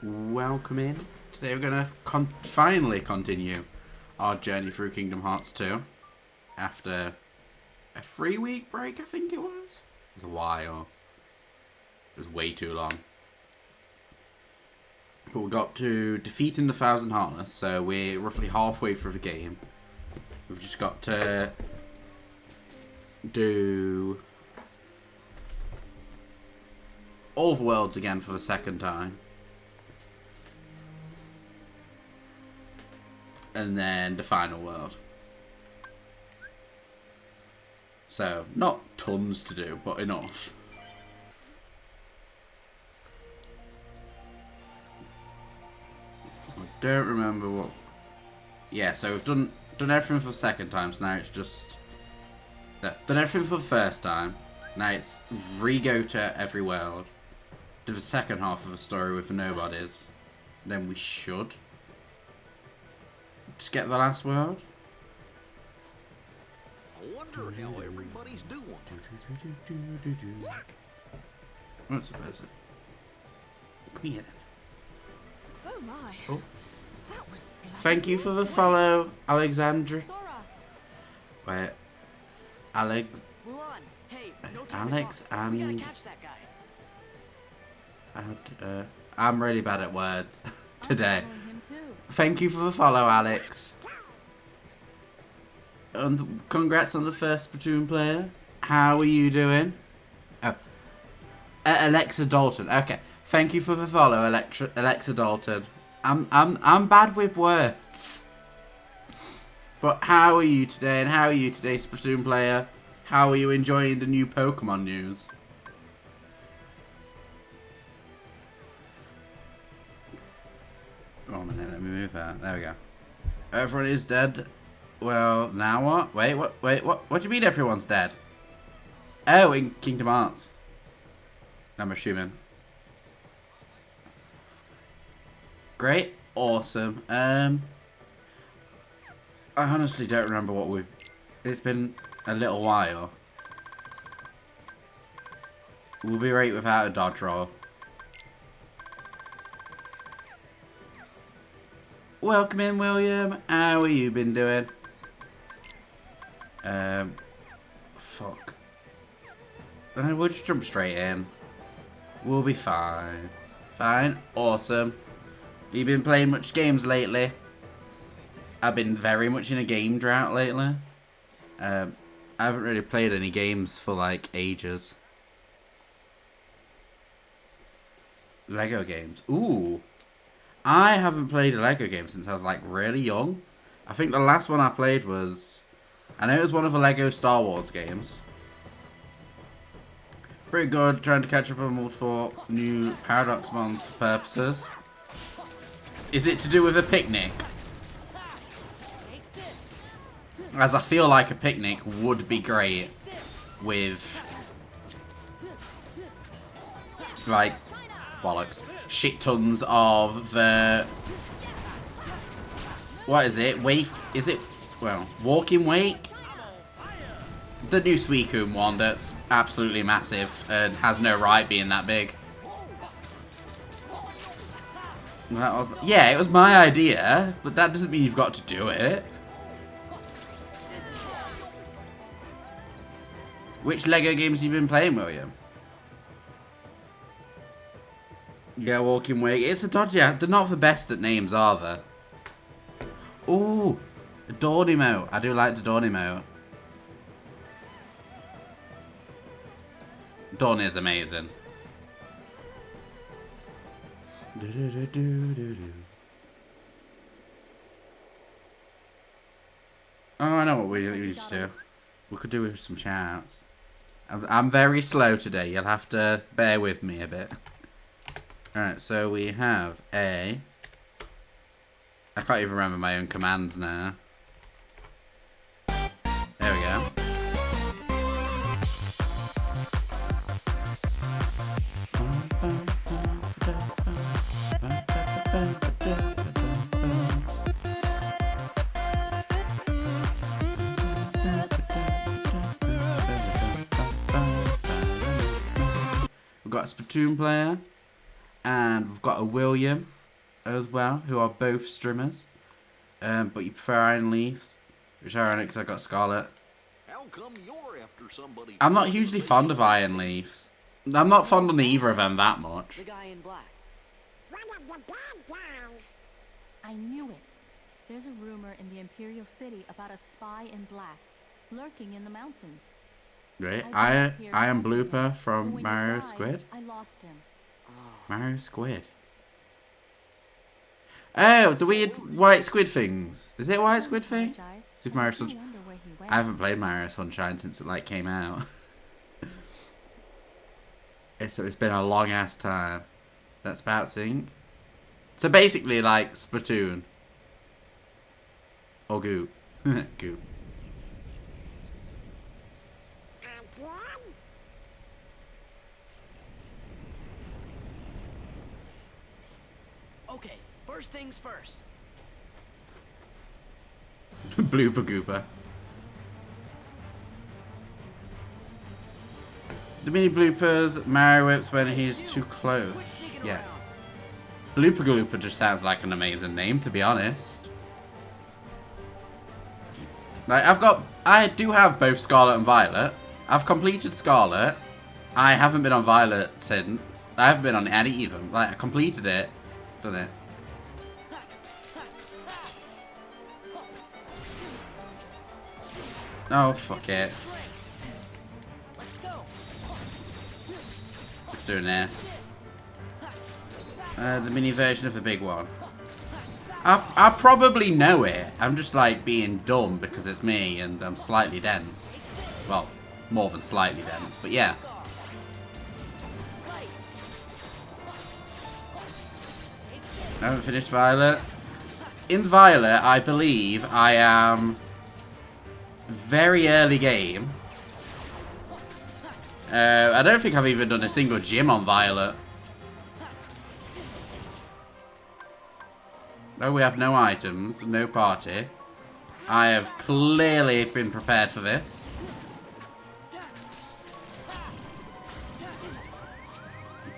welcome in. Today we're going to finally continue our journey through Kingdom Hearts 2 after a 3-week break, I think it was. It was a while. It was way too long. But we got to defeating the Thousand Heartless, so we're roughly halfway through the game. We've just got to do all the worlds again for the second time. And then the final world. So, not tons to do, but enough. I don't remember what... Yeah, so we've done everything for the second time, so now it's just... Done everything for the first time. Now it's re-go to every world. Do the second half of the story with the nobodies. Then we should just get the last world. I wonder how everybody's doing. What's the person? Come here then. Oh my. Oh. That was Thank you for the follow, Alexandra. Sora. Wait. Alex. We're on. Hey, no time to Alex talk. We gotta and... catch that guy. I'm really bad at words today. I'm following him too. Thank you for the follow, Alex. And congrats on the first Splatoon player. How are you doing? Oh, Alexa Dalton. Okay, thank you for the follow, Alexa Dalton. I'm bad with words. But how are you today? And how are you today, Splatoon player? How are you enjoying the new Pokemon news? Oh, minute, let me move that. There we go. Everyone is dead. Well, now what? Wait, what do you mean everyone's dead? Oh, in Kingdom Hearts. I'm assuming. Great. Awesome. I honestly don't remember what we've... It's been a little while. We'll be right without a dodge roll. Welcome in, William. How have you been doing? Fuck. We'll just jump straight in. We'll be fine. Fine. Awesome. You been playing much games lately? I've been very much in a game drought lately. I haven't really played any games for like ages. Lego games. Ooh. I haven't played a Lego game since I was like really young. I think the last one I played was... I know it was one of the Lego Star Wars games. Pretty good, trying to catch up on multiple new Paradox Mons for purposes. Is it to do with a picnic? As I feel like a picnic would be great with... like... bollocks. Shit tons of the... What is it? Wake? Is it... Well, Walking Wake? The new Suicune one that's absolutely massive and has no right being that big. That was, yeah, it was my idea, but that doesn't mean you've got to do it. Which Lego games have you been playing, William? Yeah, Walking Wake. It's a dodgy. They're not the best at names, are they? Ooh, Dawn emote. I do like the Dawn emote. Dawn is amazing. Oh, I know what we need to do. We could do with some shouts. I'm very slow today. You'll have to bear with me a bit. Alright, so we have a... I can't even remember my own commands now. There we go. We've got a Splatoon player. And we've got a William. as well, who are both streamers. But you prefer Iron Leafs, which is ironic because I got Scarlet. How come you're after somebody? I'm not hugely fond of Iron Leafs. I'm not fond of either of them that much. The guy in black. One of the bad guys. I knew it. There's a rumor in the Imperial City about a spy in black, lurking in the mountains. Right, didn't I hear am talking, Blooper but from when he Mario died, Squid. I lost him. Mario Squid. Oh, the weird white squid things. Is it a white squid thing? Apologize, Super but I Mario do Sunshine. wonder where he went. I haven't played Mario Sunshine since it like came out. So it's been a long ass time. That's about sync. So basically like Splatoon. Or Goop. Goop. Again? Okay, first things first. Blooper Gooper. The mini bloopers, Mario whips when he's too close. Yes. Blooper Glooper just sounds like an amazing name, to be honest. Like, I do have both Scarlet and Violet. I've completed Scarlet. I haven't been on Violet since. I haven't been on any even. Like, I completed it. Done it. Oh, fuck it. Let's go. Just doing this. The mini version of the big one. I probably know it. I'm just like being dumb because it's me and I'm slightly dense. Well, more than slightly dense, but yeah. I haven't finished Violet. In Violet, I believe I am very early game. I don't think I've even done a single gym on Violet. No, we have no items, no party. I have clearly been prepared for this.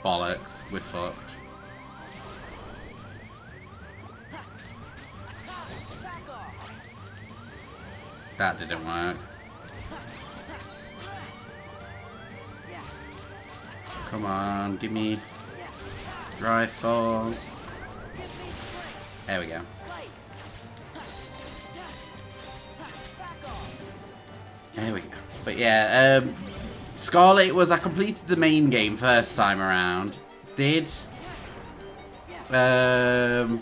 Bollocks, we're fucked. That didn't work. Come on, give me rifle. There we go. There we go. But yeah, Scarlet was, I completed the main game first time around. Did Area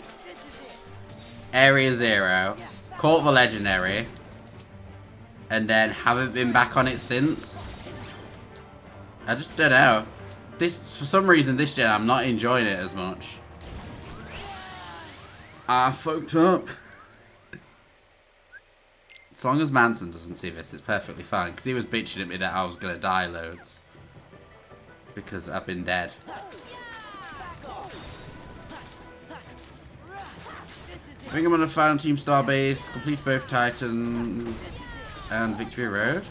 0, caught the legendary, and then haven't been back on it since. I just don't know. This, for some reason, this gen I'm not enjoying it as much. I fucked up. As long as Manson doesn't see this, it's perfectly fine. Because he was bitching at me that I was going to die loads. Because I've been dead. I think I'm going to find Team Starbase, complete both Titans, and Victory Road.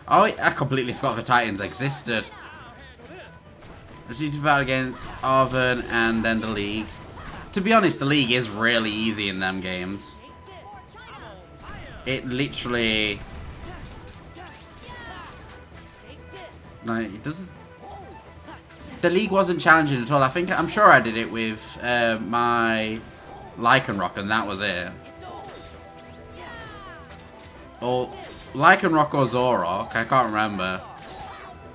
Oh, I completely forgot the Titans existed. I just need to battle against Arven and then the League. To be honest, the League is really easy in them games. It literally... like, it doesn't... The League wasn't challenging at all. I'm sure I did it with my Lycanroc and that was it. Or Lycanroc or Zorok, I can't remember.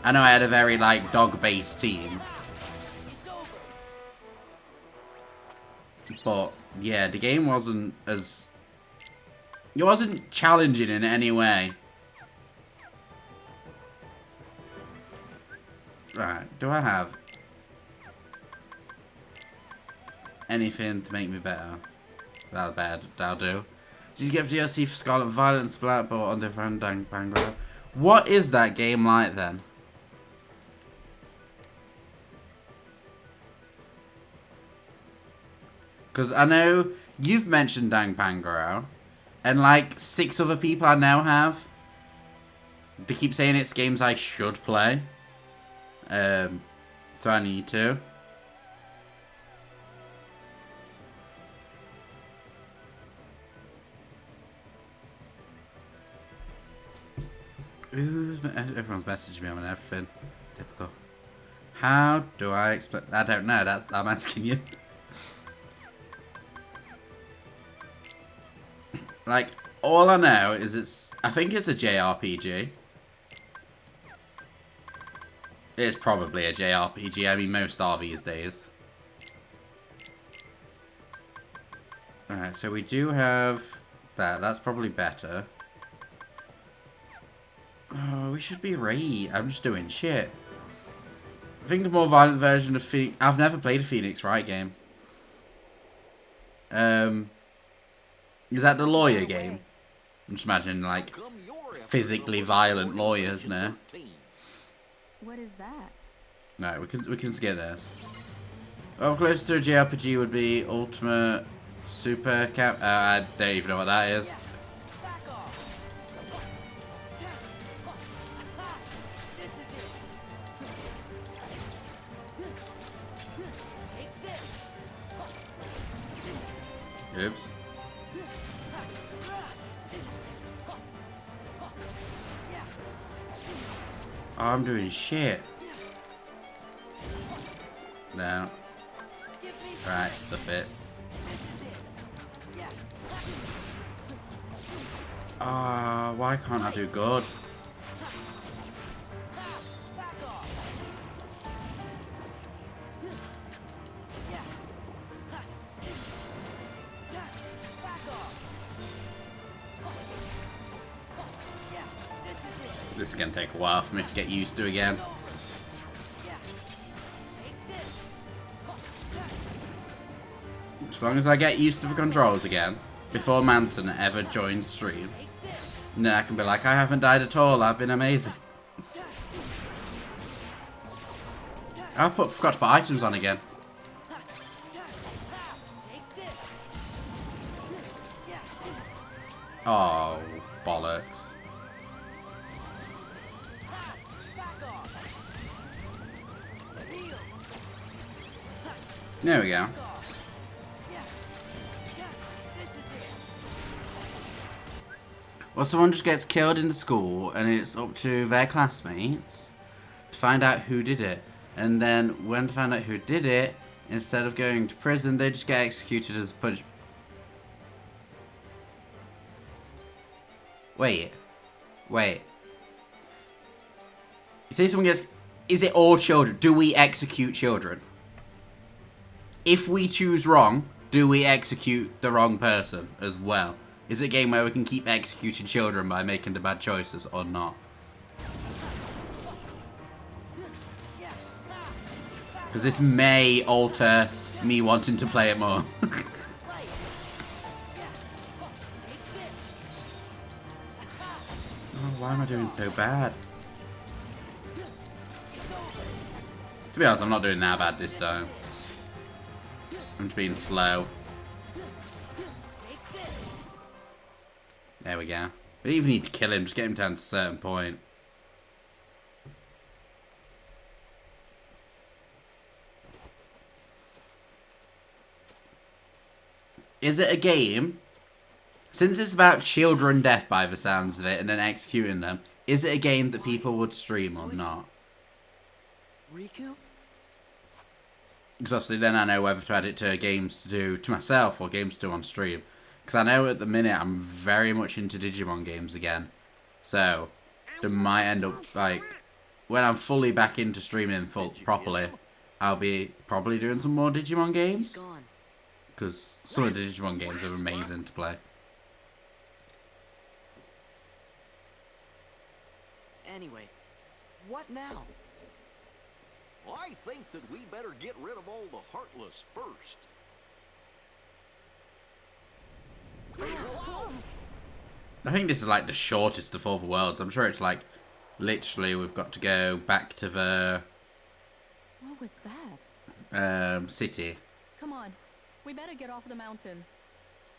I know I had a very, like, dog-based team. But, yeah, the game wasn't as... it wasn't challenging in any way. Right, do I have anything to make me better? That's bad, that'll do. Did you get DLC for Scarlet Violet and Splat, but on different Danganronpa? What is that game like then? Because I know you've mentioned Danganronpa, and like 6 other people I now have. They keep saying it's games I should play. So I need to. Everyone's messaging me on everything. Typical. How do I explain? I don't know. I'm asking you. Like, all I know is I think it's a JRPG. It's probably a JRPG. I mean, most are these days. Alright, so we do have that. That's probably better. Oh, we should be right. I'm just doing shit. I think a more violent version of Phoenix... I've never played a Phoenix Wright game. Is that the lawyer game? I'm just imagining, like, physically violent lawyers now. What is that? No, we can skip this. Oh, close to a JRPG would be Ultimate Super Cap. I don't even know what that is. Back off. This is it. Take this. Oops. Oh, I'm doing shit. No. Right, stuff it. Ah, why can't I do good? This is gonna take a while for me to get used to again. As long as I get used to the controls again, before Manson ever joins stream, and then I can be like, I haven't died at all, I've been amazing. Forgot to put items on again. Oh, bollocks. There we go. Well, someone just gets killed in the school, and it's up to their classmates to find out who did it. And then, when to find out who did it, instead of going to prison, they just get executed as punishment. Wait. You say someone gets... Is it all children? Do we execute children? If we choose wrong, do we execute the wrong person as well? Is it a game where we can keep executing children by making the bad choices or not? Because this may alter me wanting to play it more. Oh, why am I doing so bad? To be honest, I'm not doing that bad this time. I'm just being slow. There we go. We don't even need to kill him, just get him down to a certain point. Is it a game? Since it's about children death by the sounds of it and then executing them, is it a game that people would stream or not? Riku? Because obviously then I know whether to add it to games to do to myself or games to do on stream. Because I know at the minute I'm very much into Digimon games again. So, there might end up, like, when I'm fully back into streaming properly, I'll be probably doing some more Digimon games. Because some of the Digimon games are amazing to play. Anyway, what now? I think that we better get rid of all the Heartless first. I think this is like the shortest of all the worlds. I'm sure it's like, literally we've got to go back to the... What was that? City. Come on. We better get off the mountain.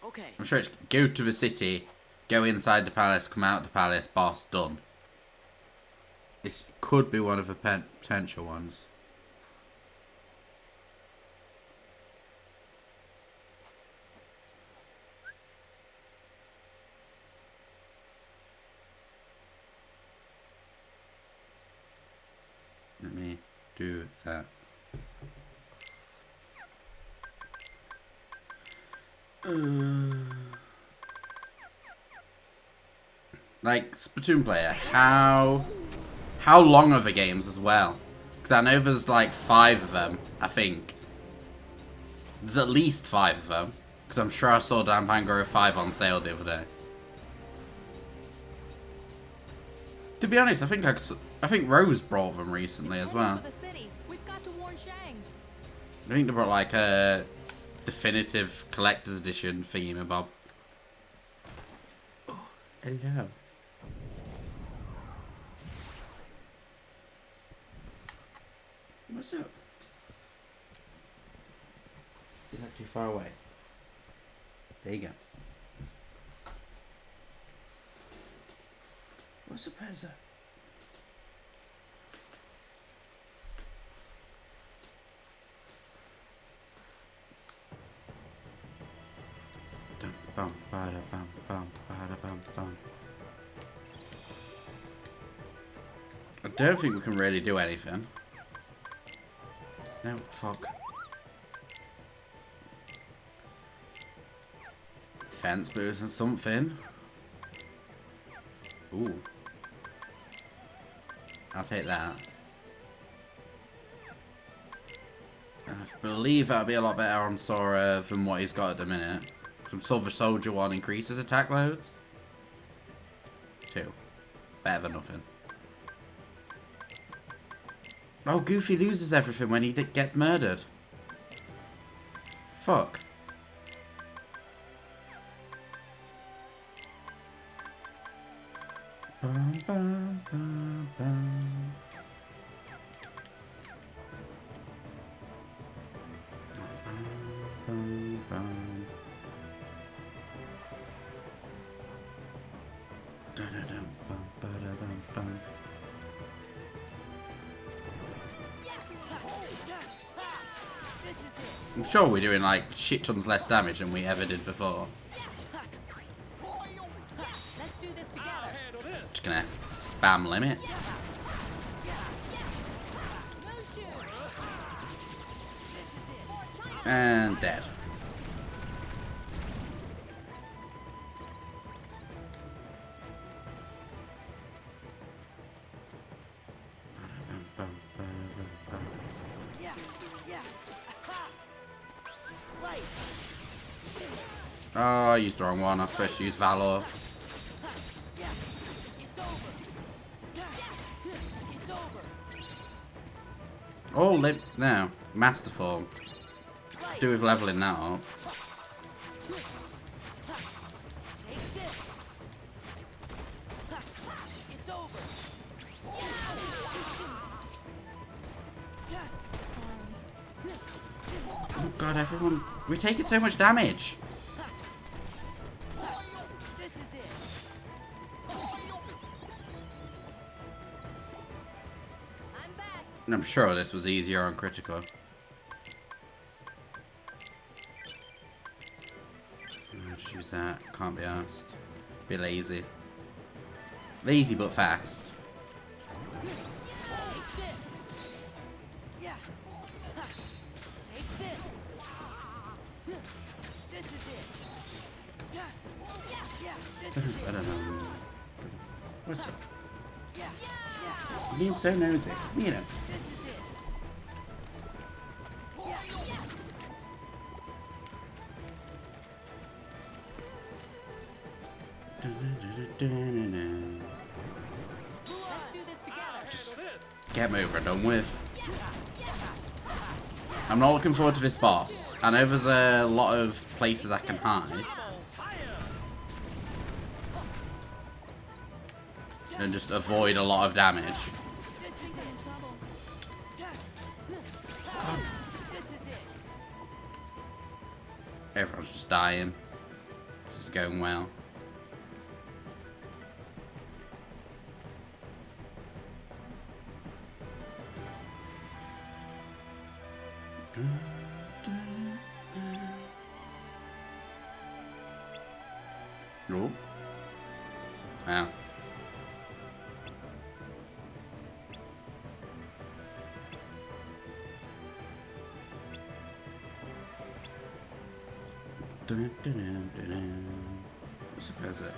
Okay. I'm sure it's go to the city, go inside the palace, come out the palace, boss, done. This could be one of the potential ones. Let me do that. Like, Splatoon player, how long are the games as well? Because I know there's like 5 of them, I think. There's at least 5 of them. Because I'm sure I saw Danganronpa 5 on sale the other day. To be honest, I think Rose brought them recently as well. For the city. We've got to warn Shang. I think they brought like a definitive collector's edition theme, Bob. Oh, hello. What's up? Is that too far away? There you go. What's up, Pezza? Dum bum bada bum bum bada bum bum. I don't think we can really do anything. No, fuck. Fence boost and something. Ooh. I'll take that. I believe that'll be a lot better on Sora than what he's got at the minute. Some Silver Soldier 1 increases attack loads. 2. Better than nothing. Oh, Goofy loses everything when he gets murdered. Fuck. Bum, bum, bum, bum. Bum, bum. Da-da-dum, bum, ba-da-bum, bum. I'm sure we're doing like shit tons less damage than we ever did before. Let's do this together. Just gonna spam limits. And dead. Oh, I used the wrong one. I was supposed to use Valor. Oh, now. Master Form. Do with leveling that up. Oh god, everyone. We're taking so much damage. I'm sure this was easier on critical. I'll just use that. Can't be asked. Be lazy. Lazy but fast. I don't know. What's up? You're being so nosy. You know. Just get me over and done with. I'm not looking forward to this boss. I know there's a lot of places I can hide. And just avoid a lot of damage. Everyone's just dying. This is going well. Oh. Wow. I suppose it.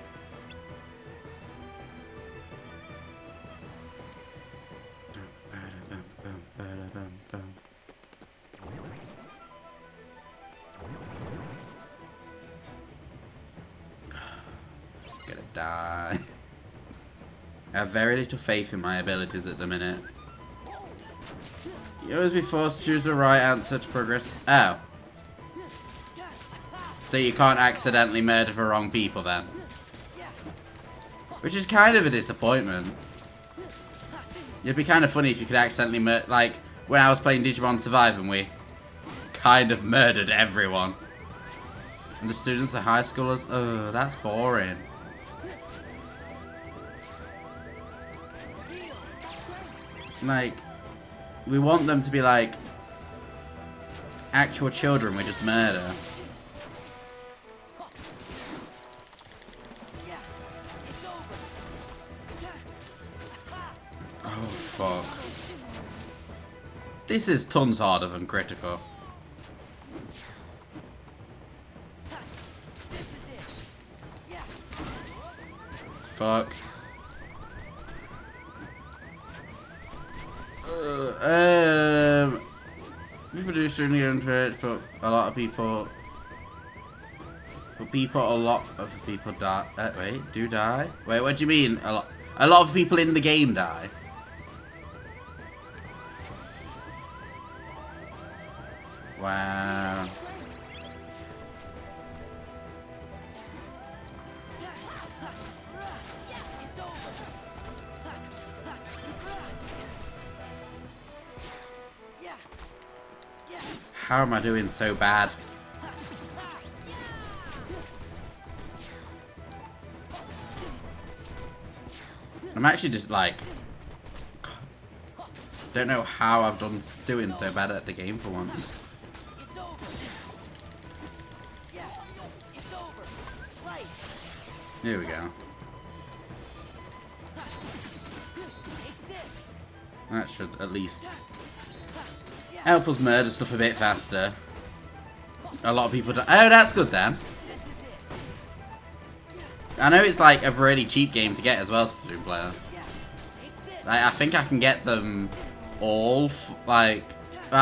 Gonna die. I have very little faith in my abilities at the minute. You always be forced to choose the right answer to progress. Oh. So you can't accidentally murder the wrong people then. Which is kind of a disappointment. It'd be kind of funny if you could accidentally murder, like, when I was playing Digimon Survive and we kind of murdered everyone. And the students are high schoolers. Oh, that's boring. Like, we want them to be like actual children we just murder. Oh fuck. This is tons harder than Critical. Fuck. We produced during the Twitch, but a lot of people. A lot of people die. Wait, do die? Wait, what do you mean? A lot of people in the game die. Wow. How am I doing so bad? I'm actually just like, don't know how I've doing so bad at the game for once. Here we go. That should at least help us murder stuff a bit faster. A lot of people don't. Oh, that's good then. I know it's like a really cheap game to get as well, Splatoon player. Like, I think I can get them all. I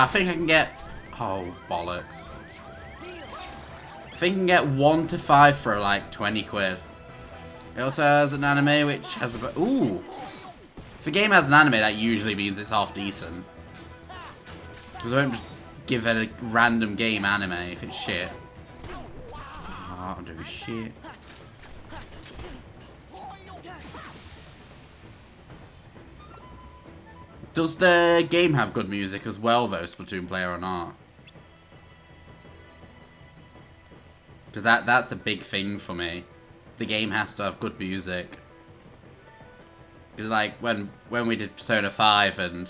think I can get. Oh, bollocks. I think I can get 1 to 5 for like 20 quid. It also has an anime which has a. Ooh! If a game has an anime, that usually means it's half decent. Because I won't just give it a random game anime if it's shit. Oh, I'm doing shit. Does the game have good music as well, though, Splatoon player or not? Because that's a big thing for me. The game has to have good music. Because, like, when we did Persona 5 and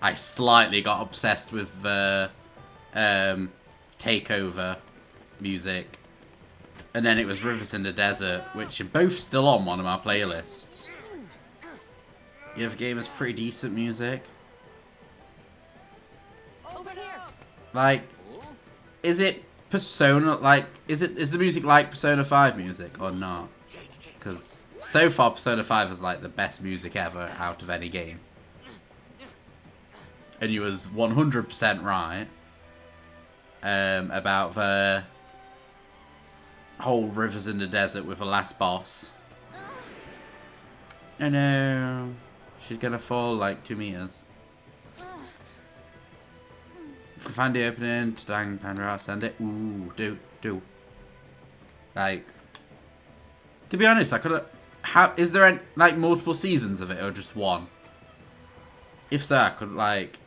I slightly got obsessed with the Takeover music. And then it was Rivers in the Desert, which are both still on one of my playlists. You have a game that's pretty decent music. Over here. Like, is it Persona, like, is the music like Persona 5 music or not? Because so far Persona 5 is like the best music ever out of any game. And you was 100% right about the whole Rivers in the Desert with the last boss. Oh no, she's gonna fall like 2 meters. If we find the opening to Dang Panda, send it. Ooh, do. Like, to be honest, I could have. Is there any, like multiple seasons of it or just one? If so, I could like.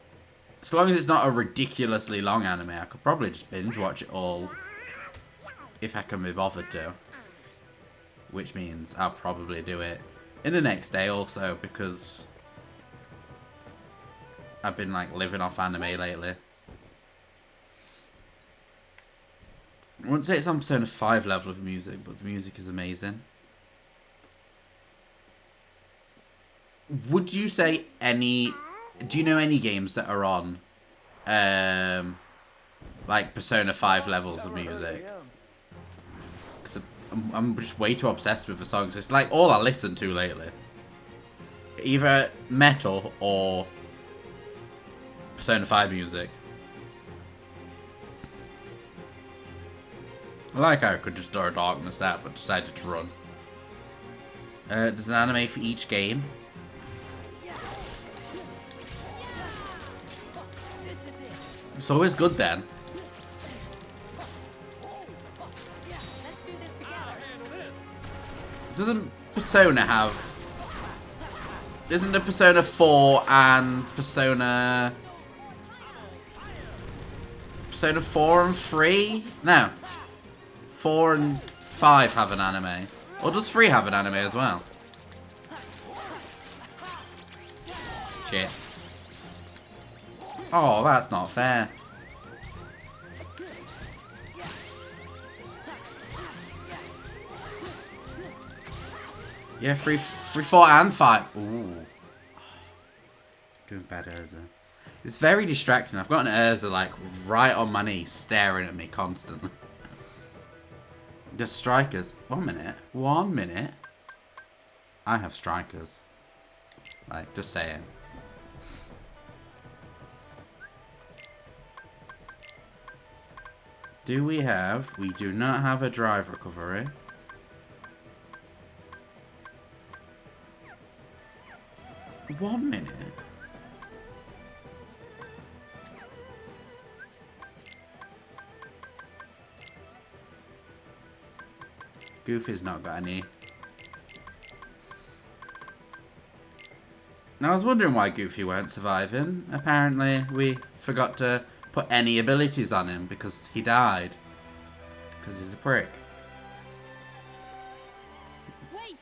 As long as it's not a ridiculously long anime, I could probably just binge watch it all. If I can be bothered to. Which means I'll probably do it in the next day also, because I've been like living off anime lately. I wouldn't say it's on Persona 5 level of music, but the music is amazing. Would you say any... Do you know any games that are on, like, Persona 5 levels of music? I'm just way too obsessed with the songs. It's like all I listen to lately. Either metal or Persona 5 music. I like how I could just Door of Darkness that, but decided to run. There's an anime for each game. It's always good then. Let's do this together. Doesn't Persona have... Isn't the Persona 4 and Persona 4 and 3? No. 4 and 5 have an anime. Or does 3 have an anime as well? Shit. Oh, that's not fair. Yeah, 3, 4, and 5. Ooh. Doing bad Urza. It's very distracting. I've got an Urza like right on my knee, staring at me constantly. The strikers. 1 minute. 1 minute. I have strikers. Like, just saying. Do we have? We do not have a drive recovery. One minute. Goofy's not got any. Now, I was wondering why Goofy weren't surviving. Apparently, we forgot to put any abilities on him because he died. Because he's a prick. Wait!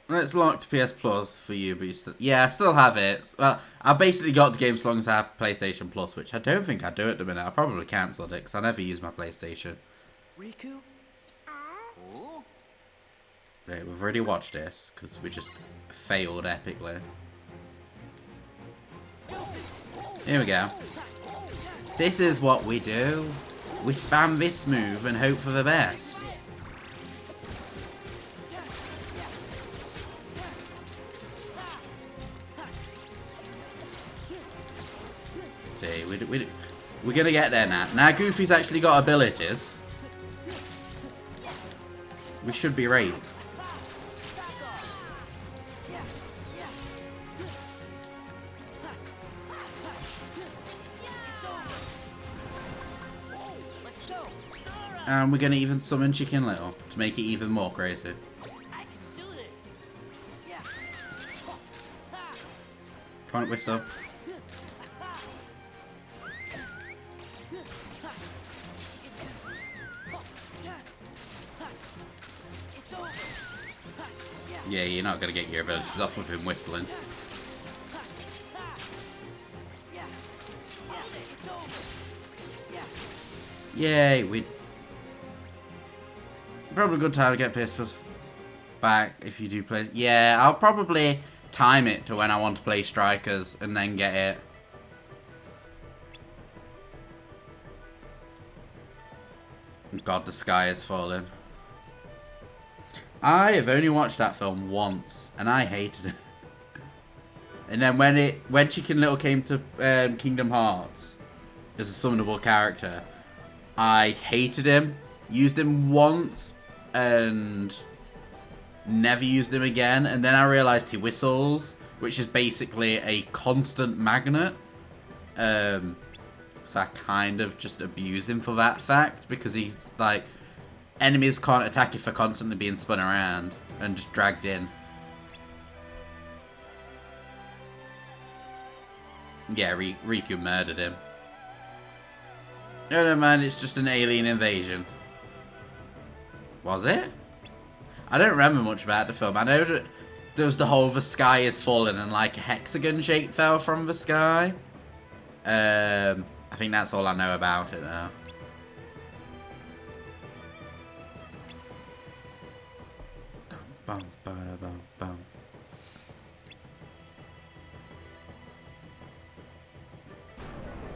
It's locked PS Plus for you, but you still... Yeah, I still have it. Well, I basically got the game as long as I have PlayStation Plus, which I don't think I do at the minute. I probably cancelled it because I never use my PlayStation. Riku? Right, we've already watched this because we just failed epically. Here we go. This is what we do. We spam this move and hope for the best. See, we're gonna get there now. Now Goofy's actually got abilities. We should be right. And we're going to even summon Chicken Little to make it even more crazy. Come on, Whistle. Yeah, you're not going to get your abilities off with him whistling. Yay, we... Probably a good time to get PS Plus back if you do play... Yeah, I'll probably time it to when I want to play Strikers and then get it. God, the sky is falling. I have only watched that film once, and I hated it. And then when Chicken Little came to Kingdom Hearts as a summonable character, I hated him. Used him once and never used him again. And then I realized he whistles, which is basically a constant magnet. So I kind of just abuse him for that fact, because he's like, enemies can't attack you for constantly being spun around and just dragged in. Yeah, Riku murdered him. No, man, it's just an alien invasion. Was it? I don't remember much about the film. I know that there was the whole the sky is falling and like a hexagon shape fell from the sky. I think that's all I know about it now. Bum, bum, bum, bum.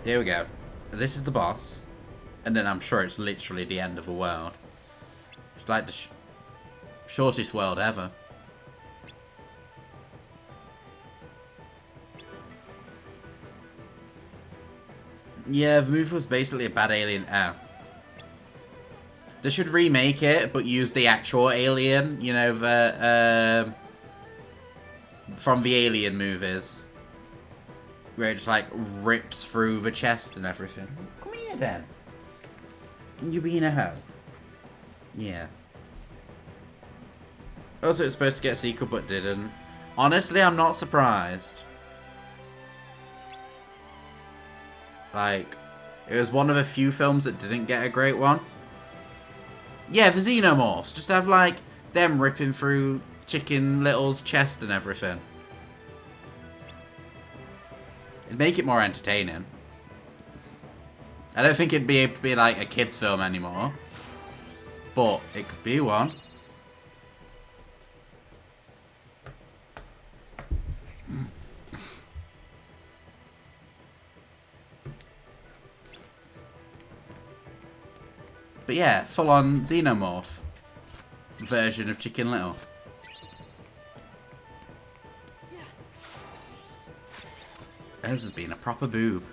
Here we go. This is the boss. And then I'm sure it's literally the end of the world. It's like Shortest world ever. Yeah, the movie was basically a bad Alien. Oh. They should remake it, but use the actual Alien. You know, the from the Alien movies, where it just like rips through the chest and everything. Come here, then. You being a hoe. Yeah. Also, it's supposed to get a sequel, but didn't. Honestly, I'm not surprised. Like, it was one of the few films that didn't get a great one. Yeah, the Xenomorphs. Just have, like, them ripping through Chicken Little's chest and everything. It'd make it more entertaining. I don't think it'd be able to be, like, a kid's film anymore. But it could be one. But yeah, full-on Xenomorph version of Chicken Little. Hers has been a proper boob.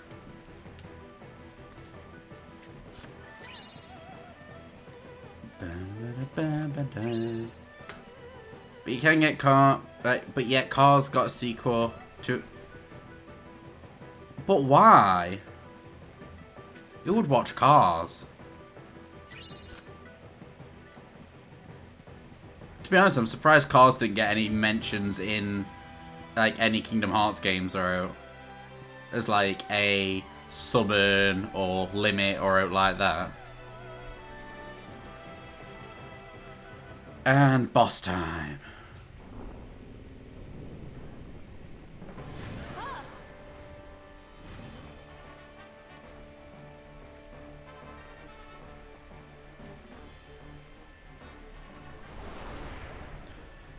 But you can get but yet Cars got a sequel to. But why? Who would watch Cars? To be honest, I'm surprised Cars didn't get any mentions in like any Kingdom Hearts games or as like a summon or limit or out like that. And boss time.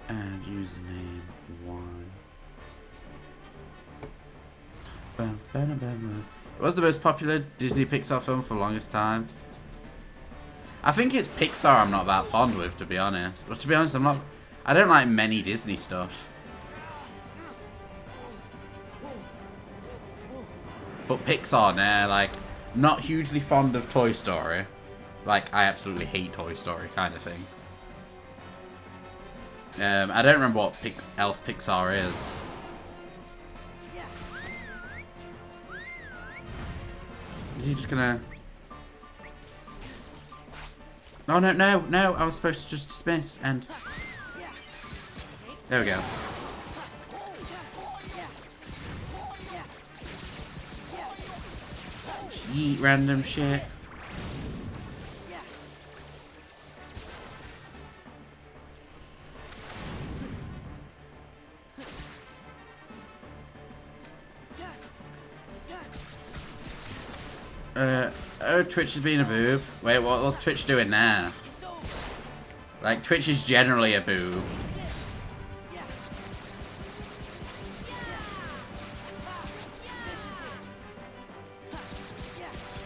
And username one. It was the most popular Disney Pixar film for the longest time. I think it's Pixar I'm not that fond with, to be honest. But to be honest, I don't like many Disney stuff. But Pixar, nah, like, not hugely fond of Toy Story. Like, I absolutely hate Toy Story kind of thing. I don't remember what else Pixar is. Is he just gonna... Oh, no, I was supposed to just dismiss and... There we go. Just yeet random shit. Oh, Twitch has been a boob. Wait, what's Twitch doing now? Like, Twitch is generally a boob.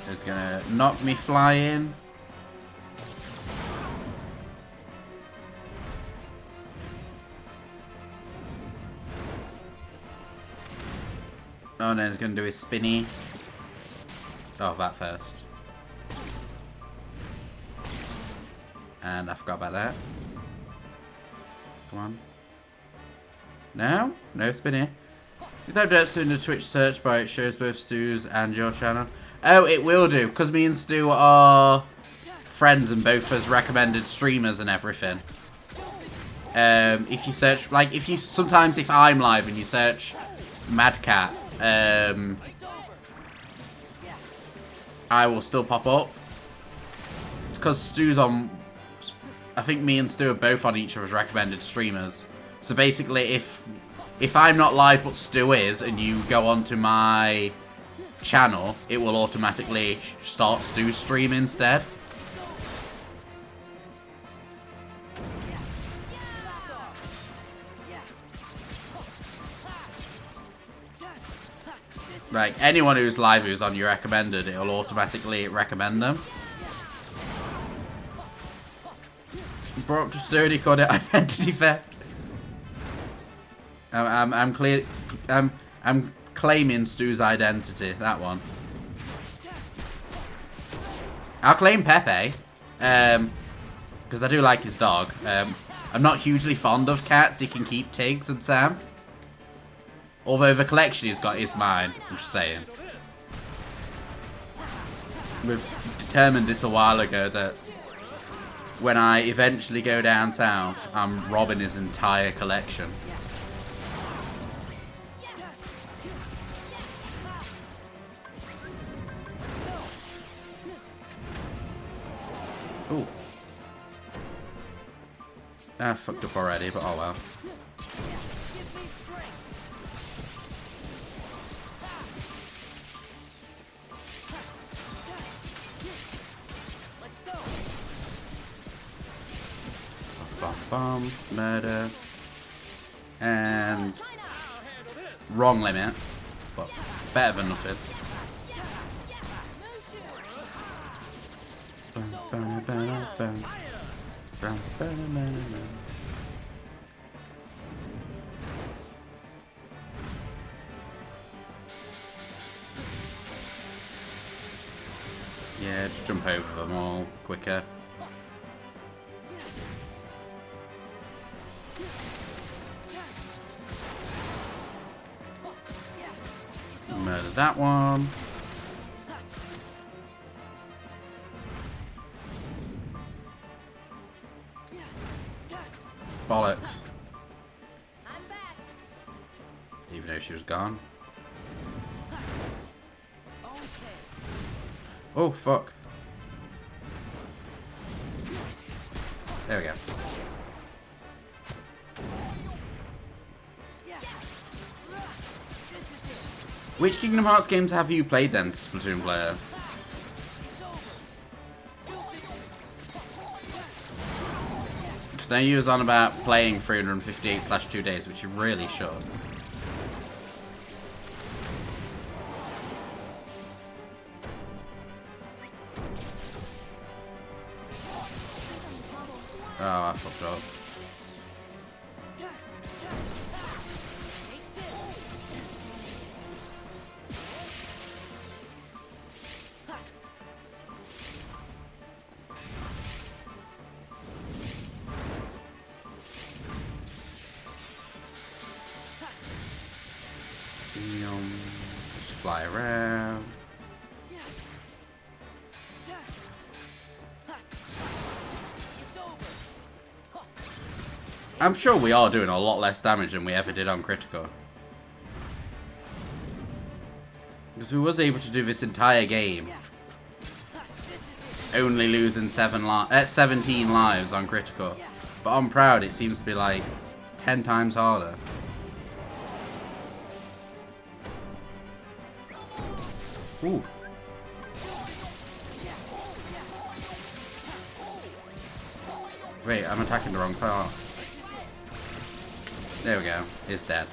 It's gonna knock me flying. Oh no, he's gonna do his spinny. Oh, that first. And I forgot about that. Come on. No? No spinny. If that Derps in the Twitch search bar, it shows both Stu's and your channel. Oh, it will do, because me and Stu are friends and both as recommended streamers and everything. If you search, like, sometimes if I'm live and you search Mad Cat, I will still pop up. It's because Stu's on... I think me and Stu are both on each other's recommended streamers. So basically, if I'm not live but Stu is, and you go onto my channel, it will automatically start Stu's stream instead. Like, anyone who's live who's on your recommended, it'll automatically recommend them. brought up to Sturdy called it identity theft. I'm clear. I'm claiming Stu's identity. That one. I'll claim Pepe, because I do like his dog. I'm not hugely fond of cats. He can keep Tiggs and Sam. Although the collection he's got is mine. I'm just saying. We've determined this a while ago that when I eventually go down south, I'm robbing his entire collection. Ooh. I fucked up already, but oh well. Bomb, murder, and wrong limit, but better than nothing. Yeah, just jump over them all quicker. Murder that one. Bollocks. I'm back. Even though she was gone. Oh, fuck. There we go. Which Kingdom Hearts games have you played then, Splatoon player? Because now you was on about playing 358/2 days, which you really should. Oh, I fucked up. Just fly around. I'm sure we are doing a lot less damage than we ever did on Critical. Because we was able to do this entire game only losing 17 lives on Critical. But on Proud it seems to be like 10 times harder. Ooh. Wait, I'm attacking the wrong part. There we go. It's dead.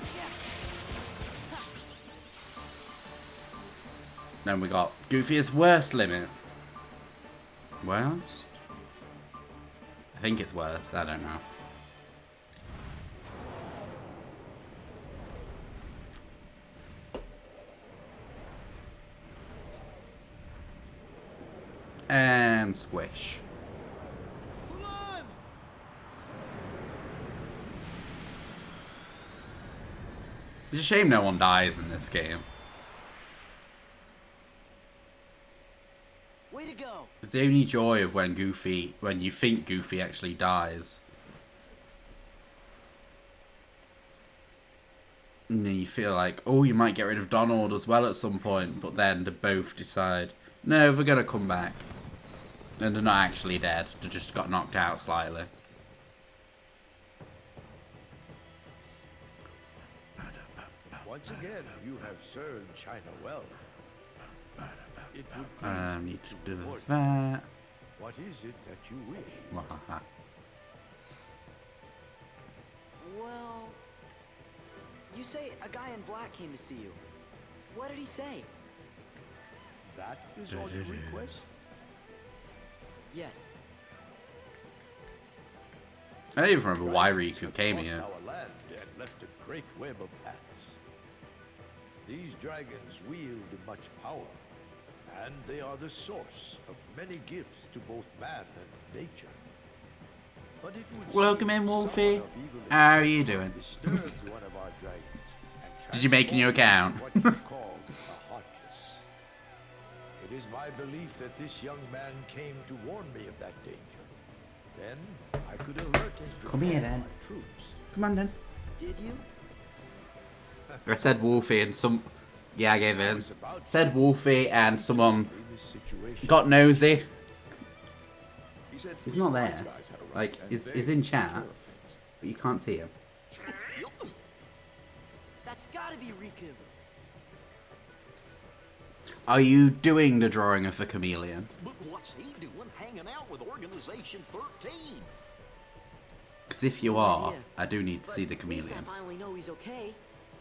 Then we got Goofy's worst limit. Worst? I think it's worst. I don't know. And squish. It's a shame no one dies in this game. Way to go. It's the only joy of when you think Goofy actually dies. And then you feel like, oh, you might get rid of Donald as well at some point, but then they both decide, no, they're gonna come back. And they're not actually dead, they just got knocked out slightly. Once again, you have served China well. It would Need please to me do reward you. that. What is it that you wish? Wahaha. Well, you say a guy in black came to see you. What did he say? That is all you request? Yes. I don't even remember why Riku Dragons came have here. crossed our land and left a great web of paths. These dragons wield much power, and they are the source of many gifts to both man and nature. But it would Welcome seem in, someone Wolfie. of evil How are you doing? disturbed one of our dragons and Did you make a new account? transformed it into what you call a heartless. It is my belief that this young man came to warn me of that danger. Then I could alert and Come here, prepare then. my troops. Come on then. Did you? I said Wolfie and some. Yeah, I gave I in. was about to Said Wolfie and someone in this situation. got nosy. He said He's not there. these guys had a right, Like, and he's they in took chat, care of things. but you can't see him. That's gotta be Riku. Are you doing the drawing of the chameleon? But what's he doing hanging out with Organization 13? Because if you are, idea. I do need to But see the at least I chameleon. finally know he's okay.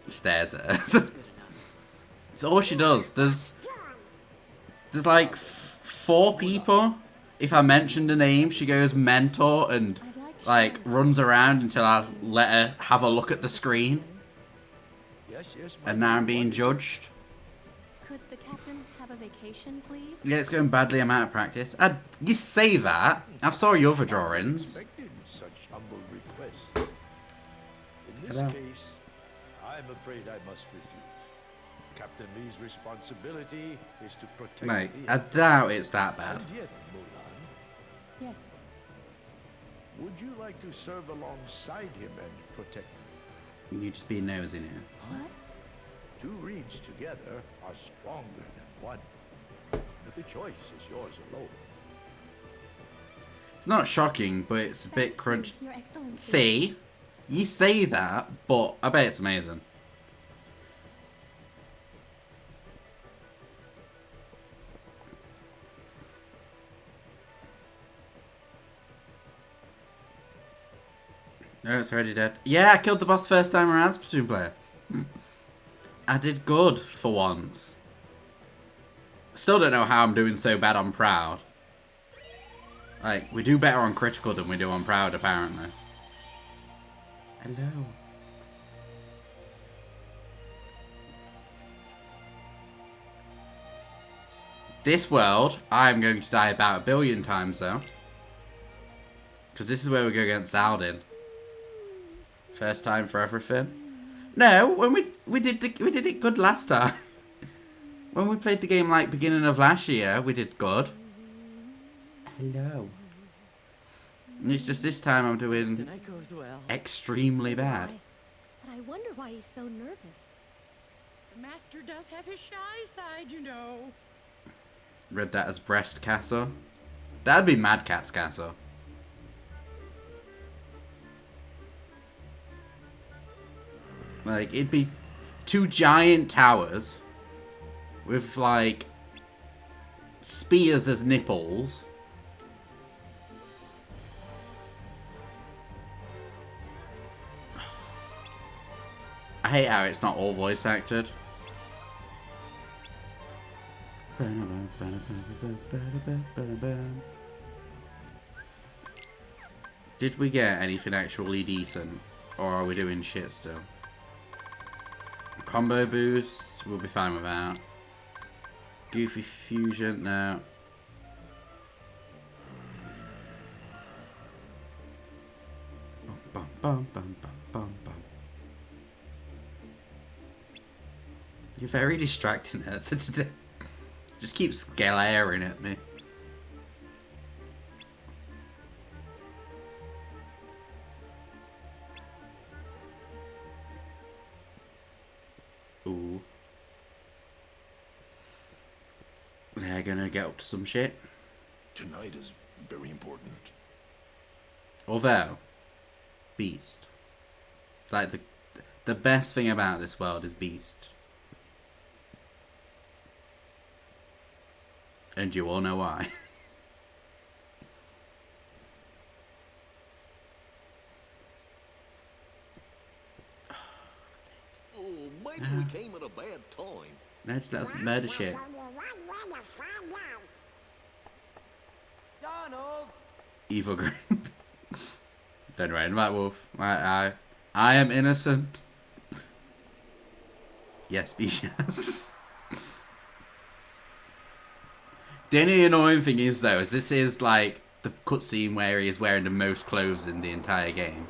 Stares at her. That's good enough. It's all she does. There's like 4 people. If I mention the name, she goes mentor and like runs around until I let her have a look at the screen. Yes, yes, my And now I'm dear, being what- judged. Could the captain have a vacation, please? Yeah, it's going badly. I'm out of practice. You say that. I've saw your other drawings. Expected such humble request. In this Hello. case, I'm afraid I must refuse. Captain Lee's responsibility is to protect Like, the I doubt it's that bad. And yet, Mulan, Yes. would you like to serve alongside him and protect me? You just being nosy now. What? 2 reeds together are stronger than 1. But the choice is yours alone. It's not shocking, but it's a bit Thank you, crunch. Your Excellency. See? You say that, but I bet it's amazing. No, it's already dead. Yeah, I killed the boss first time around, Splatoon player. I did good for once. Still don't know how I'm doing so bad on Proud. Like, we do better on Critical than we do on Proud, apparently. Hello. This world, I'm going to die about 1 billion times, though. Because this is where we go against Zaldin. First time for everything. No, when we did it good last time. When we played the game like beginning of last year, we did good. Hello. It's just this time I'm doing Tonight goes well. extremely So do bad. I. But I wonder why he's so nervous. The master does have his shy side, you know. Read that as Breast Castle. That'd be Mad Cat's Castle. Like, it'd be 2 giant towers with, like, spears as nipples. I hate how it's not all voice acted. Did we get anything actually decent? Or are we doing shit still? Combo boost, we'll be fine with that. Goofy fusion, no. Bum, bum, bum, bum, bum, bum. You're very distracting, Ursa, today. Just keeps glaring at me. Ooh. They're gonna get up to some shit. Tonight is very important. Although, Beast. It's like the best thing about this world is Beast. And you all know why. Oh, maybe we came at a bad time. No, just let us murder shit. There's only one way to find out. Donald! Evil Grin. Don't worry about Wolf. I am innocent. Yes, Species. The only annoying thing is, though, is this is like the cutscene where he is wearing the most clothes in the entire game.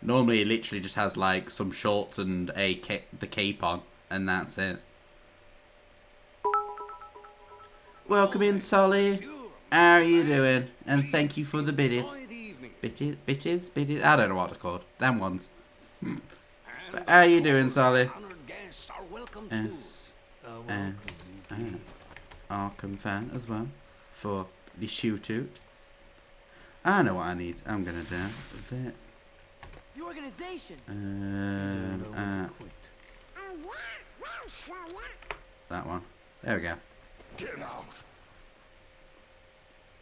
Normally, it literally just has like some shorts and the cape on, and that's it. Welcome in, Solly. How are you doing? And thank you for the biddies. Biddies? I don't know what they're called. Them ones. But how are you doing, Solly? Yes. Arkham fan as well. For the shootout. I know what I need. I'm gonna do that. The organization. That one. There we go. Get out.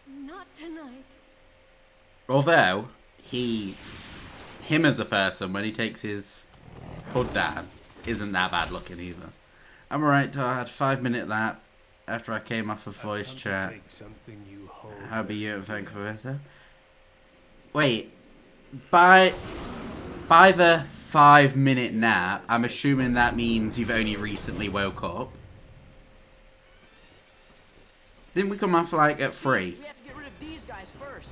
Not tonight. Although, him as a person, when he takes his hood down, isn't that bad looking either. I'm alright, I had a 5-minute lap after I came off of voice chat. How be you? Thank you for better. Wait, by the 5-minute nap, I'm assuming that means you've only recently woke up. Didn't we come off like at 3? We have to get rid of these guys first.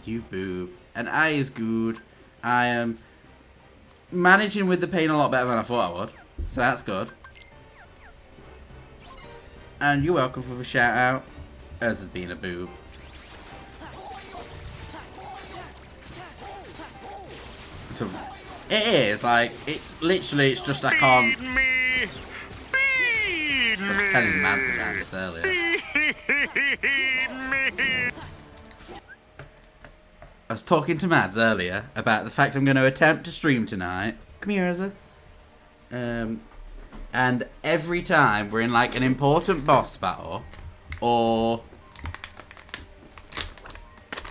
You boob. And I is good. I am managing with the pain a lot better than I thought I would. So that's good. And you're welcome for the shout out. As has been a boob. So, it is like it literally. It's just I can't. I was telling Mads about this earlier. I was talking to Mads earlier about the fact I'm going to attempt to stream tonight. Come here, Ezra. And every time we're in like an important boss battle, or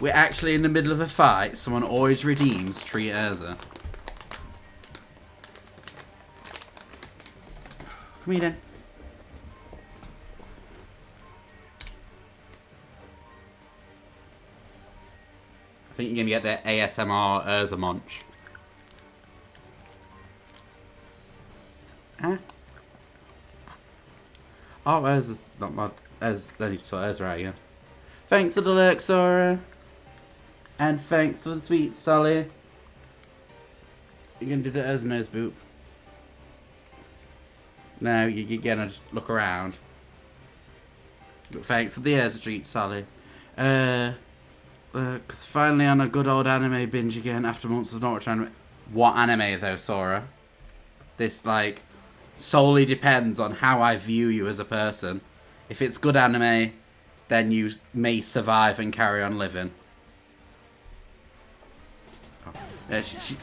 we're actually in the middle of a fight, someone always redeems Tree Urza. Come here then. I think you're going to get the ASMR Urza Munch. Huh? Oh, Urza's not my... Then you saw Urza out again. Thanks for the lurk, Sora. And thanks for the sweet Solly. You're going to do the Urza nose boop. No, you're going to just look around. But thanks for the Urza treat, Solly. Because finally on a good old anime binge again after months of not returning. What anime though, Sora? This, like, solely depends on how I view you as a person. If it's good anime, then you may survive and carry on living. Oh. She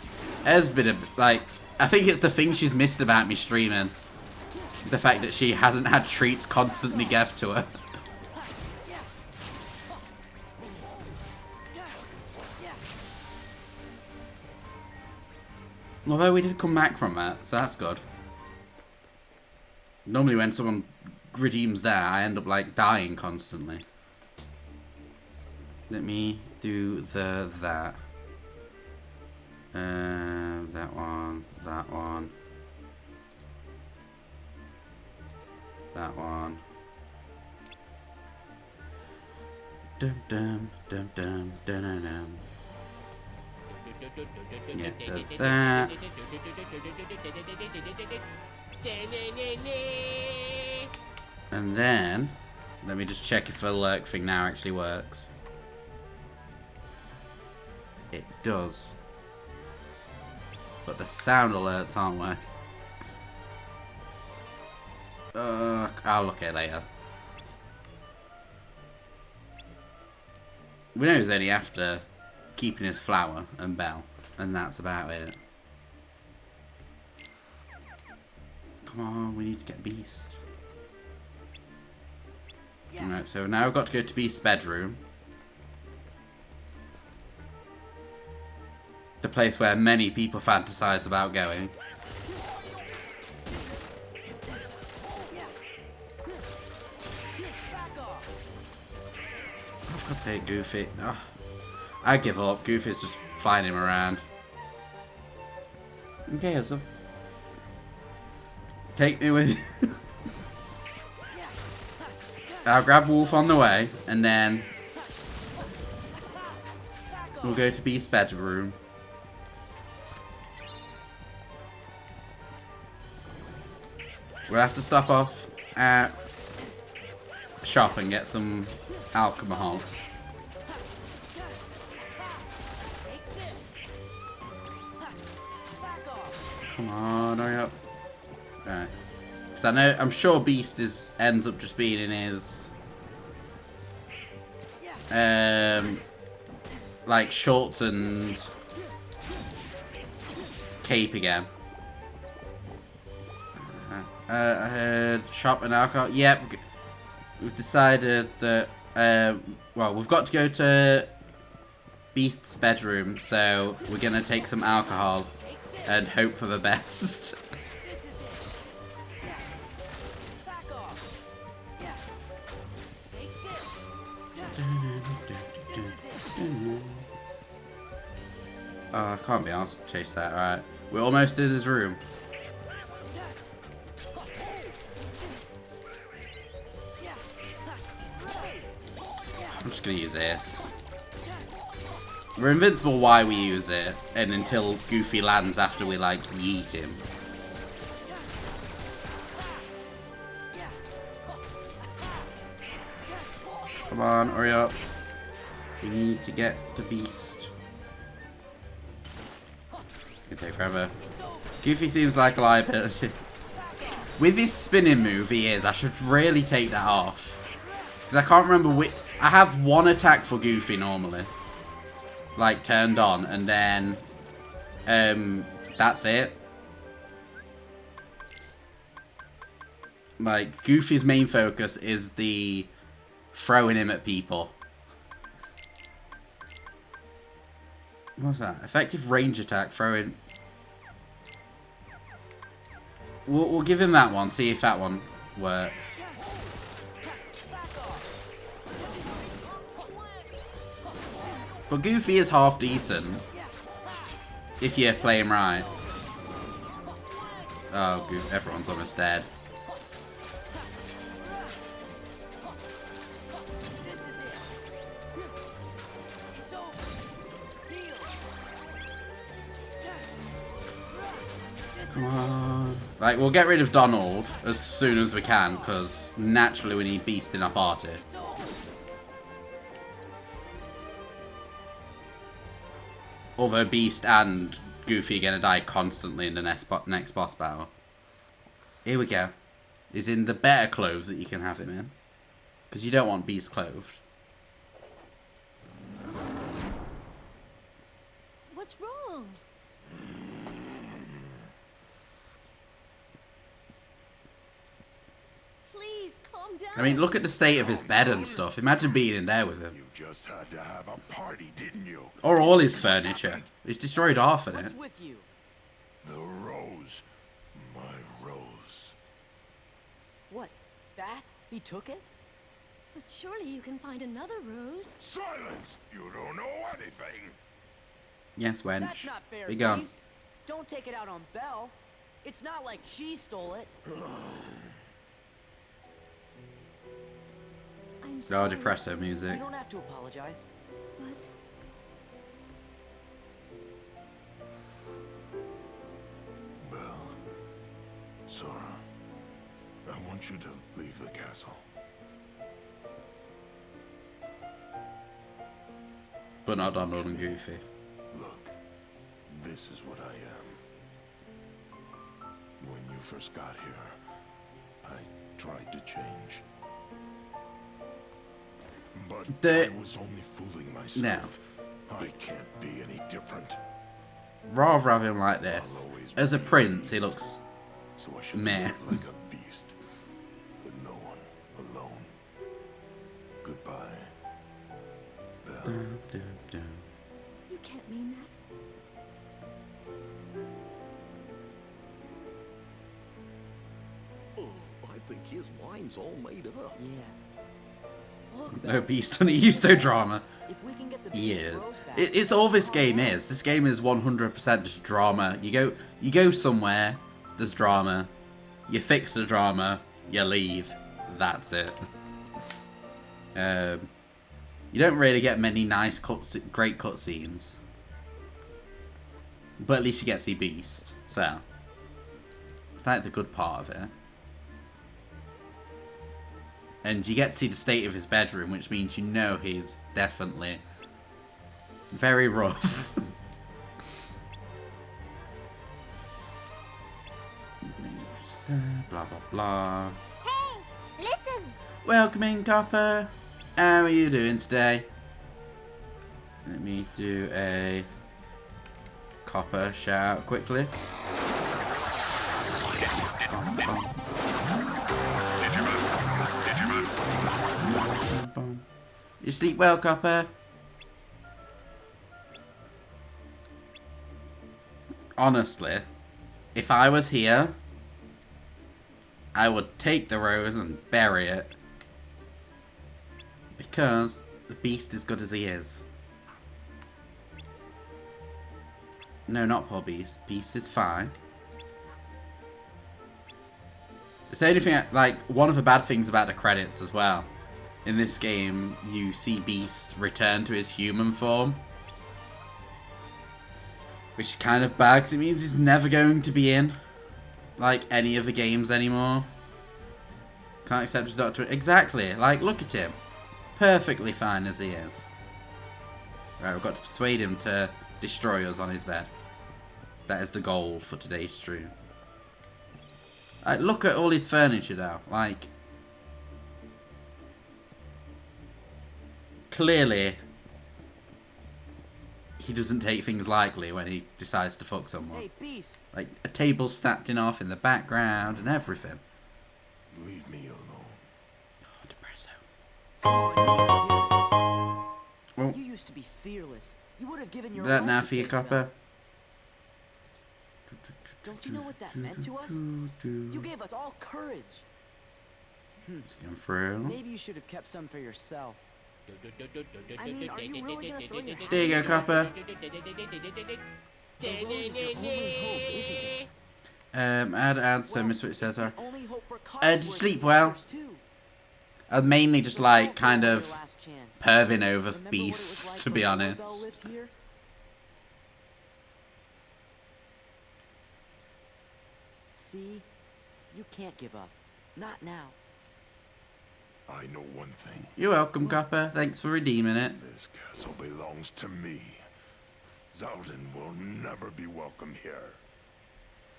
has been, like, I think it's the thing she's missed about me streaming. The fact that she hasn't had treats constantly given to her. Although we did come back from that, so that's good. Normally when someone redeems that, I end up like dying constantly. Let me do that. That one. That one. That one. Dum dum dum dum dum dum dum. Yeah, it does that. And then, let me just check if the lurk thing now actually works. It does. But the sound alerts aren't working. I'll look at it later. We know he's only after keeping his flower and bell, and that's about it. Come on, we need to get Beast. Alright, so now we've got to go to Beast's bedroom. The place where many people fantasize about going. Oh, for God's sake, Goofy. Oh. I give up. Goofy's just flying him around. Okay, so take me with you. I'll grab Wolf on the way, and then we'll go to Beast's bedroom. We'll have to stop off at shop and get some alcohol. Come on, hurry up. Alright. Because I'm sure Beast ends up just being in his like shorts and cape again. I heard shop and alcohol. Yep, we've decided that well, we've got to go to Beast's bedroom, so we're gonna take some alcohol and hope for the best. Oh, I can't be asked to chase that. Alright, we're almost in his room. I'm just gonna use this. We're invincible while we use it, and until Goofy lands after we, like, yeet him. Come on, hurry up. We need to get the Beast. It'll take forever. Goofy seems like a liability. With his spinning move, he is. I should really take that off. Because I can't remember which... I have one attack for Goofy normally. Like, turned on, and then... that's it. Like, Goofy's main focus is the throwing him at people. What's that? Effective range attack, throwing... We'll give him that one, see if that one works. But Goofy is half decent. If you play him right. Oh, Goofy, everyone's almost dead. Come on. Like, we'll get rid of Donald as soon as we can, because naturally we need Beast in our party. Although Beast and Goofy are going to die constantly in the next boss battle. Here we go. He's in the better clothes that you can have him in. Because you don't want Beast clothed. What's wrong? Please, calm down. I mean, look at the state of his bed and stuff. Imagine being in there with him. You just had to have a party, didn't you? Or all his furniture. He's destroyed half of it. What's with you? The rose. My rose. What? That? He took it? But surely you can find another rose. Silence! You don't know anything! Yes, wench. That's not fair, Be gone. Beast. Don't take it out on Belle. It's not like she stole it. I'm Oh, sorry. depresso You music. don't have to apologize. But Belle. Sora. I want you to leave the castle. But not Donald and Goofy. Look, this is what I am. When you first got here, I tried to change. But I was only fooling myself. I can't be any different. Rather have him like this. As a prince, he looks So I should meh. live like a beast. With no one alone. Goodbye. Belle. you can't mean that. Oh, I think his mind's all made up. Yeah. Look, No, Belle, Beast Hunter, you so drama. if we can get the He Beast is. Rose back, It's all this game is. This game is 100% just drama. You go somewhere, there's drama. You fix the drama, you leave. That's it. You don't really get many nice great cutscenes. But at least you get to see Beast. So, it's like the good part of it. And you get to see the state of his bedroom, which means you know he's definitely very rough. Blah, blah, blah. Hey, listen. Welcome in, Copper. How are you doing today? Let me do a Copper shout out quickly. You sleep well, Copper? Honestly, if I was here, I would take the rose and bury it. Because the Beast is good as he is. No, not poor Beast. Beast is fine. It's the only thing, like, one of the bad things about the credits as well. In this game, you see Beast return to his human form. Which kind of bad, 'cause it means he's never going to be in, like, any of the games anymore. Can't accept his doctor. Exactly. Like, look at him. Perfectly fine as he is. Right, we've got to persuade him to destroy us on his bed. That is the goal for today's stream. Like, look at all his furniture now. Like, clearly, he doesn't take things lightly when he decides to fuck someone. Hey, Beast. Like, a table snapped in half in the background and everything. Leave me alone. Oh, depresso. Oh, Well, you used to be fearless. You would have given your that life now to for you, save Belle. Copper. Don't you know what that meant to us? You gave us all courage. Let's get him through. Maybe you should have kept some for yourself. I mean, are you really gonna throw your hat There you go, in the Copper. The rose is your only hope, isn't it? Add, so Well, Miss Witch says, it's the only hope for did you Cogsworth sleep and well? others, too. mainly just Don't like go kind on of your last chance. perving over Remember what it Beast, was like to be before Belle honest. lived here? See? You can't give up. Not now. I know one thing. You're welcome, Copper. Thanks for redeeming it. This castle belongs to me. Zaldin will never be welcome here.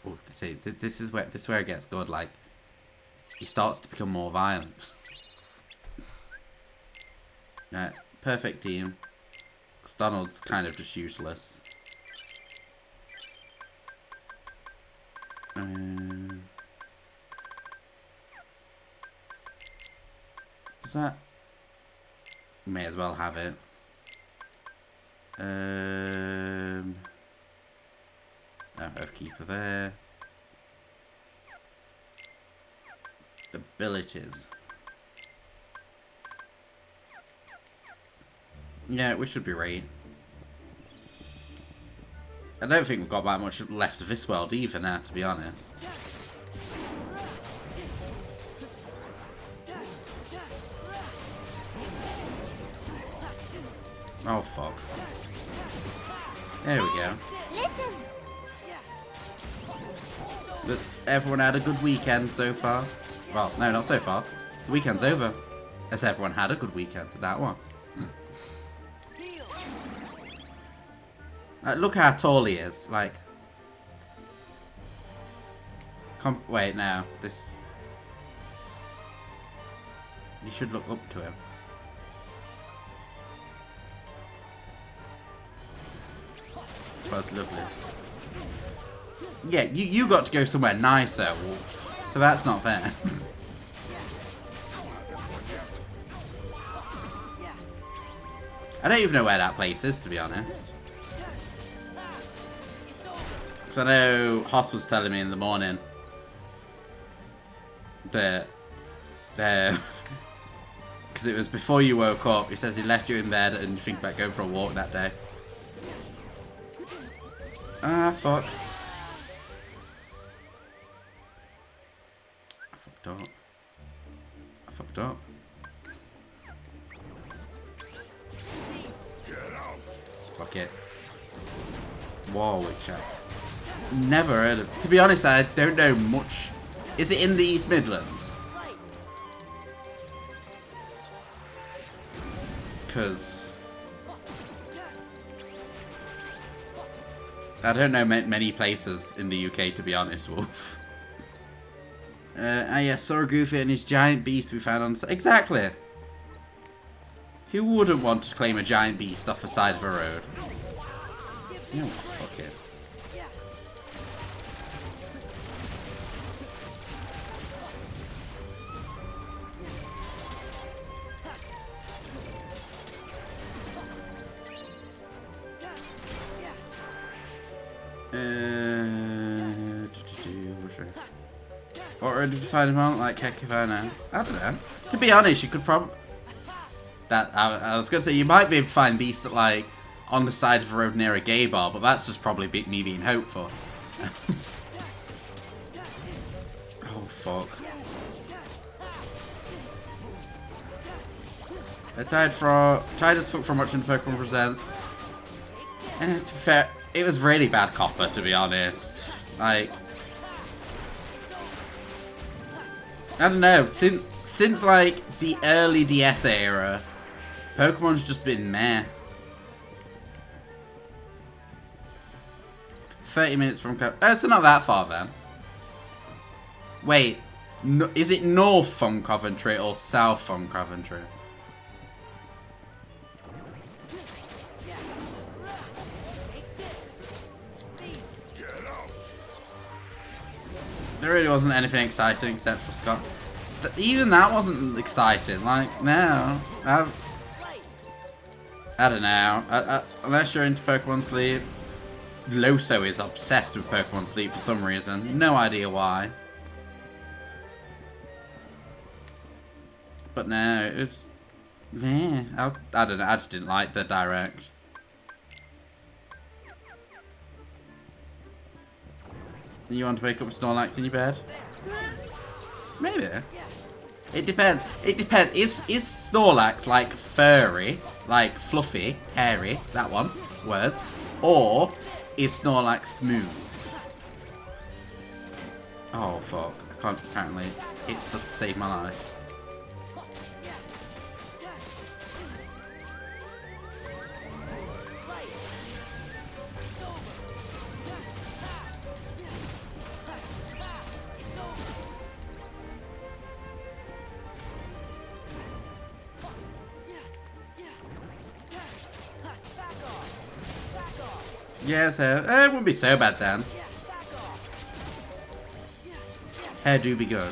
Oh, see, this is where it gets good. Like, he starts to become more violent. Right, perfect team. Donald's kind of just useless. Does that? May as well have it. Oathkeeper there. Abilities. Yeah, we should be right. I don't think we've got that much left of this world either now, to be honest. Oh, fuck. There we go. Listen. But everyone had a good weekend so far. Well, no, not so far. The weekend's over. As everyone had a good weekend, that one. Look how tall he is. Like, wait, no. This. You should look up to him. That's lovely. Yeah, you got to go somewhere nicer, Wolf. So that's not fair. I don't even know where that place is, to be honest. Because I know Hoss was telling me in the morning that because because it was before you woke up. He says he left you in bed and you think about going for a walk that day. Ah, fuck. I fucked up. I fucked up. Fuck it. Warwickshire. Never heard of it. To be honest, I don't know much. Is it in the East Midlands? Because I don't know many places in the UK, to be honest, Wolf. Yeah, saw Goofy and his giant beast we found on... Exactly! Who wouldn't want to claim a giant beast off the side of a road? No, fuck it. What road did you find him on? Like, heck if I know. I don't know. To be honest, you could probably... I was going to say, you might be able to find beasts that, like, on the side of a road near a gay bar, but that's just probably me being hopeful. Oh, fuck. I tired as fuck from watching Pokemon Present. And to be fair, it was really bad copper, to be honest. Like... I don't know, since like the early DS era, Pokemon's just been meh. 30 minutes from so not that far then. Wait, no, is it north from Coventry or south from Coventry? There really wasn't anything exciting except for Scott. Even that wasn't exciting. Like, no. I don't know. Unless you're into Pokemon Sleep. Loso is obsessed with Pokemon Sleep for some reason. No idea why. But no, it was... Yeah, I don't know. I just didn't like the direct. You want to wake up with Snorlax in your bed? Maybe. It depends. It depends. Is Snorlax like furry, like fluffy, hairy, that one, words, or is Snorlax smooth? Oh fuck! I can't apparently hit stuff to save my life. Yeah, so it wouldn't be so bad then. Hair do be good.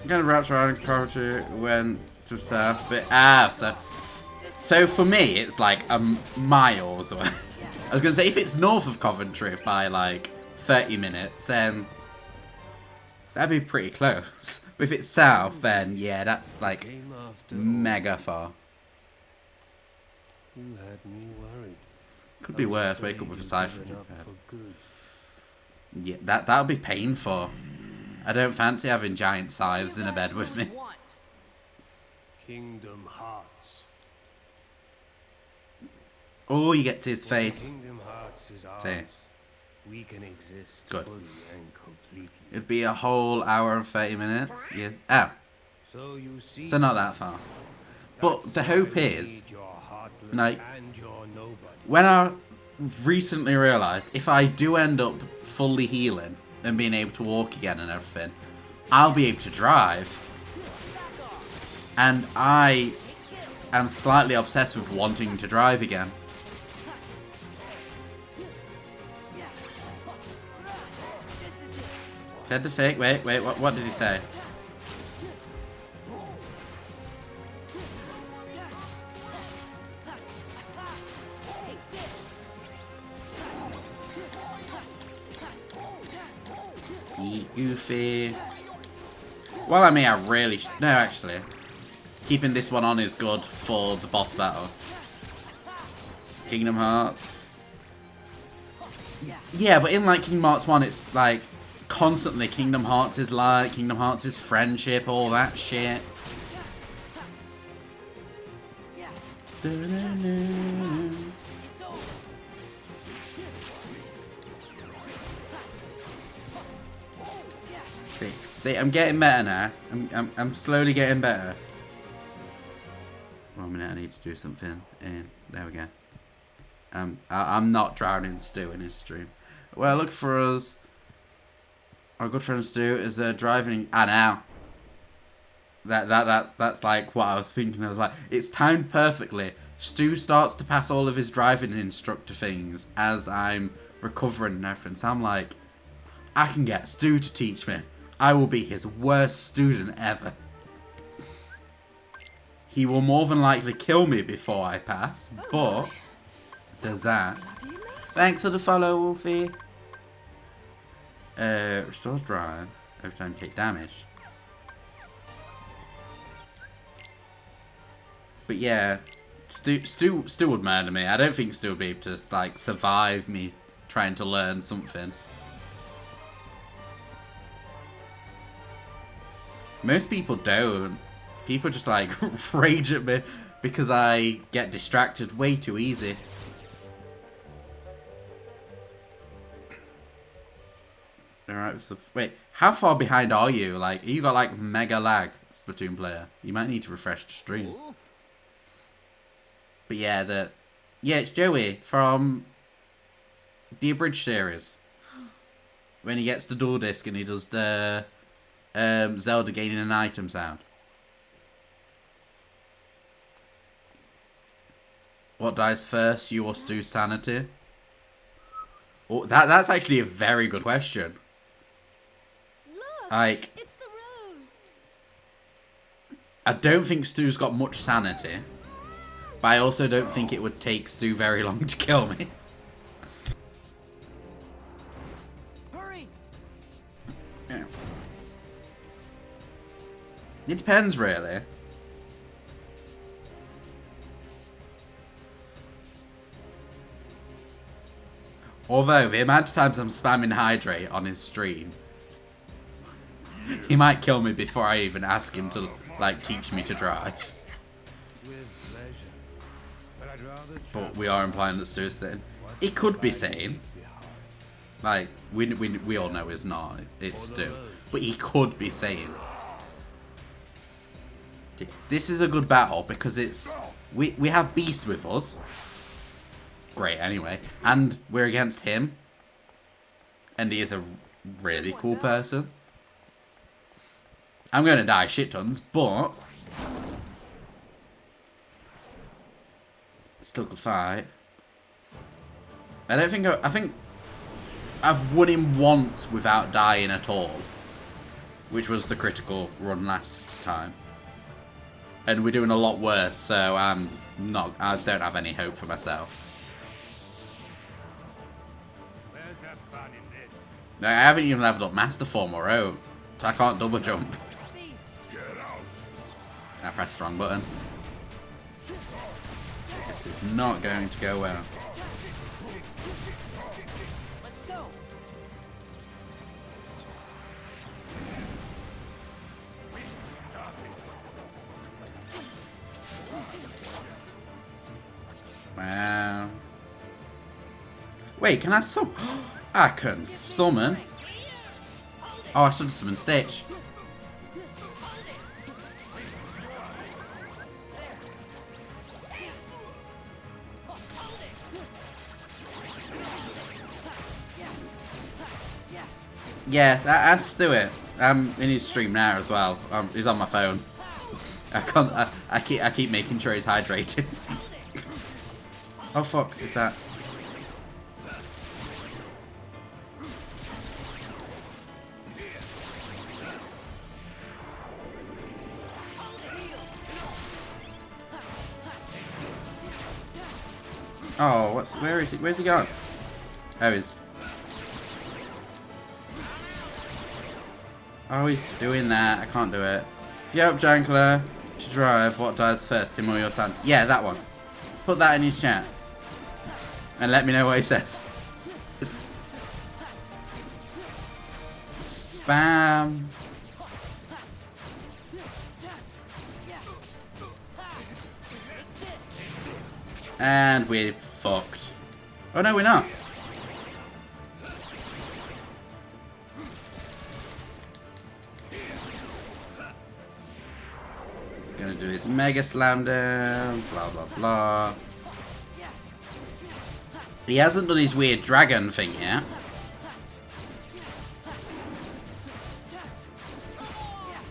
Kind of wraps around Coventry went to south, but so for me it's like miles away. I was gonna say if it's north of Coventry by like 30 minutes, then that'd be pretty close. But if it's south, then yeah, that's like mega far. You had me worried. Could be worse. Wake up with a siphon. Yeah, that would be painful. I don't fancy having giant scythes in a bed with me. Kingdom Hearts. Oh, you get to his face. Kingdom Hearts is ours. See. We can exist Good. fully and completely. It'd be a whole hour and 30 minutes. Yeah. Oh. So you see. So not that far. But the hope is, like, when I recently realised if I do end up fully healing and being able to walk again and everything, I'll be able to drive. And I am slightly obsessed with wanting to drive again. Said the fake. Wait, what did he say? Goofy. Well, I mean, I really... No, actually. Keeping this one on is good for the boss battle. Kingdom Hearts. Yeah, but in like Kingdom Hearts 1, it's like constantly Kingdom Hearts is like, Kingdom Hearts is friendship, all that shit. See, I'm getting better now. I'm slowly getting better. 1 minute, I need to do something. And there we go. I'm not drowning Stu in his stream. Well, look for us. Our good friend Stu is driving. Now. That's like what I was thinking. I was like, it's timed perfectly. Stu starts to pass all of his driving instructor things as I'm recovering and everything. So I'm like, I can get Stu to teach me. I will be his worst student ever. He will more than likely kill me before I pass, but there's that. Thanks for the follow, Wolfie. Restores drive every time you take damage. But yeah, Stu would murder me. I don't think Stu would be able to like survive me trying to learn something. Most people don't. People just like rage at me because I get distracted way too easy. Alright, so wait, how far behind are you? Like, you got like mega lag, Splatoon player. You might need to refresh the stream. But yeah, it's Joey from the Abridged series. When he gets the dual disc and he does the Zelda gaining an item sound. What dies first, you or Stu's sanity? Oh, that's actually a very good question. Look, like, it's the rose. I don't think Stu's got much sanity, but I also don't think it would take Stu very long to kill me. Hurry! Yeah. It depends, really. Although, the amount of times I'm spamming hydrate on his stream, he might kill me before I even ask him to, like, teach me to drive. With pleasure. But we are implying that Stu's sane. He could be sane. Like, we all know he's not. It's Stu. But he could be sane. This is a good battle because it's... We have Beast with us. Great, anyway. And we're against him. And he is a really cool person. I'm going to die shit tons, but... Still good fight. I think I've won him once without dying at all. Which was the critical run last time. And we're doing a lot worse, so I don't have any hope for myself. Where's the fun in this? I haven't even leveled up Master Form or out, so I can't double jump. I pressed the wrong button. This is not going to go well. Let's go! Wow. Wait, can I summon? I can summon. Oh, I should have summoned Stitch. Yes, ask Stuart. I'm in his stream now as well. He's on my phone. I keep making sure he's hydrated. Oh fuck, is that? Oh, where is he? Where's he gone? Oh, he's... Oh, he's doing that. I can't do it. If you help Jankler to drive, what dies first, him or your Santa? Yeah, that one. Put that in his chat. And let me know what he says. Spam. And we're fucked. Oh no, we're not. Gonna do his mega slam down, blah blah blah. He hasn't done his weird dragon thing yet.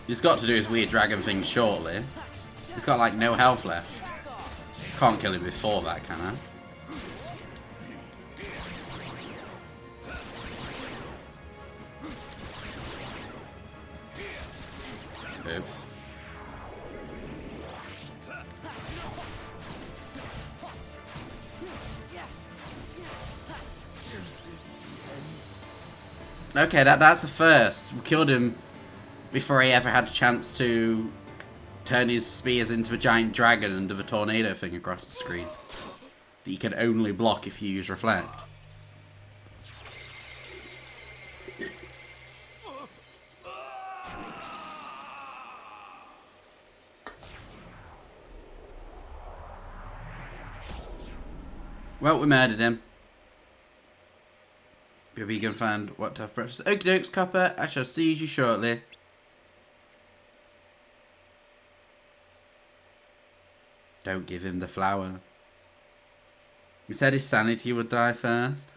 He's got to do his weird dragon thing shortly. He's got like no health left. Can't kill him before that, can I? Oops. Okay, that's the first. We killed him before he ever had a chance to turn his spears into a giant dragon and do the tornado thing across the screen. That you can only block if you use Reflect. Well, we murdered him. Be a vegan fan. What tough breakfast? Okie dokes, Copper. I shall see you shortly. Don't give him the flower. He said his sanity would die first.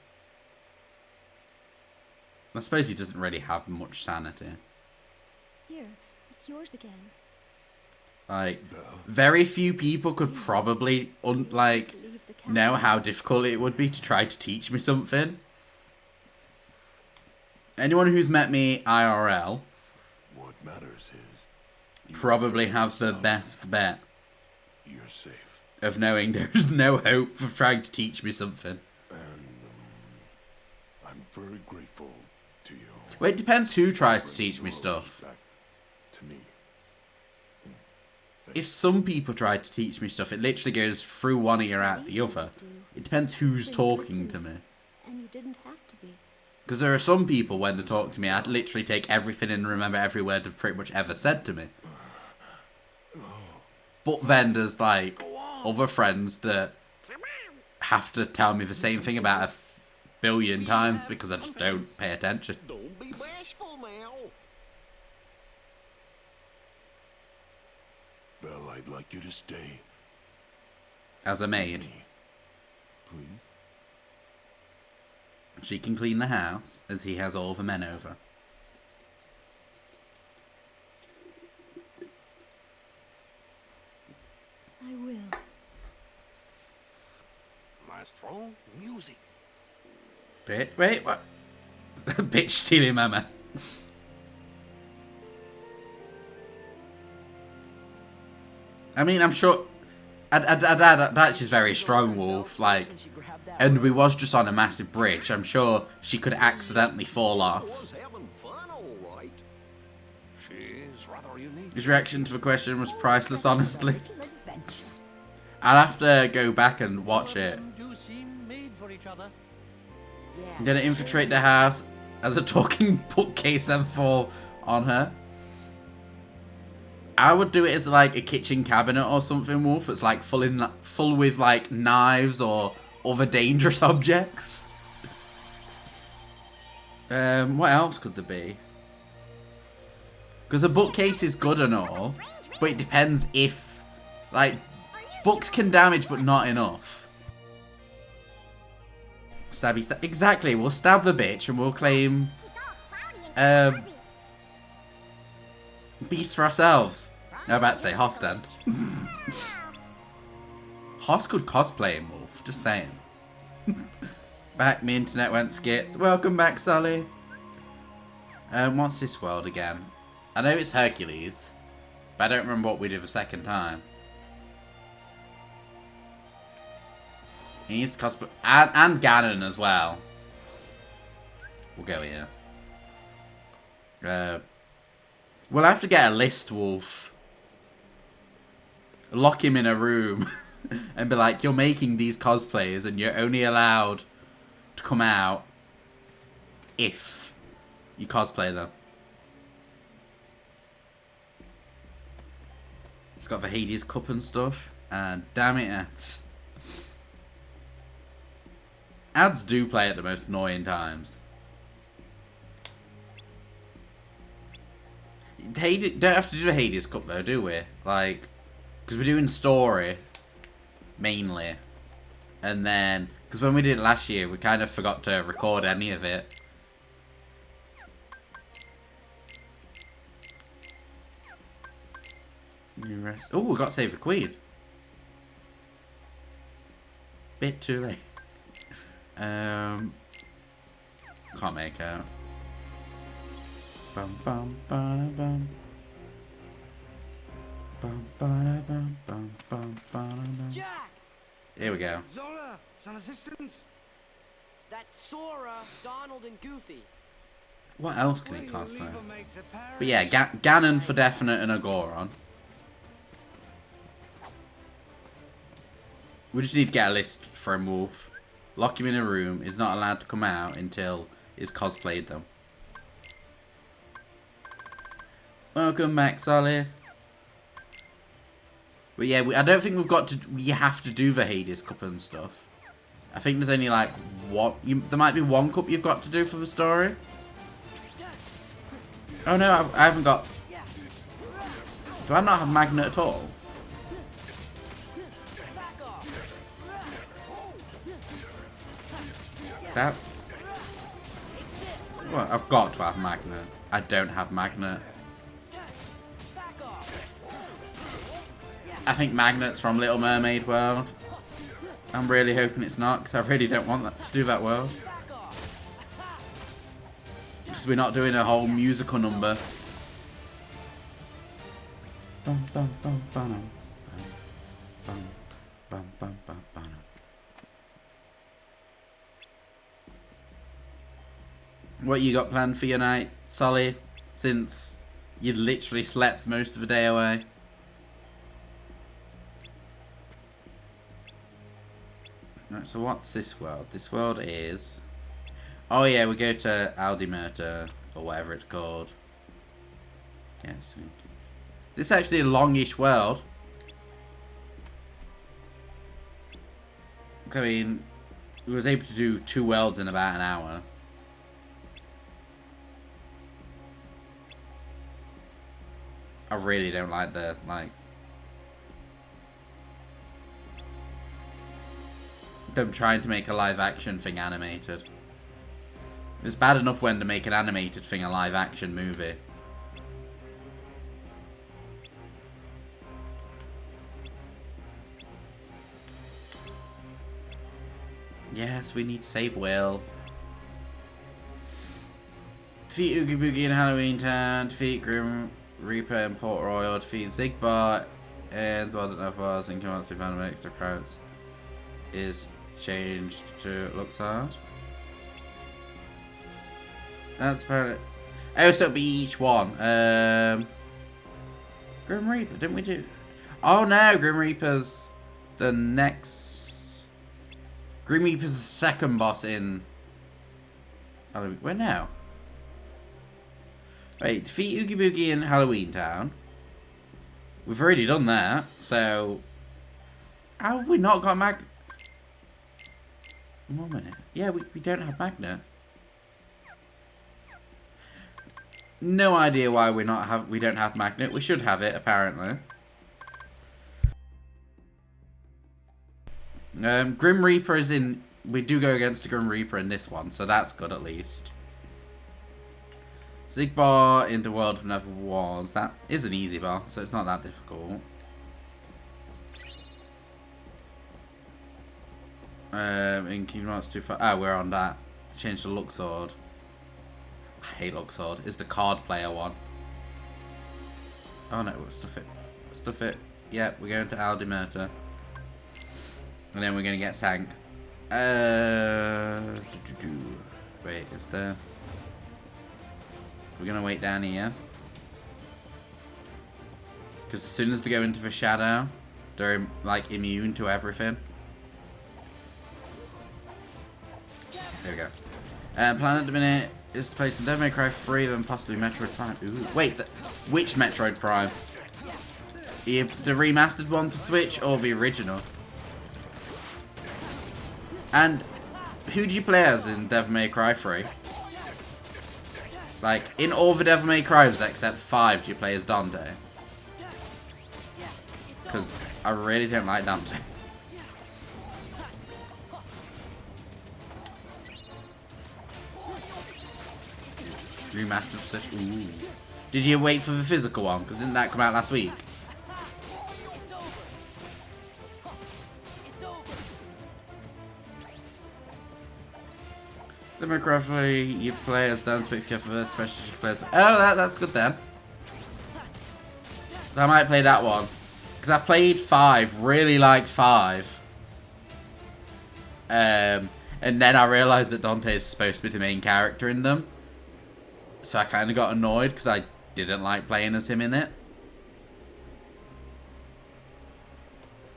I suppose he doesn't really have much sanity. Here, it's yours again. Like, very few people could probably, know how difficult it would be to try to teach me something. Anyone who's met me IRL What matters is probably have the best bet you're safe. of knowing there's no hope for trying to teach me something. And I'm very grateful to you. Well, it depends who tries to teach me stuff. Back to me. If some people try to teach me stuff, it literally goes through one ear out the other. It depends who's talking to me. And you didn't have to be. Because there are some people, when they talk to me, I'd literally take everything and remember every word they've pretty much ever said to me. But then there's, like, other friends that have to tell me the same thing about 1 billion times because I just don't pay attention. Don't be bashful now. Belle, I'd like you to stay. As a maid, Please? she can clean the house, as he has all the men over. I will. Maestro, music. Wait, what? Bitch stealing my man. I mean, I'm sure... That's just very strong, Wolf. Like, and we was just on a massive bridge. I'm sure she could accidentally fall off. Was having fun, all right. She's rather unique. His reaction to the question was priceless, honestly. I'll have to go back and watch it. I'm gonna infiltrate the house as a talking bookcase and fall on her. I would do it as like a kitchen cabinet or something, Wolf. It's like full with like knives or other dangerous objects. What else could there be? Because a bookcase is good and all, but it depends if, like, books can damage but not enough. Stabby, exactly. We'll stab the bitch and we'll claim beasts for ourselves. I'm about to say Hoss then. Hoss could cosplay him, Wolf. Just saying. Back, my internet went skits. Welcome back, Sully. What's this world again? I know it's Hercules, but I don't remember what we did the second time. He needs to cosplay, and Ganon as well. We'll go here. We'll have to get a list, Wolf. Lock him in a room and be like, you're making these cosplays and you're only allowed to come out if you cosplay them. It's got the Hades Cup and stuff. And damn it, ads. Ads do play at the most annoying times. Don't have to do the Hades Cup though, do we? Like, because we're doing story mainly, and then because when we did it last year, we kind of forgot to record any of it. Oh, we got to save the Queen. Bit too late. Can't make out. Bum bum ba bum. Bum ba bum bum bum bum. Jack! Here we go. Zola, some assistance? That's Sora, Donald, and Goofy. What else can he cosplay? But yeah, Ganon for definite and a Goron. We just need to get a list for him, Wolf. Lock him in a room. He's not allowed to come out until he's cosplayed them. Welcome back, Solly. But yeah, I don't think we've got to... We have to do the Hades Cup and stuff. I think there's only like one... there might be one cup you've got to do for the story. Oh no, I haven't got... Do I not have Magnet at all? That's... Well, I've got to have Magnet. I don't have Magnet. I think Magnet's from Little Mermaid World. I'm really hoping it's not, because I really don't want that to do that world. Because we're not doing a whole musical number. Bum, bum, bum, bum, bum, bum, bum, bum, bum. What you got planned for your night, Solly? Since you literally slept most of the day away. Right, so what's this world? This world is... Oh yeah, we go to Aldimurta, or whatever it's called. Yes. This is actually a longish world. I mean, we was able to do 2 worlds in about an hour. I really don't like the, them trying to make a live action thing animated. It's bad enough when to make an animated thing a live action movie. Yes, we need to save Will. Defeat Oogie Boogie in Halloween Town. Defeat Grim Reaper in Port Royal. Defeat Zigbar and the World of Wars and Command to find extra crowds is changed to Luxord. That's apparently... Oh, so it'll be each one. Grim Reaper, didn't we do... Oh no, Grim Reaper's the next... Grim Reaper's the second boss in... Halloween. Where now? Wait, defeat Oogie Boogie in Halloween Town. We've already done that, so... How have we not got Magnet? 1 minute. Yeah, we don't have Magnet. No idea why we don't have Magnet. We should have it, apparently. Grim Reaper is in... We do go against a Grim Reaper in this one, so that's good at least. Zigbar into World of Never Was. That is an easy boss, so it's not that difficult. In Kingdom Hearts 2... Oh, we're on that. Change to Luxord. I hate Luxord. It's the card player one. Oh no, stuff it. Stuff it. Yep, we're going to Aldimurta. And then we're going to get sank. Wait, is there... We're going to wait down here. Because as soon as they go into the shadow, they're like immune to everything. There we go. Plan at the minute is to play some Devil May Cry 3, then possibly Metroid Prime. Ooh, wait, which Metroid Prime? The remastered one for Switch or the original? And who do you play as in Devil May Cry 3? Like, in all the Devil May Cries except 5, do you play as Dante? Because I really don't like Dante. Remastered for Switch. Ooh. Did you wait for the physical one? Because didn't that come out last week? Demography, you play as Dance Pick for special players. Oh, that's good then. So I might play that one. Because I played 5, really liked 5. And then I realised that Dante is supposed to be the main character in them. So I kind of got annoyed because I didn't like playing as him in it.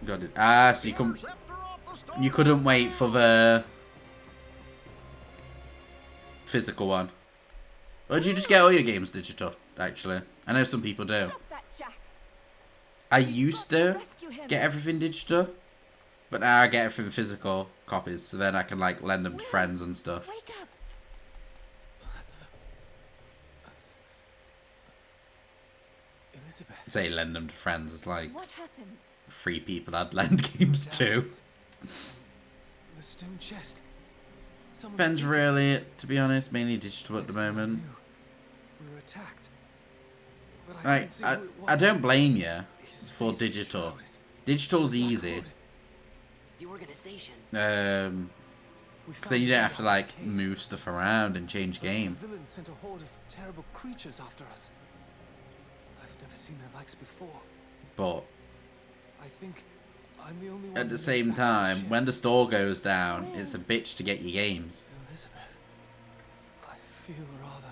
Got it. Ah, so you couldn't wait for the physical one. Or did you just get all your games digital, actually? I know some people do. I used to get everything digital, but now I get everything physical copies, so then I can like lend them to friends and stuff. Wake up. Elizabeth. Say lend them to friends, it's like What happened? 3 people I'd lend games to. The stone chest. Depends really, to be honest, mainly digital at the moment. We were attacked. Like, I don't blame you for digital. Digital's easy. The organization. Because then you don't have to like move stuff around and change game. The villain sent a horde of terrible creatures after us. I've never seen their likes before. But I think I'm the only one at the same time, when the store goes down, it's a bitch to get your games. Elizabeth, I feel rather.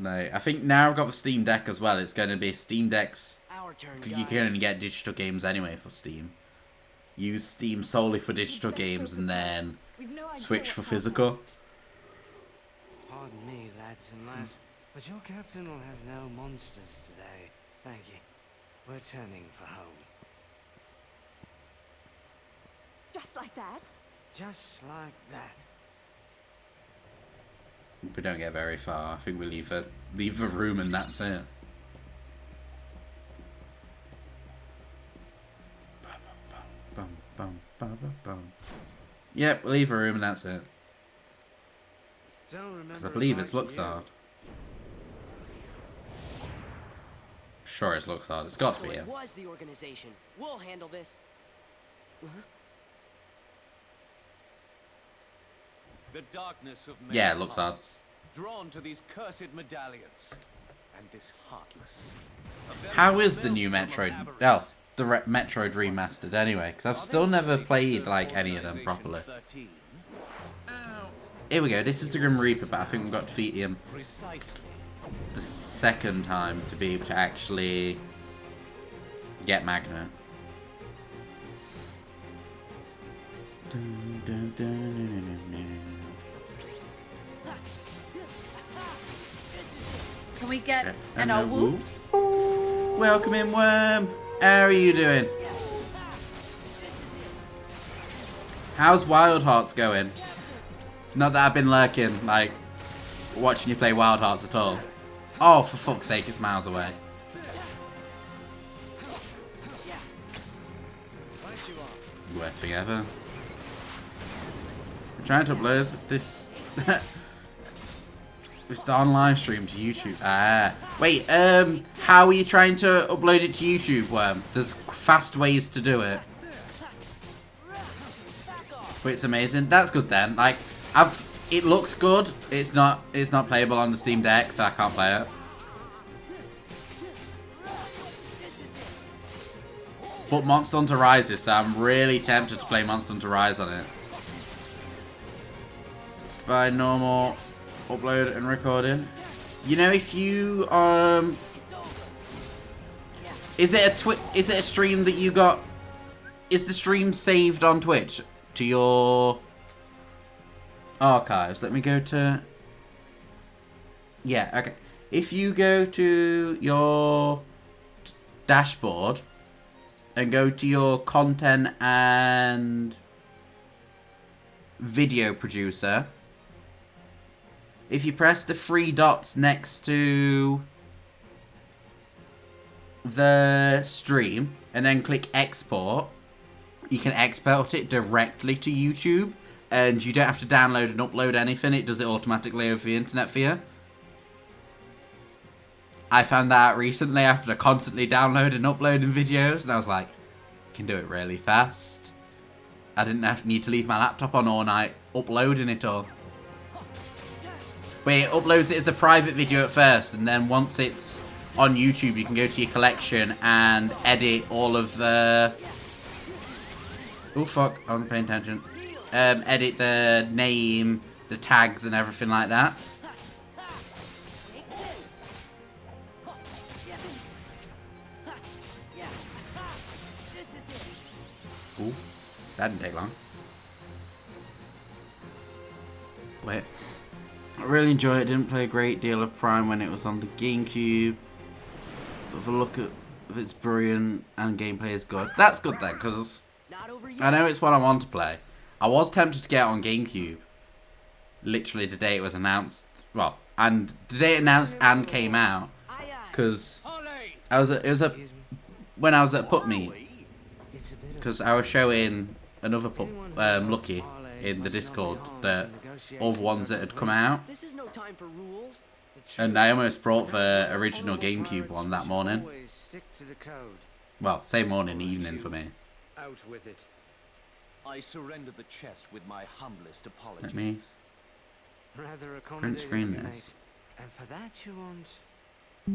No, I think now I've got the Steam Deck as well. It's going to be Steam Deck's. Our turn, You guys. can only get digital games anyway for Steam. Use Steam solely for digital games and then switch for physical. Pardon me, lads and lass, but your captain will have no monsters today. Thank you. We're turning for home. Just like that? Just like that. We don't get very far. I think we leave the room and that's it. Yep, we'll leave a room and that's it. Don't remember. Because I believe it's Luxord. Sure, it's Luxord. It's got to So be it him. was the organization. We'll handle this. The darkness of Yeah, men's it looks hearts, drawn to these cursed medallions, and this heartless. How is the new Metroid? Oh, the Metroid remastered anyway, because I've still never played like any of them properly. Here we go. This is the Grim Reaper, but I think we've got to defeat him the second time to be able to actually get Magna. Can we get an old whoop? Welcome in, Worm. How are you doing? How's Wild Hearts going? Not that I've been lurking, like, watching you play Wild Hearts at all. Oh, for fuck's sake, it's miles away. Worst thing ever. I'm trying to upload this this online stream to YouTube. Ah, wait. How are you trying to upload it to YouTube, Worm? There's fast ways to do it. But it's amazing. That's good then. Like, it looks good. It's not playable on the Steam Deck, so I can't play it. But Monster Hunter Rises, so I'm really tempted to play Monster Hunter Rise on it. Just by normal upload and recording. You know, if you is it a stream that you got? Is the stream saved on Twitch to your archives? Let me go to. Yeah, okay. If you go to your dashboard and go to your content and video producer, if you press the 3 dots next to the stream and then click export, you can export it directly to YouTube and you don't have to download and upload anything. It does it automatically over the internet for you. I found that out recently after constantly downloading and uploading videos, and I was like, I can do it really fast. I didn't need to leave my laptop on all night uploading it all. But it uploads it as a private video at first, and then once it's on YouTube, you can go to your collection and edit all of the... Oh fuck, I wasn't paying attention. Edit the name, the tags and everything like that. Ooh, that didn't take long. Wait. I really enjoyed it. Didn't play a great deal of Prime when it was on the GameCube. But if I look at if it's brilliant and gameplay is good. That's good then, because I know it's what I want to play. I was tempted to get it on GameCube. Literally the day it was announced. Well, and the day it announced and came out. Because when I was at Pup Meet. Because I was showing another pup, Lucky, in the Discord, that all the ones that had come out. And I almost brought the original GameCube one that morning. Well, same morning, evening for me. Out with it. I surrender the chest with my humblest apologies. Let me print screen this. And for that you want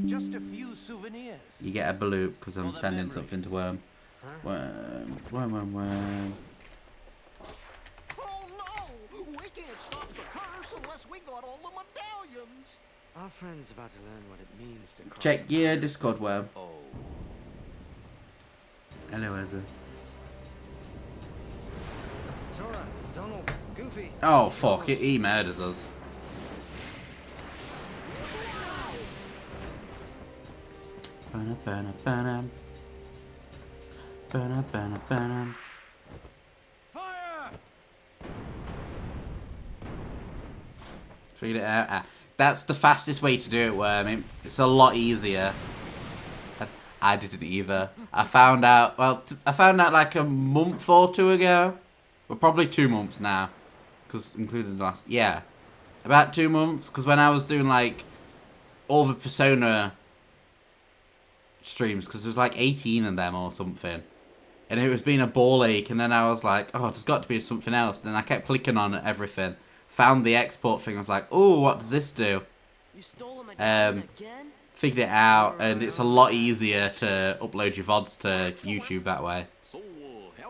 just a few souvenirs. You get a balloon because I'm sending something to Worm. Worm. Oh no! We can't stop the curse unless we got all the medallions. Our friend's about to learn what it means to cross. Check your Discord, Worm. Oh. Hello, Ezra. Sora, Donald, Goofy. Oh fuck! He murders us. Fire! Feed it out. Ah, that's the fastest way to do it, Worm. It's a lot easier. I didn't either. I found out. Well, I found out like a month or two ago. Well, probably 2 months now, because including the last. Yeah, about 2 months. Because when I was doing like all the Persona streams, because there was like 18 of them or something, and it was being a ball ache, and then I was like, oh, there's got to be something else. And then I kept clicking on everything, found the export thing. I was like, oh, what does this do? Figured it out, and it's a lot easier to upload your VODs to YouTube that way.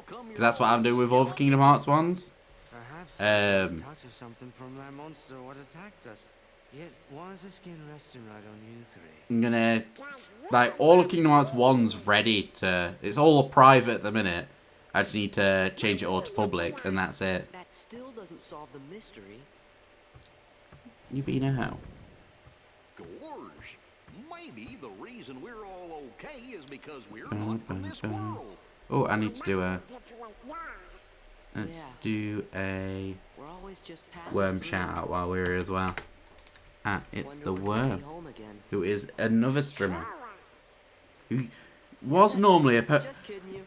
Because that's what I'm doing with all the Kingdom Hearts ones. Perhaps touch of something from that monster what attacked us. Yet why is the skin resting right on you three? I'm gonna like all of Kingdom Hearts 1's ready to. It's all private at the minute. I just need to change it all to public, and that's it. That still doesn't solve the mystery. You being a hoe. Gorge, maybe the reason we're all okay is because we're not from this world. Oh, I need to do a. Let's do a Worm shout out while we're here as well. Ah, it's the Worm, who is another streamer. Who was normally a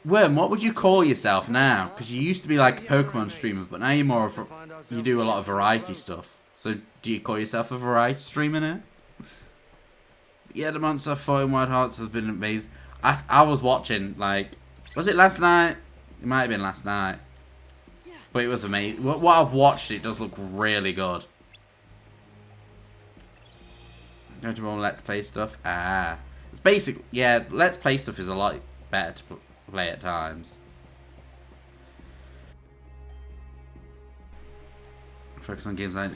Worm, what would you call yourself now? Because you used to be like a Pokemon streamer, but now you're more of a, you do a lot of variety stuff. So do you call yourself a variety streamer now? Yeah, the months I've fought in Wild Hearts has been amazing. I was watching, like, was it last night? It might have been last night. But it was amazing. What I've watched, it does look really good. Go to more Let's Play stuff. Ah. It's basic. Yeah, Let's Play stuff is a lot better to play at times. Focus on games like...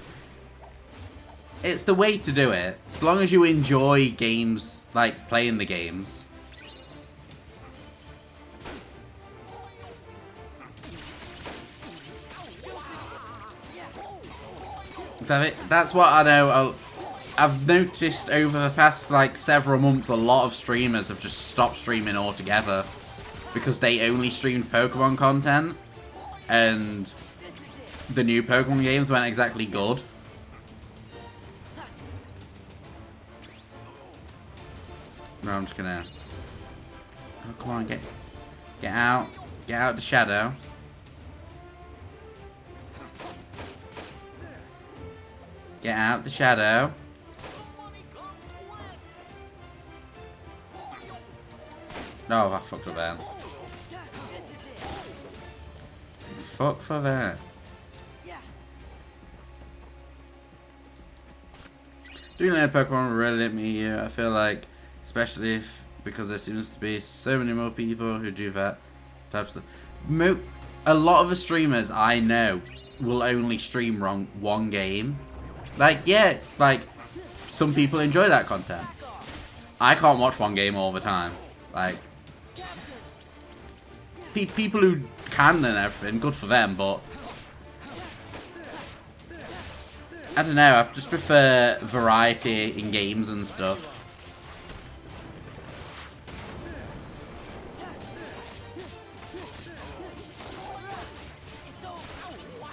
it's the way to do it. As long as you enjoy games, like playing the games. That's what I know. I've noticed over the past like several months, a lot of streamers have just stopped streaming altogether because they only streamed Pokemon content, and the new Pokemon games weren't exactly good. No, I'm just gonna. Oh, come on, get out the shadow. Get out the shadow. Oh, I fucked up there. Fuck for that. Doing that Pokemon really lit me. I feel like, especially because there seems to be so many more people who do that type of stuff. A lot of the streamers I know will only stream one game. Like, yeah, like, some people enjoy that content. I can't watch one game all the time. Like, people who can and everything, good for them, but I don't know, I just prefer variety in games and stuff.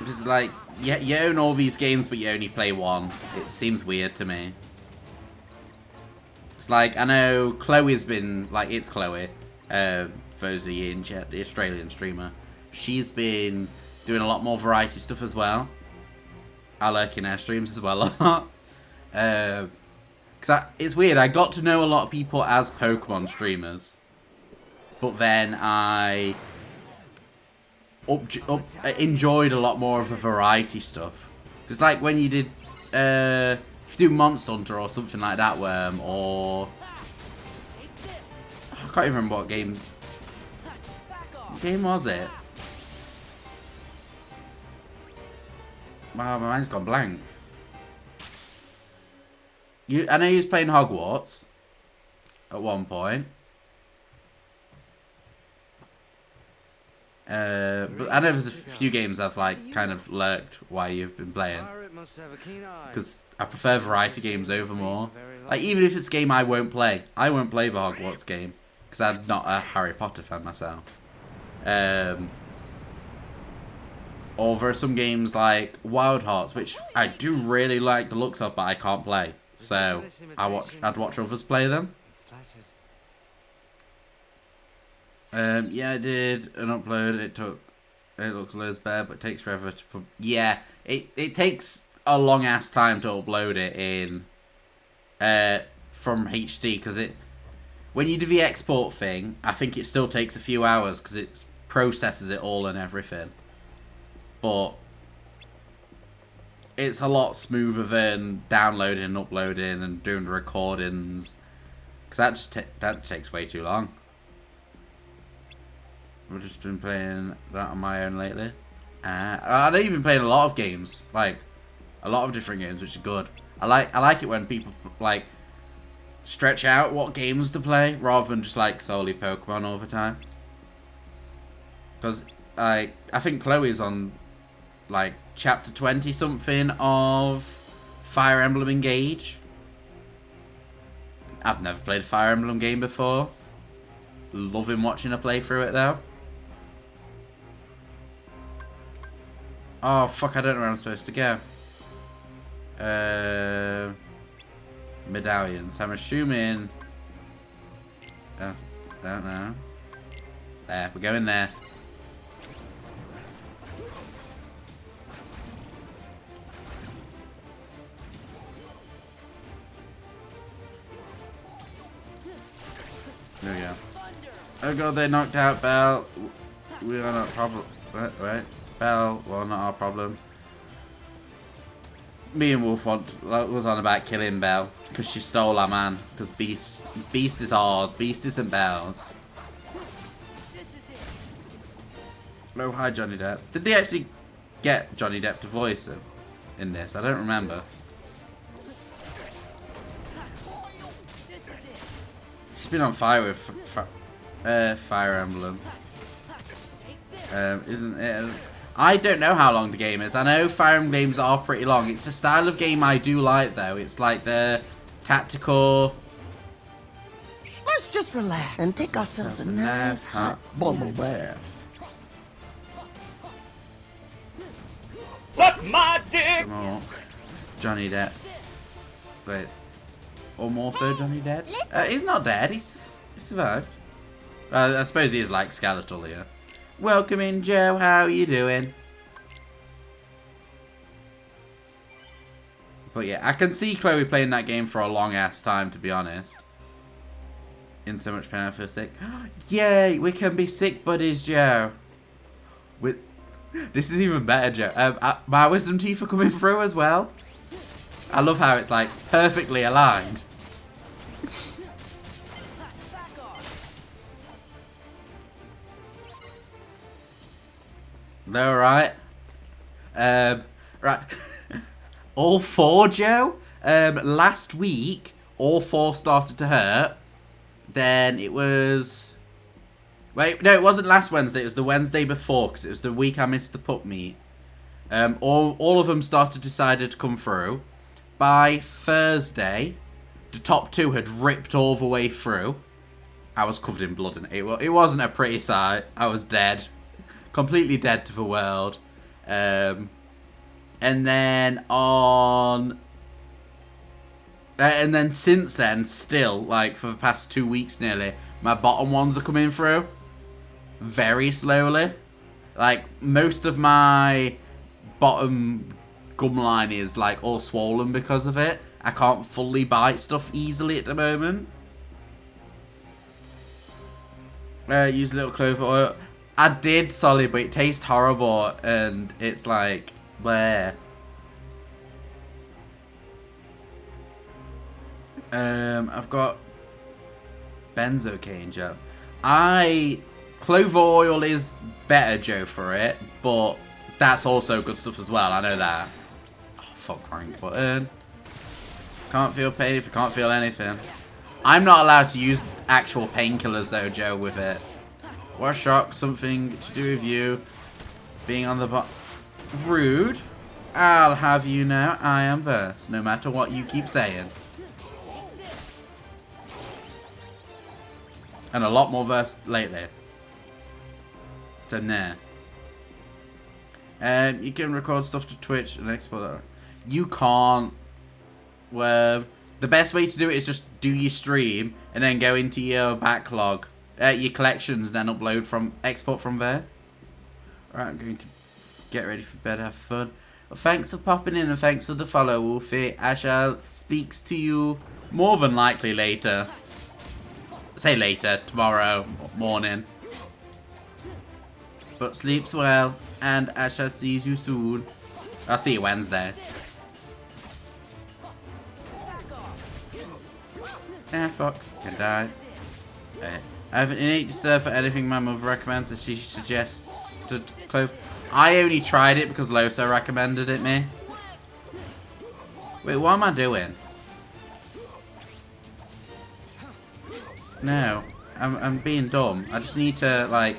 Just like, yeah, you own all these games, but you only play one. It seems weird to me. It's like, I know Chloe's been, like, it's Chloe, for those of you in chat, the Australian streamer. She's been doing a lot more variety stuff as well. I lurk in her streams as well a lot. Because it's weird, I got to know a lot of people as Pokemon streamers. But then I enjoyed a lot more of the variety stuff. Because like when you did, if you do Monster Hunter or something like that, Worm, or I can't even remember what game was it? Wow, my mind's gone blank. I know you was playing Hogwarts at one point. But I know there's a few games I've like kind of lurked while you've been playing. Because I prefer variety games over more. Like even if it's a game I won't play the Hogwarts game. Because I'm not a Harry Potter fan myself. Or there are some games like Wild Hearts, which I do really like the looks of, but I can't play. So I'd watch others play them. Yeah, I did an upload. It looks loads better, but it takes forever to put. Yeah, it takes a long ass time to upload it in from HD because when you do the export thing, I think it still takes a few hours because it processes it all and everything. But it's a lot smoother than downloading and uploading and doing the recordings. Because that takes way too long. I've just been playing that on my own lately. I know you've been playing a lot of games. Like, a lot of different games, which is good. I like it when people, like, stretch out what games to play rather than just, like, solely Pokemon all the time. Because, like, I think Chloe's on like chapter 20 something of Fire Emblem Engage. I've never played a Fire Emblem game before. Loving watching her play through it though. Oh fuck, I don't know where I'm supposed to go. Medallions. I'm assuming I don't know. There, we're going there. There we go. Oh god, they knocked out Belle. We are not problem. Wait. Belle, well, not our problem. Me and Wolf was on about killing Belle because she stole our man. Because Beast is ours. Beast isn't Belle's. Oh, hi Johnny Depp. Did they actually get Johnny Depp to voice him in this? I don't remember. She's been on fire with Fire Emblem. Isn't it? I don't know how long the game is. I know Fire Emblem games are pretty long. It's the style of game I do like, though. It's like the tactical. Let's just relax and take ourselves a nice hot bubble bath. Suck my dick! Come on. Johnny Depp. Wait. Or more so Johnny Depp? He's not dead. He survived. I suppose he is like skeletal here. Welcome in, Joe. How are you doing? But yeah, I can see Chloe playing that game for a long ass time, to be honest. In so much pain, I feel sick. Yay, we can be sick buddies, Joe. This is even better, Joe. My wisdom teeth are coming through as well. I love how it's like perfectly aligned. All right. Right. All four, Joe. Last week, all four started to hurt. Then it was. Wait, no, it wasn't last Wednesday. It was the Wednesday before, because it was the week I missed the pup meet. All of them decided to come through. By Thursday, the top two had ripped all the way through. I was covered in blood, and it wasn't a pretty sight. I was dead, completely dead to the world. And then and then since then, still like for the past 2 weeks nearly, my bottom ones are coming through. Very slowly. Like, most of my bottom gum line is, like, all swollen because of it. I can't fully bite stuff easily at the moment. Use a little clover oil. I did, Solly, but it tastes horrible, and it's like, bleh. I've got benzocaine gel. Clover oil is better, Joe, for it, but that's also good stuff as well. I know that. Oh, fuck rank button. Can't feel pain if you can't feel anything. I'm not allowed to use actual painkillers though, Joe, with it. What shock? Something to do with you being on the bottom. Rude. I'll have you know I am versed, no matter what you keep saying. And a lot more versed lately. So nah. You can record stuff to Twitch and export that. You can't. Well, the best way to do it is just do your stream and then go into your backlog, your collections, then export from there. Right, I'm going to get ready for bed, have fun. Well, thanks for popping in and thanks for the follow, Wolfie. I shall speak to you more than likely later. Say later, tomorrow morning. But sleeps well, and I shall see you soon. I'll see you Wednesday. Ah, fuck. Can die. I have an innate disturbance for anything my mother recommends, as she suggests to close. I only tried it because Losa recommended it me. Wait, what am I doing? No, I'm being dumb. I just need to, like,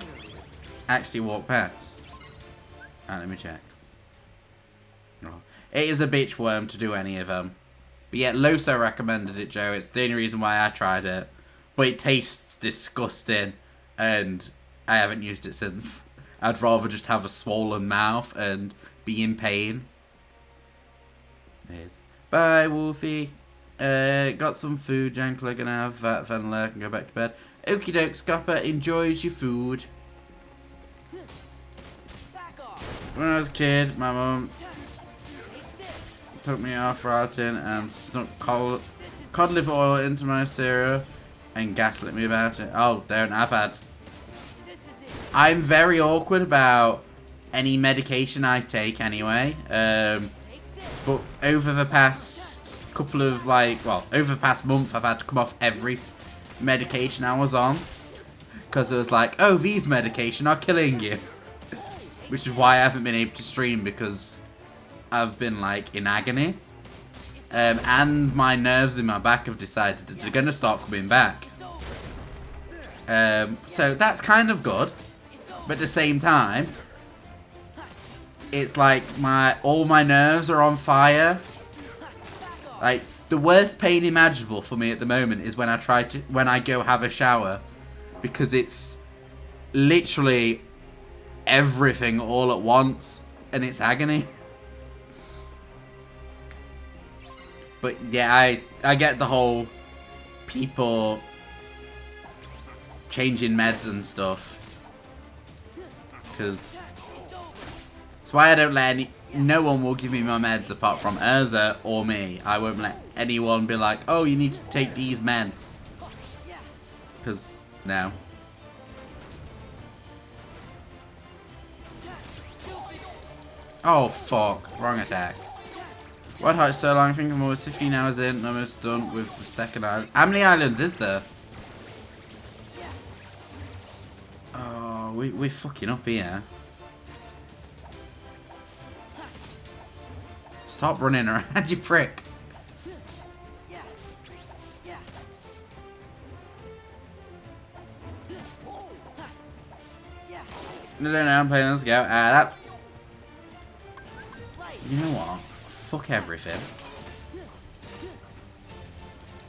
actually walk past. Alright, let me check. Oh. It is a bitch worm to do any of them. But yet, Losa recommended it, Joe. It's the only reason why I tried it. But it tastes disgusting, and I haven't used it since. I'd rather just have a swollen mouth and be in pain. There's. Bye, Wolfie. Got some food, Jankler. Gonna have that, then lurk and go back to bed. Okie doke, Scupper enjoys your food. When I was a kid, my mum took me off routing and snuck cod liver oil into my cereal and gaslit me about it. Oh, don't. I'm very awkward about any medication I take anyway. But over the past over the past month, I've had to come off every medication I was on. Because it was like, oh, these medication are killing you. Which is why I haven't been able to stream, because I've been, like, in agony. And my nerves in my back have decided that they're going to start coming back. So that's kind of good. But at the same time, it's like all my nerves are on fire. Like, the worst pain imaginable for me at the moment is when I go have a shower, because it's literally everything all at once, and it's agony. But yeah, I get the whole people changing meds and stuff, because that's why I don't let no one will give me my meds apart from Urza or me. I won't let anyone be like, oh, you need to take these meds, because no. Oh fuck, wrong attack. What heart so long? I think I'm almost 15 hours in, almost done with the second island. How many islands is there? Oh, we're fucking up here. Stop running around, you prick. No, I'm playing, let's go. You know what? Fuck everything.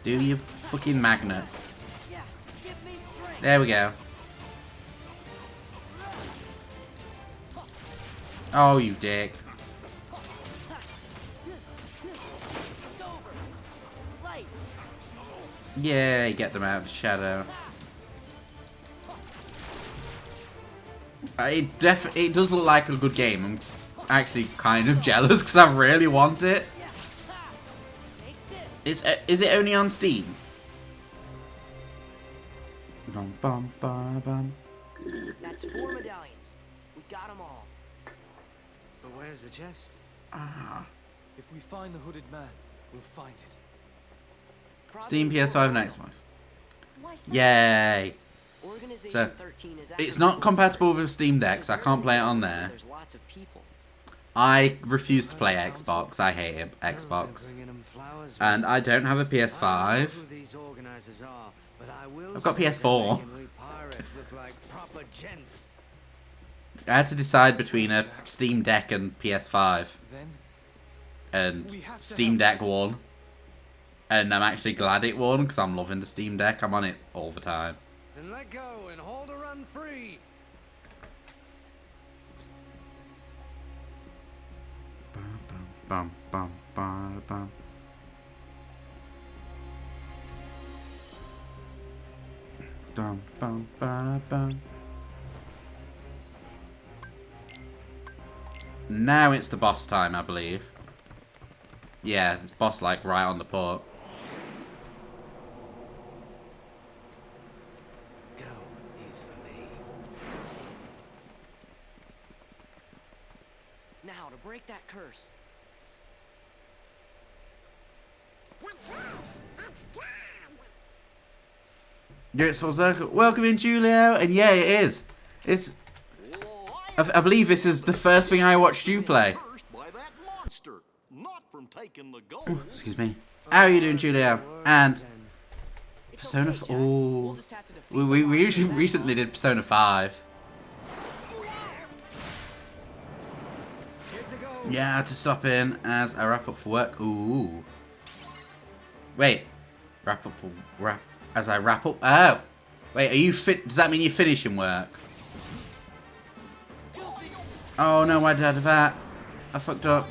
Do your fucking magnet. There we go. Oh, you dick. Yeah, get them out of the shadow. It does look like a good game. I'm actually kind of jealous because I really want it. Is it only on Steam? Bum, bum, bum, bum. That's 4 medallions. We got them all. But where's the chest? If we find the hooded man, we'll find it. Steam, PS5, and Xbox. Yay! So, it's not compatible with Steam Deck, so I can't play it on there. I refuse to play Xbox. I hate Xbox. And I don't have a PS5. I've got PS4. I had to decide between a Steam Deck and PS5. And Steam Deck won. And I'm actually glad it won, because I'm loving the Steam Deck. I'm on it all the time. Then let go and hold her run free. Bum, bum, bum, bum. Bum, bum, bum, bum. Now it's the boss time, I believe. Yeah, it's boss like right on the port. Go, he's for me. Now to break that curse. Yeah, it's full circle. Welcome in, Julio. And yeah, it is. It's. I believe this is the first thing I watched you play. Ooh, excuse me. How are you doing, Julio? And Persona 4. Oh, we recently did Persona 5. Yeah, to stop in as I wrap up for work. Ooh. Wait. Wrap up for as I wrap up. Oh. Wait, are you fit? Does that mean you're finishing work? Oh no, why did I do that? I fucked up.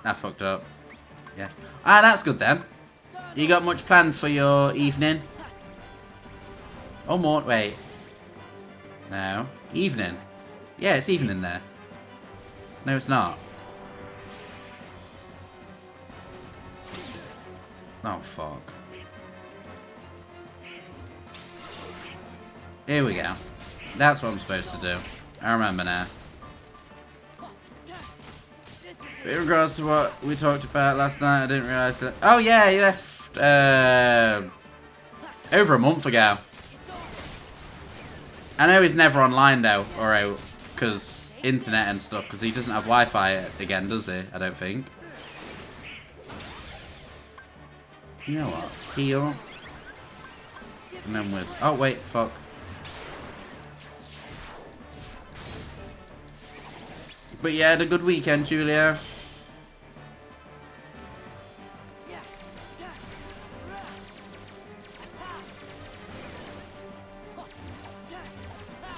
I fucked up. Yeah. Ah, that's good then. You got much planned for your evening? Oh, more. Wait. No. Evening. Yeah, it's evening there. No, it's not. Oh, fuck. Here we go. That's what I'm supposed to do. I remember now. In regards to what we talked about last night, I didn't realise that... Oh, yeah, he left... over a month ago. I know he's never online, though, or out, because internet and stuff, because he doesn't have Wi-Fi again, does he? I don't think. You know what? Heal. And then with... Oh, wait, fuck. But yeah, had a good weekend, Julia.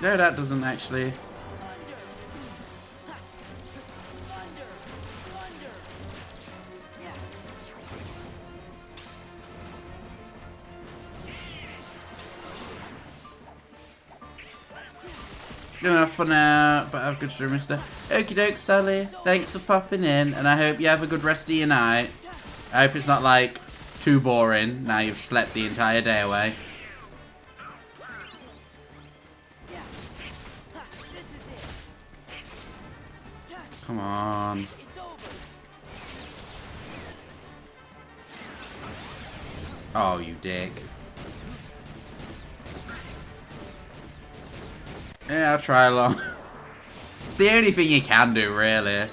No, that doesn't actually. Good enough for now, but have a good stream, mister. Okie doke, Sally. Thanks for popping in, and I hope you have a good rest of your night. I hope it's not, like, too boring now you've slept the entire day away. Come on. Oh, you dick. Yeah, I'll try along. It's the only thing you can do, really.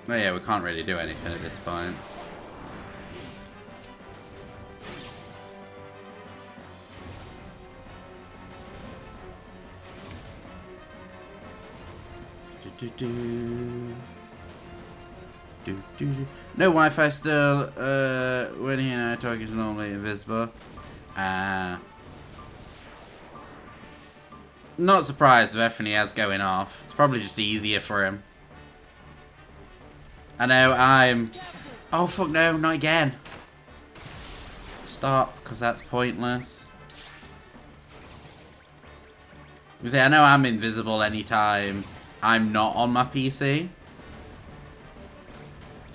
Oh yeah, we can't really do anything at this point. No Wi-Fi still. When he and I talk is normally invisible. Not surprised with everything he has going off. It's probably just easier for him. I know I'm... Oh fuck no, not again. Stop, because that's pointless. Because I know I'm invisible anytime I'm not on my PC.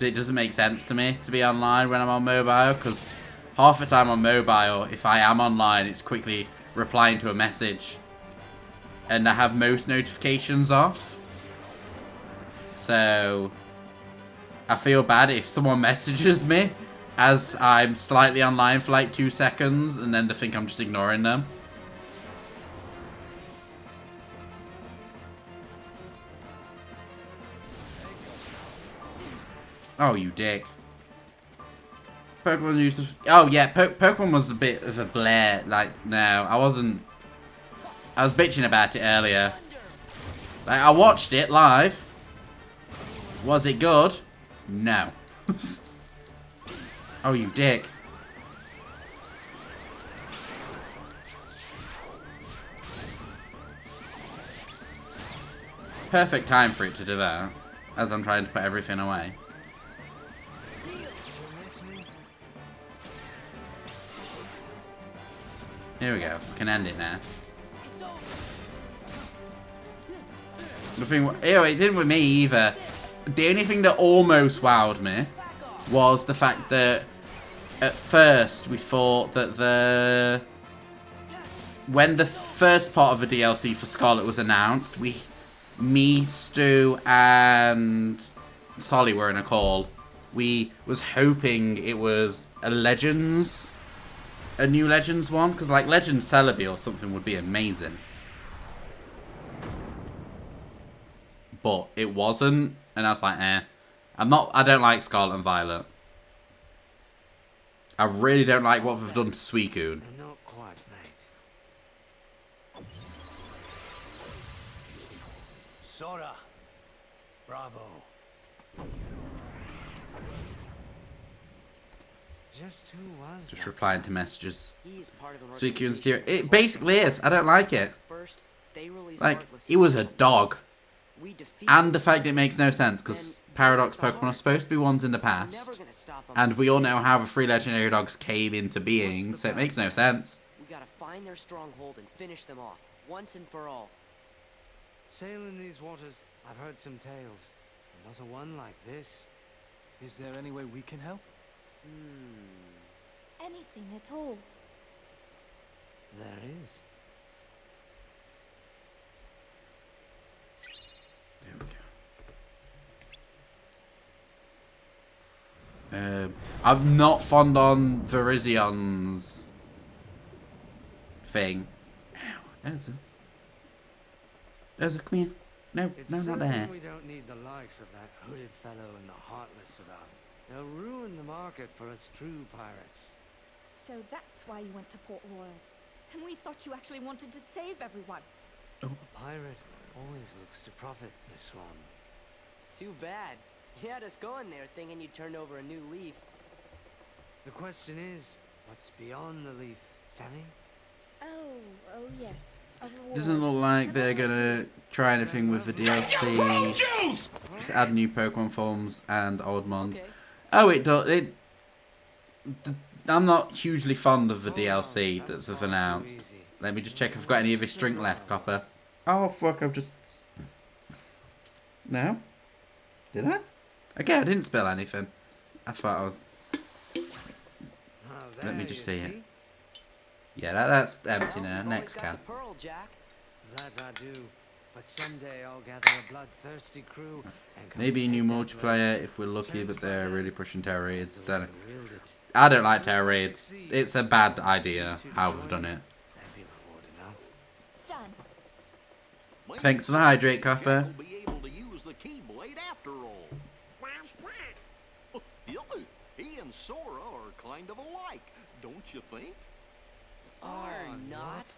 It doesn't make sense to me to be online when I'm on mobile, because half the time on mobile, if I am online, it's quickly replying to a message. And I have most notifications off. So I feel bad if someone messages me as I'm slightly online for like 2 seconds and then they think I'm just ignoring them. Oh, you dick. Pokemon used to... Oh, yeah, Pokemon was a bit of a blare. Like, no, I wasn't... I was bitching about it earlier. Like, I watched it live. Was it good? No. Oh, you dick. Perfect time for it to do that. As I'm trying to put everything away. Here we go. We can end it now. Nothing. Ew, it didn't with me either. The only thing that almost wowed me was the fact that at first we thought that when the first part of the DLC for Scarlet was announced, me, Stu, and Solly were in a call. We was hoping it was a new Legends one, because like Legends Celebi or something would be amazing. But it wasn't, and I was like, eh. I don't like Scarlet and Violet. I really don't like what they've done to Suicune. Not quite, mate. Sora. Bravo. Just who was Just replying to messages. He is part of an Suicune's dear. It basically is. I don't like it. First, they released Like, Heartless he was a dog. We defeated And the fact it makes no sense, because Paradox Pokemon are supposed to be ones in the past. And we all know how the 3 legendary dogs came into being, so it makes no sense. We gotta find their stronghold and finish them off, once and for all. Sailing these waters, I've heard some tales. Not a one like this. Is there any way we can help? Anything at all. There is. There we go. I'm not fond on Virizions thing. Ow, there's a come here. No, It's no, not certain there. we don't need the likes of that hooded fellow and the Heartless about. They'll ruin the market for us true pirates. So that's why you went to Port Royal. And we thought you actually wanted to save everyone. A pirate always looks to profit, Miss Swan. Too bad. You had us going there thinking you turned over a new leaf. The question is, what's beyond the leaf, Savvy? Oh yes. A reward. Doesn't look like they're gonna try anything with the DLC. Just add new Pokemon forms and old mons. Okay. Oh, it does. I'm not hugely fond of the DLC that's announced. Let me just check if I've got any of his drink left, Copper. Oh fuck! I've just. No. Did I? Okay, I didn't spill anything. I thought I was. Let me just see it. Yeah, that's empty now. Next can. Pearl, Jack. That I do. But someday I'll gather a bloodthirsty crew and come Maybe to a new take that multiplayer if we're lucky, but they're really pushing terror raids. so we Then can wield it. I don't like terror raids. It's a bad idea how we've done it. That'd be reward enough. Done. Maybe Thanks for the hydrate, Jack Copper. will be able to use the Keyblade after all. Why's that? Yep, he and Sora are kind of alike, don't you think? Are not.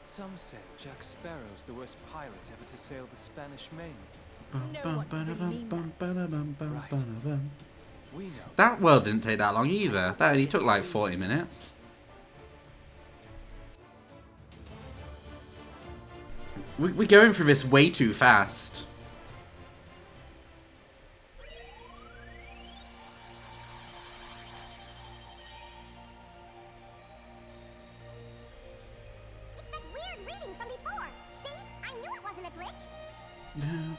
Some say Jack Sparrow's the worst pirate ever to sail the Spanish Main. We know. That world didn't take that long either. That only took like 40 minutes. We're going through this way too fast. It's that weird reading from before. See? I knew it wasn't a glitch. Yeah,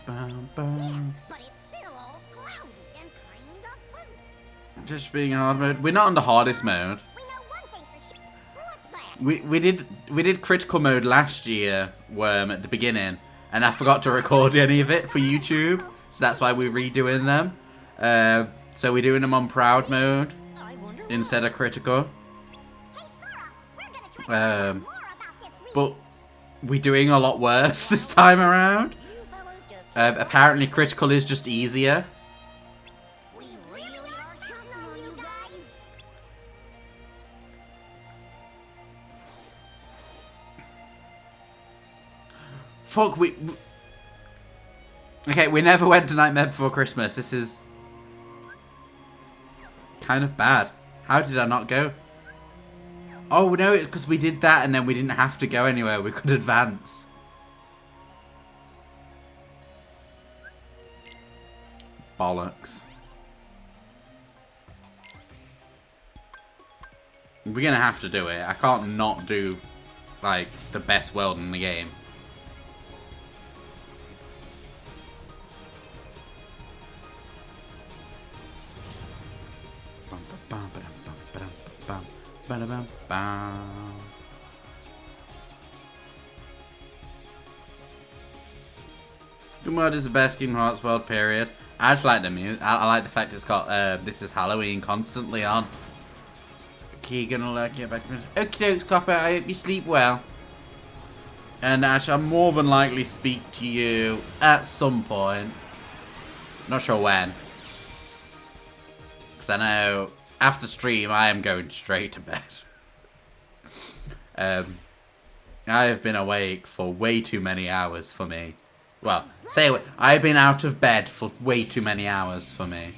but it's still all cloudy and kind of fuzzy. Just being hard mode. We're not on the hardest mode. We know one thing for sure. What's that? We did critical mode last year, Worm, at the beginning, and I forgot to record any of it for YouTube, so that's why we're redoing them. So we're doing them on proud mode I wonder instead of critical. Hey, Sora, we're gonna try to find out Um, more about this reading. but we're doing a lot worse this time around. You fellas just Apparently critical is just easier. we really are counting on you guys. Fuck, okay, we never went to Nightmare Before Christmas. This is kind of bad. How did I not go? Oh no, it's because we did that and then we didn't have to go anywhere. We could advance. Bollocks. We're gonna have to do it. I can't not do, like, the best world in the game. Good Mod is the best Kingdom Hearts world, period. I just like the music. I like the fact it's got This Is Halloween constantly on. Keegan will get back to me. Okay, dokes, Copper. I hope you sleep well. And I shall more than likely speak to you at some point. Not sure when. Because I know after stream I am going straight to bed. I have been awake for way too many hours for me. Well, say it. I've been out of bed for way too many hours for me.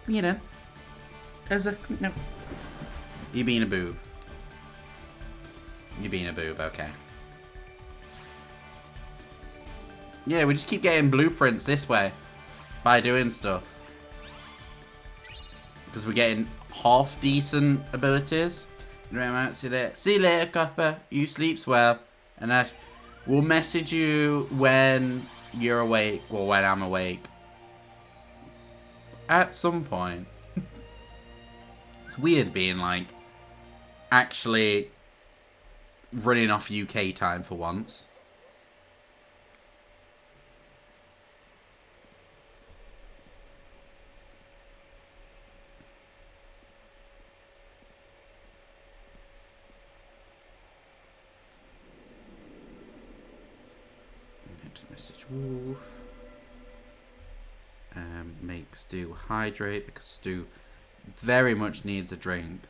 you know, as a, no. You being a boob. You being a boob, okay. Yeah, we just keep getting blueprints this way by doing stuff. Because we're getting half decent abilities. Right, see you later, Copper. You sleeps well. And I will message you when you're awake, or when I'm awake. At some point. It's weird being like actually running off UK time for once. Message Wolf. Make Stu hydrate because Stu very much needs a drink.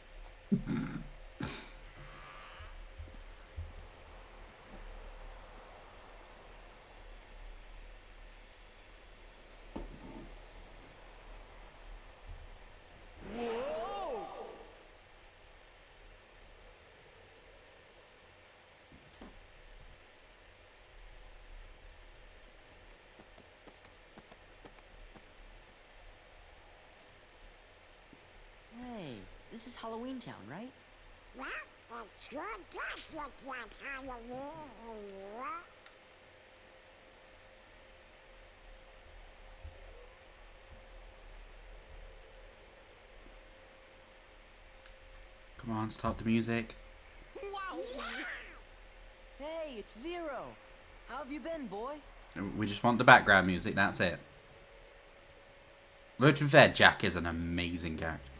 This is Halloween Town, right? Well, it sure does look like Halloween. Come on, stop the music. Hey, it's Zero. How have you been, boy? We just want the background music, that's it. But to be fair, Jack is an amazing character.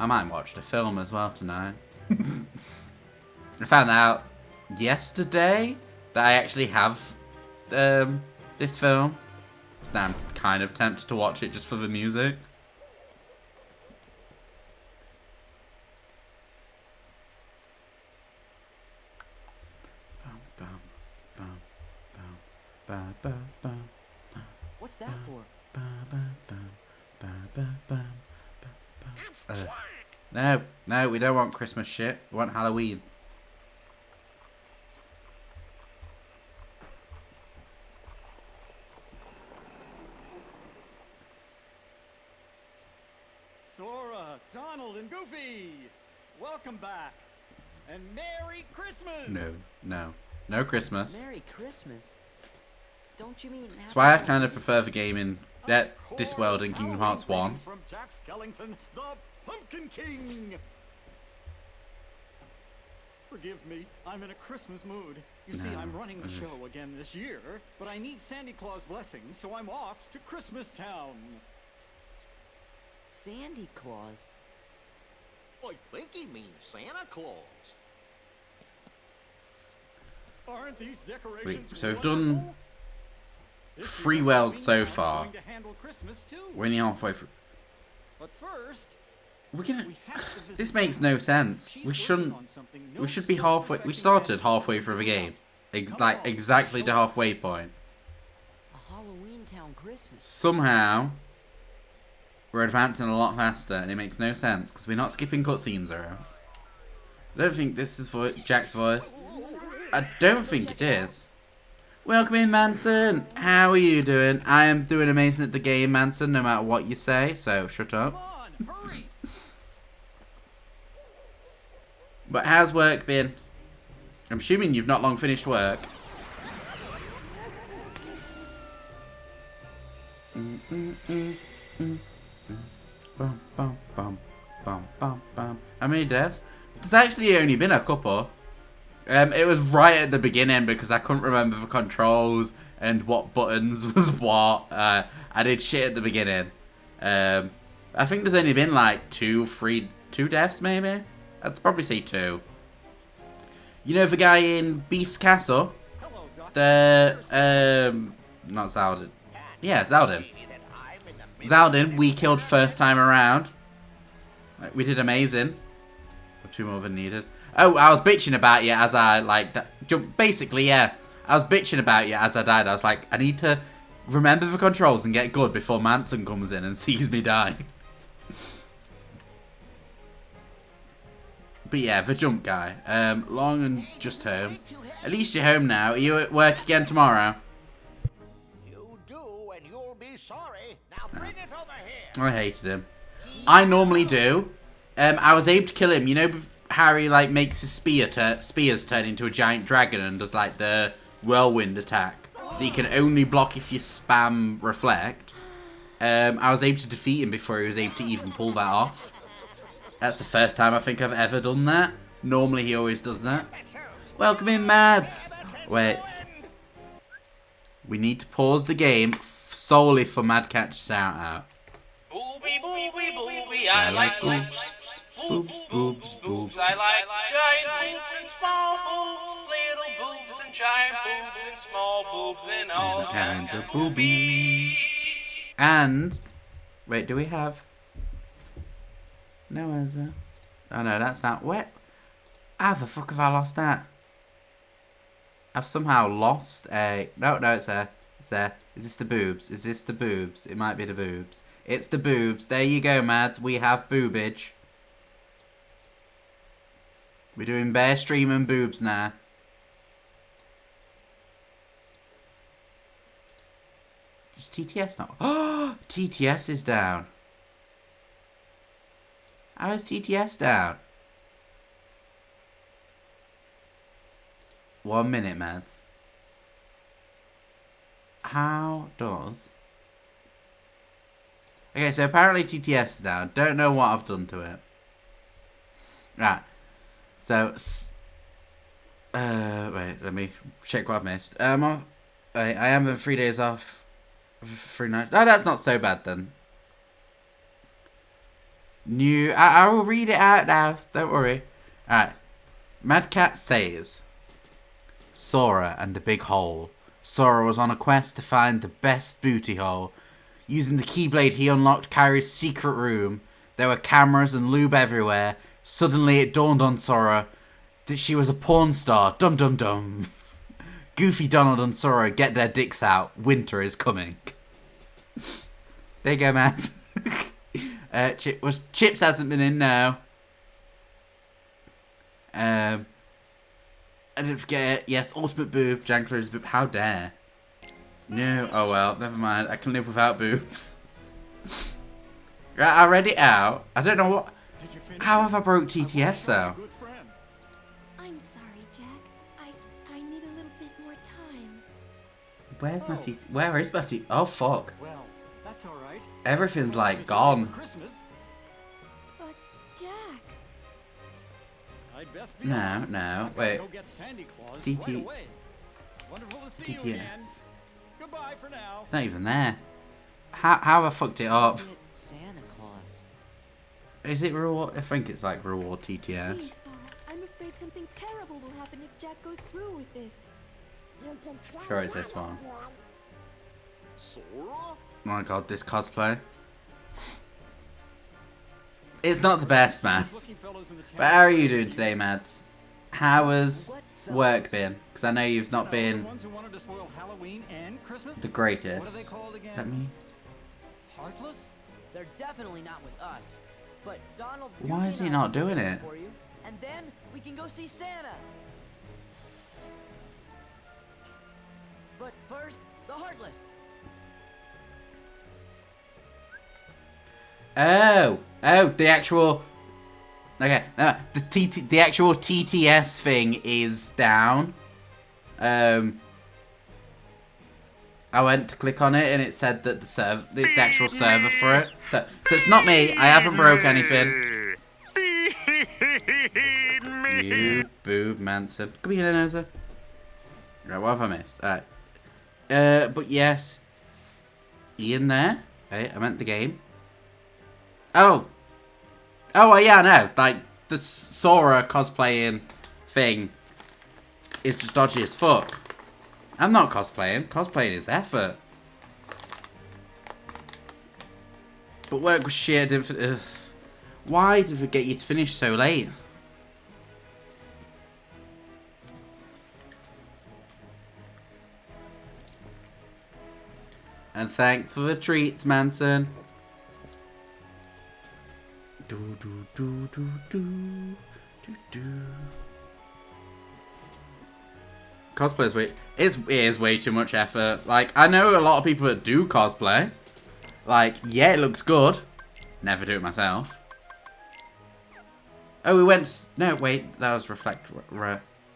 I might watch the film as well tonight. I found out yesterday that I actually have this film. So now I'm kind of tempted to watch it just for the music. What's that for? No, we don't want Christmas shit. We want Halloween. Sora, Donald, and Goofy! Welcome back! And Merry Christmas! No Christmas. Merry Christmas? Don't you mean... That's why I kind of prefer the game in this world in Kingdom Hearts 1. From Jack Skellington, the Pumpkin King! Forgive me, I'm in a Christmas mood. You see, I'm running the show again this year, but I need Sandy Claus' blessing, so I'm off to Christmas Town. Sandy Claus? I think he means Santa Claus. Aren't these decorations So we've done 3 worlds so far. We're only halfway through. But first, this makes no sense. We shouldn't. We should be halfway. We started halfway through the game, like exactly the halfway point. A Halloween Town Christmas. Somehow, we're advancing a lot faster, and it makes no sense because we're not skipping cutscenes around. I don't think this is Jack's voice. I don't think it is. Welcome in, Manson. How are you doing? I am doing amazing at the game, Manson, no matter what you say, so shut up. But how's work been? I'm assuming you've not long finished work. How many deaths? There's actually only been a couple. It was right at the beginning because I couldn't remember the controls and what buttons was what. I did shit at the beginning. I think there's only been like 2 deaths maybe. I'd probably say 2. You know the guy in Beast Castle? The not Zaldin. Yeah, Zaldin. Zaldin, we killed first time around. We did amazing. 2 more than needed. Oh, I was bitching about you as I, like, basically, yeah. I was bitching about you as I died. I was like, I need to remember the controls and get good before Manson comes in and sees me die. But yeah, the jump guy. Long and just home. At least you're home now. Are you at work again tomorrow? You do, and you'll be sorry. Now bring it over here. I hated him. I normally do. I was able to kill him. You know, Harry like makes his spears turn into a giant dragon and does like the whirlwind attack that you can only block if you spam reflect. I was able to defeat him before he was able to even pull that off. That's the first time I think I've ever done that. Normally he always does that. Welcome in, Mads. Wait. We need to pause the game solely for Mad Cat's shout out. Booby, booby, booby, I like boobs. Boobs, boobs, boobs. I like giant boobs and small boobs. Little boobs and giant boobs and small boobs and all kinds of boobies. And, wait, do we have... No, is there? Oh no, that's not. Where? How the fuck have I lost that? I've somehow lost a... No, it's there. It's there. Is this the boobs? Is this the boobs? It might be the boobs. It's the boobs. There you go, Mads. We have boobage. We're doing bare stream and boobs now. Does TTS not? Oh, TTS is down. How is TTS down? 1 minute, Mads. How does... Okay, so apparently TTS is down. Don't know what I've done to it. Right. So, wait, let me check what I've missed. I am having 3 days off. 3 nights. No, that's not so bad then. I will read it out now. Don't worry. Alright. Mad Cat says, Sora and the Big Hole. Sora was on a quest to find the best booty hole. Using the Keyblade he unlocked Kyrie's secret room. There were cameras and lube everywhere. Suddenly it dawned on Sora that she was a porn star. Dum dum dum. Goofy, Donald and Sora get their dicks out. Winter is coming. There you go, Matt. Chips hasn't been in now. I didn't forget. Yes, ultimate boob. Jankler's boob. How dare. No. Oh well, never mind. I can live without boobs. Right, I read it out. I don't know what... How have I broke TTS though? I'm sorry, Jack. I need a little bit more time. Where's my TTS? Where is my TTS? Oh fuck. Well, that's all right. Everything's like gone. But Jack. I'd best be No, wait. Go get Sandy Claus TT. right away. Wonderful to see you again. Goodbye for now. It's not even there. How have I fucked it up? Santa Claus. Is it reward? I think it's like reward TTS. Please, Sora. I'm afraid something terrible will happen if Jack goes through with this. Sure, it's this one. Sora? Oh my god, this cosplay. It's not the best, man. But how are you doing today, Mads? How has work been? Because I know you've not been the greatest. Let me... Heartless? They're definitely not with us. But Donald... Why is he not doing it? For you, and then we can go see Santa. But first, the Heartless. Oh, the actual... Okay, no, the actual TTS thing is down. I went to click on it and it said that it's the actual server for it. So it's not me. I haven't broke anything. You boob Manson. Come here, Noza. Right, what have I missed? Alright. But yes. Ian there. Hey, I meant the game. Oh, well, yeah, I know. Like, the Sora cosplaying thing is just dodgy as fuck. I'm not cosplaying. Cosplaying is effort. But work was shit. Why did it get you to finish so late? And thanks for the treats, Manson. Do do do do do do do. Cosplay is way too much effort. Like, I know a lot of people that do cosplay. Like, yeah, it looks good. Never do it myself. Oh, we went... No, wait. That was reflect...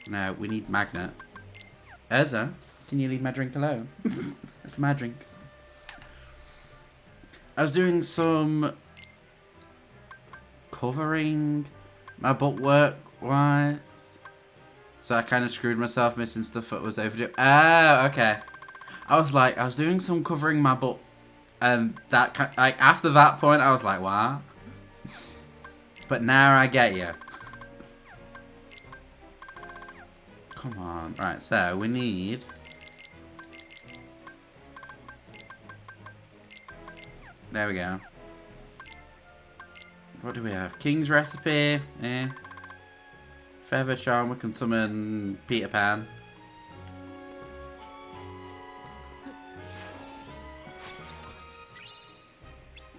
No, we need magnet. Urza, can you leave my drink alone? That's my drink. I was doing some... covering my book work-wise. So I kind of screwed myself missing stuff that was overdue. Oh, okay. I was doing some covering my book. And that, like, after that point, I was like, what? But now I get you. Come on. Right, so we need... There we go. What do we have? King's Recipe. Eh. Feather Charm. We can summon Peter Pan.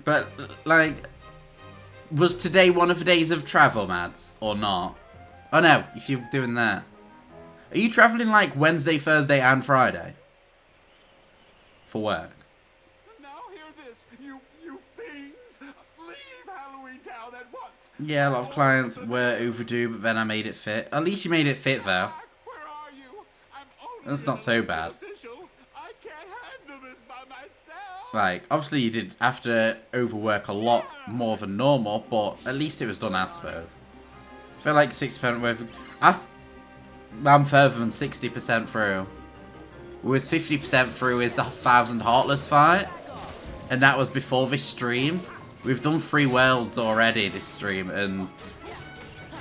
But, like... Was today one of the days of travel, Mads? Or not? Oh no, if you're doing that. Are you travelling like Wednesday, Thursday and Friday? For work? Now hear this, you fiends! Leave Halloween Town at once! Yeah, a lot of clients were overdue, but then I made it fit. At least you made it fit, though. Where are you? I'm only That's not so bad. official. I can't handle this by myself. Like, obviously you did have to overwork a lot more than normal, but at least it was done, I suppose. I feel like 6% worth... I'm further than 60% through. We was 50% through is the 1000 Heartless fight. And that was before this stream. We've done 3 worlds already this stream, and...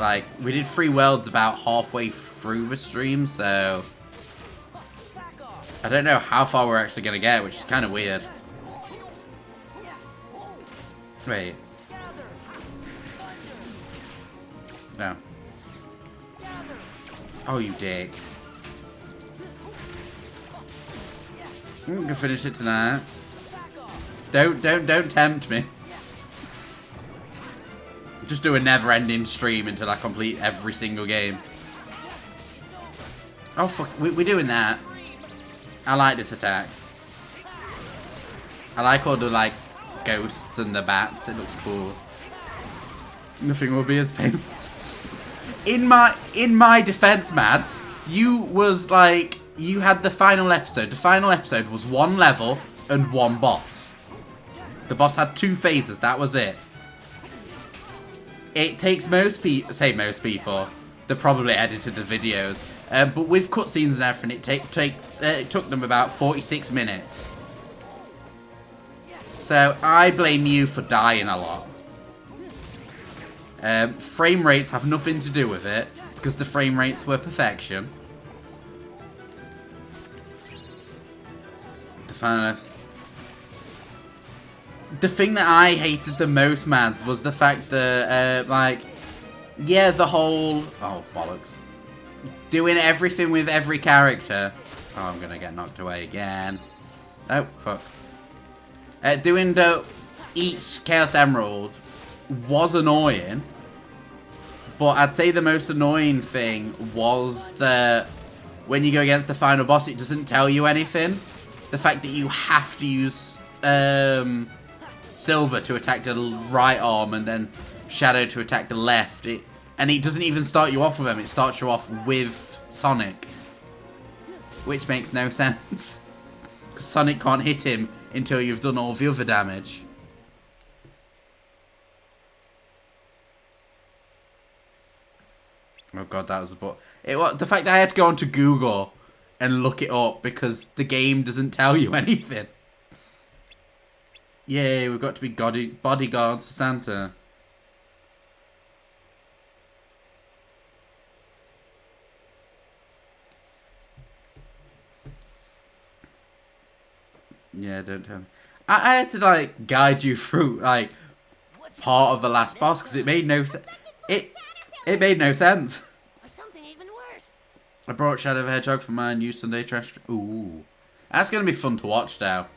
Like, we did 3 worlds about halfway through the stream, so... I don't know how far we're actually going to get, which is kind of weird. Wait. No. Oh, you dick. I'm gonna finish it tonight. Don't tempt me. Just do a never-ending stream until I complete every single game. Oh fuck, we're doing that. I like this attack. I like all the like ghosts and the bats. It looks cool. Nothing will be as painless. In my defense, Mads, you had the final episode. The final episode was 1 level and 1 boss. The boss had 2 phases. That was it. It takes most people, they probably edited the videos, but with cutscenes and everything, it took them about 46 minutes. So I blame you for dying a lot. Frame rates have nothing to do with it, because the frame rates were perfection. The final episode. The thing that I hated the most, Mads, was the fact that, yeah, the whole... Oh, bollocks. Doing everything with every character. Oh, I'm gonna get knocked away again. Oh, fuck. Doing each Chaos Emerald was annoying, but I'd say the most annoying thing was that when you go against the final boss, it doesn't tell you anything. The fact that you have to use Silver to attack the right arm and then Shadow to attack the left, and it doesn't even start you off with them, it starts you off with Sonic, which makes no sense, because Sonic can't hit him until you've done all the other damage. Oh god, that was a but. The fact that I had to go onto Google and look it up because the game doesn't tell you anything. Yay, we've got to be bodyguards for Santa. Yeah, don't tell me. I had to, like, guide you through, like, part of the last boss because it made no sense. It made no sense. Or something even worse. I brought Shadow the Hedgehog for my new Sunday trash. Ooh. That's going to be fun to watch now.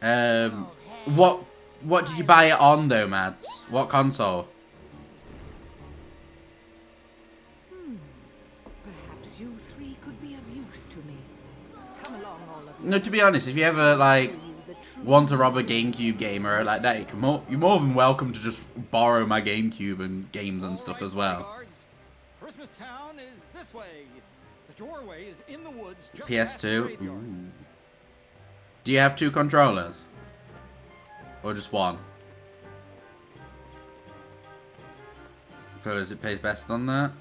What did you buy it on though, Mads? What console? Perhaps you three could be of use to me. Come along, all of you. No, to be honest, if you ever like want to rob a GameCube gamer like that, you're more than welcome to just borrow my GameCube and games and stuff as well. Christmas Town is this way. The doorway is in the woods just PS2. Ooh. Do you have 2 controllers? Or just one? Fellas, it pays best on that.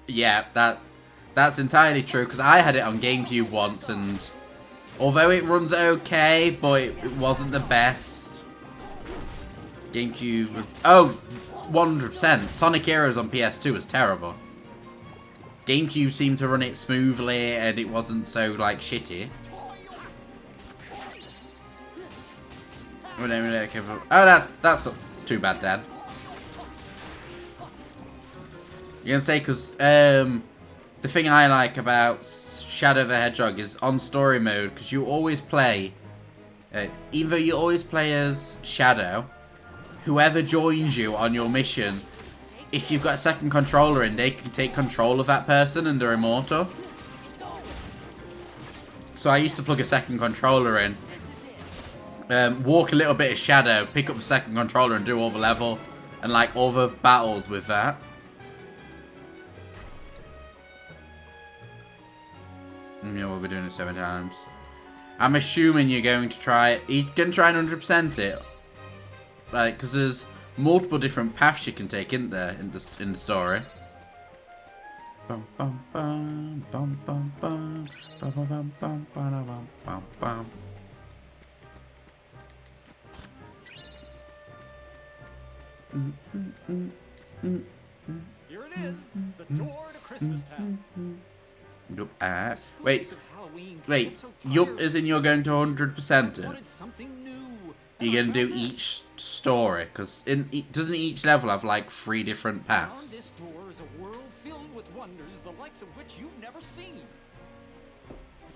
Yeah, that's entirely true, because I had it on GameCube once, and although it runs okay, but it wasn't the best. GameCube was... Oh, 100%. Sonic Heroes on PS2 was terrible. GameCube seemed to run it smoothly, and it wasn't so, like, shitty. Oh, that's not too bad, Dad. You're gonna say, because the thing I like about Shadow the Hedgehog is on story mode, because you always play, even though you always play as Shadow, whoever joins you on your mission, if you've got a second controller in, they can take control of that person and they're immortal. So I used to plug a second controller in, walk a little bit of Shadow, pick up the second controller and do all the level and like all the battles with that. Yeah, we'll be doing it 7 times. I'm assuming you're going to try it. You're going to try and 100% it. Like, because there's multiple different paths you can take in there in the story. Bum bum bum bum bum bum bum bum bum bum bum bum. Here it is, the door to Christmas Town. Yup. Wait. Yup, as in you're going to 100% it. You're going to do each story, because doesn't each level have like 3 different paths? This door is a world filled with wonders, the likes of which you've never seen.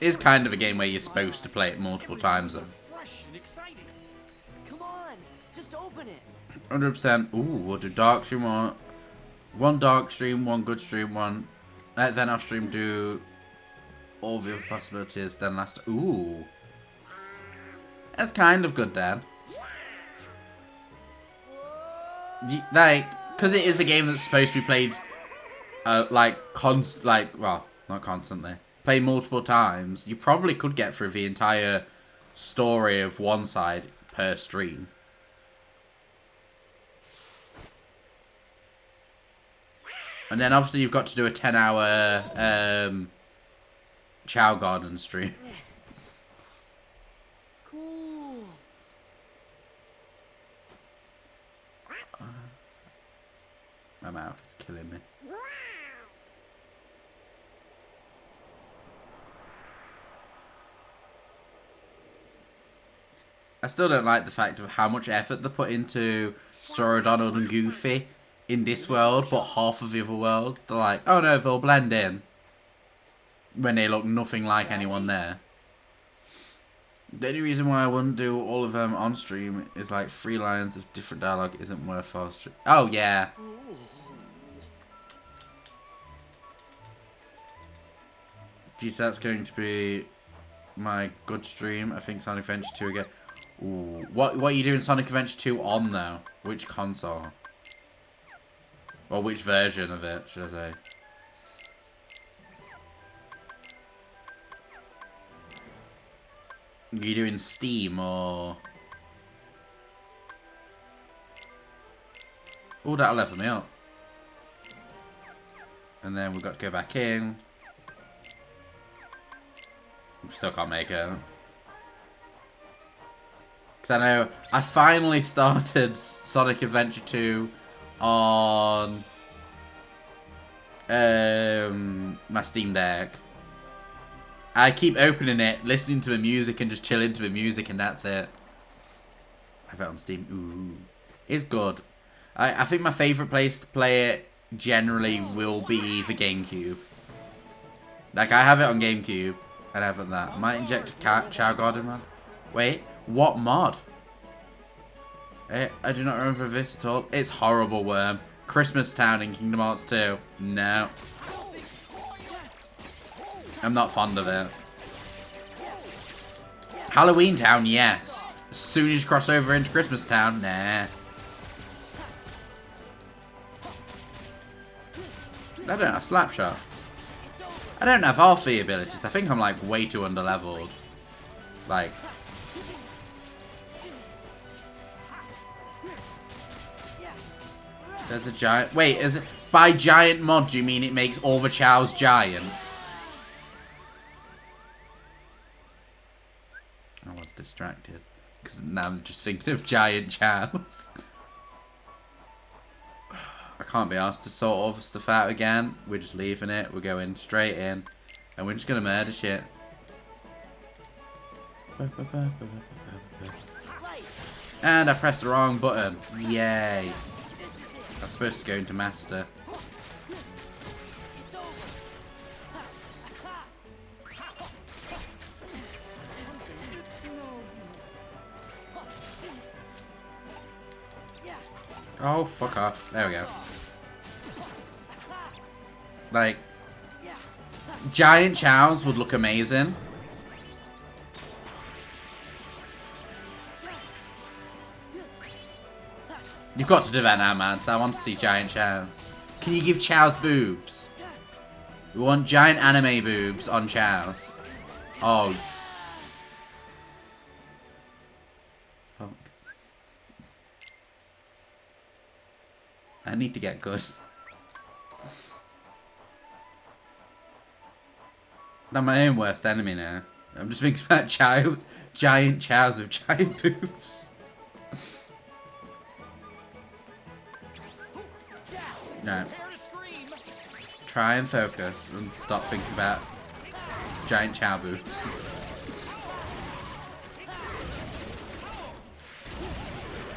It's kind of a game where you're supposed to play it multiple times though. Fresh and exciting. Come on, just open it. 100%. Ooh, we'll do dark stream one dark stream, 1 good stream, 1. Then I'll stream do all the other possibilities. Then last. Ooh, that's kind of good, Dad. Like, because it is a game that's supposed to be played, well, not constantly. Play multiple times. You probably could get through the entire story of one side per stream. And then obviously you've got to do a 10-hour Chow Garden stream. Cool. My mouth is killing me. I still don't like the fact of how much effort they put into Sora, Donald and Goofy in this world, but half of the other world, they're like, oh no, they'll blend in. When they look nothing like anyone there. The only reason why I wouldn't do all of them on stream is like 3 lines of different dialogue isn't worth our stream. Oh yeah. Geez, that's going to be my good stream. I think Sonic Adventure 2 again. Ooh. What are you doing Sonic Adventure 2 on though? Which console? Or which version of it, should I say? Are you doing Steam or... Oh, that'll level me up. And then we've got to go back in. Still can't make it. Because I know I finally started Sonic Adventure 2 on my Steam Deck. I keep opening it, listening to the music and just chilling to the music and that's it. I have it on Steam. Ooh. It's good. I think my favourite place to play it generally will be the GameCube. Like, I have it on GameCube. I'd have that. Might inject a Chow Garden mod. Wait, what mod? I do not remember this at all. It's Horrible Worm. Christmas Town in Kingdom Hearts 2. No. I'm not fond of it. Halloween Town, yes. As soon as you cross over into Christmas Town, nah. I don't have Slapshot. I don't have half the abilities. I think I'm like way too underleveled. Like. There's a giant. Wait, is it by giant mod? Do you mean it makes all the Chows giant? I was distracted because now I'm just thinking of giant Chows. I can't be asked to sort all the stuff out again. We're just leaving it. We're going straight in, and we're just gonna murder shit. And I pressed the wrong button. Yay! I'm supposed to go into Master. Oh, fuck off. There we go. Like, giant Chows would look amazing. You've got to do that now, man. So I want to see giant Chows. Can you give Chows boobs? We want giant anime boobs on Chows. Oh. Fuck. I need to get good. I'm my own worst enemy now. I'm just thinking about giant Chows with giant boobs. No. Try and focus and stop thinking about giant Chow boobs.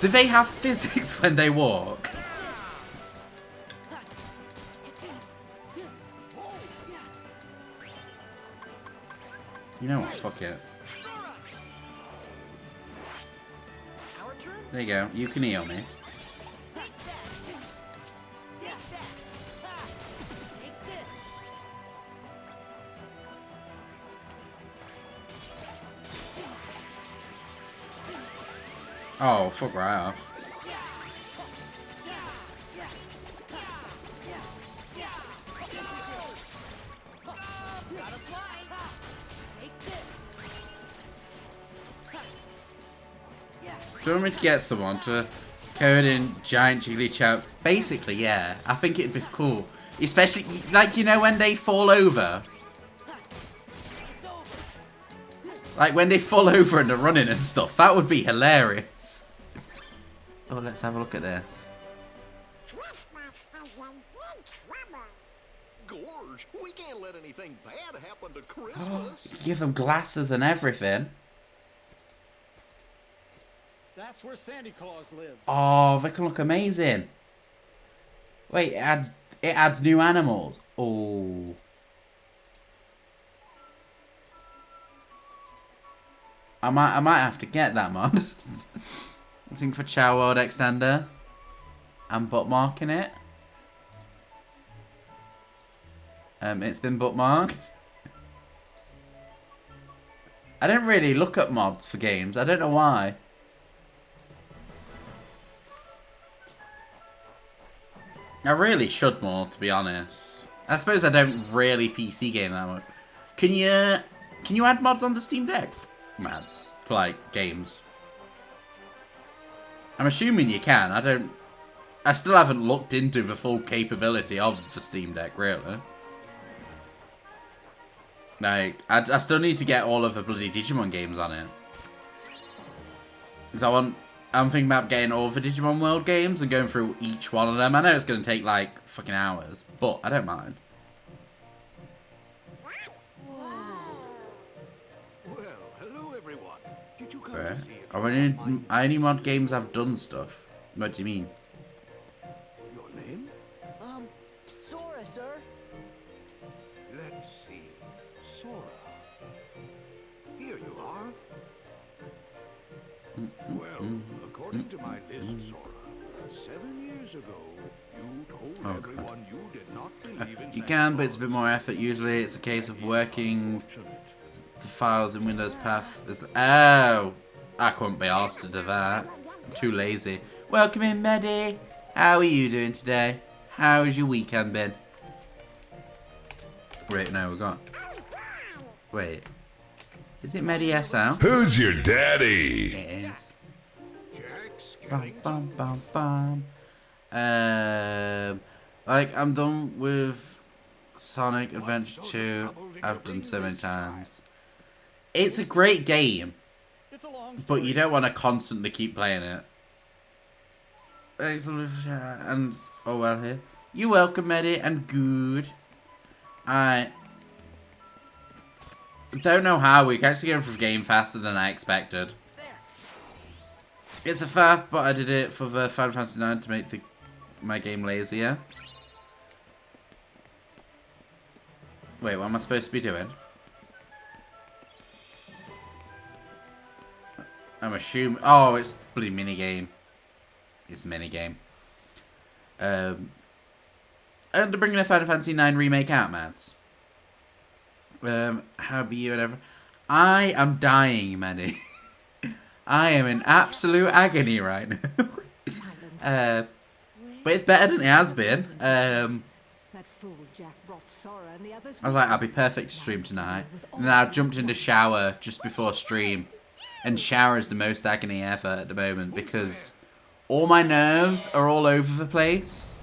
Do they have physics when they walk? You know what? Fuck it. There you go. You can heal me. Oh, fuck right off. Do you want me to get someone to code in giant Jiggly Chow? Basically, yeah. I think it'd be cool. Especially, like, you know when they fall over? Like, when they fall over and they're running and stuff. That would be hilarious. Oh, let's have a look at this. Gorge, we can't let anything bad happen to Christmas. Give them glasses and everything. That's where Santa Claus lives. Oh, they can look amazing. Wait, it adds new animals. Oh. I might have to get that mod. I think for Chow World Extender. I'm bookmarking it. It's been bookmarked. I don't really look up mods for games. I don't know why. I really should more, to be honest. I suppose I don't really PC game that much. Can you add mods on the Steam Deck? Mods for like games. I'm assuming you can. I still haven't looked into the full capability of the Steam Deck, really. Like, I still need to get all of the bloody Digimon games on it. Because I'm thinking about getting all the Digimon World games and going through each one of them. I know it's going to take like fucking hours, but I don't mind. Well, hello everyone. Did you come Right. to see if Are any mod games I've done stuff? What do you mean? your name? Sora, sir. Let's see. Sora. Well, according to my list, Sora, 7 years ago, you told everyone you did not believe in You can, but it's a bit more effort. Usually it's a case of working the files in Windows Path. Oh! I couldn't be asked to do that. I'm too lazy. Welcome in, Medi. How are you doing today? How has your weekend been? Wait, no, we got... Wait. Is it Medi SL? Who's your daddy? It is. Bum, bum, bum, bum. Like, I'm done with Sonic Adventure 2. I've done so many times. It's a great game, but you don't want to constantly keep playing it. And, oh well, here. You're welcome, Medi, and good. I don't know how we can actually go through the game faster than I expected. It's a faff, but I did it for the Final Fantasy IX to make my game lazier. Wait, what am I supposed to be doing? I'm assuming... Oh, it's a bloody minigame. It's a minigame. And they're bringing a Final Fantasy IX remake out, Mads. How be you, whatever. I am dying, Manny. I am in absolute agony right now. But it's better than it has been. I was like, I'll be perfect to stream tonight. And then I jumped into shower just before stream. And shower is the most agony ever at the moment because all my nerves are all over the place.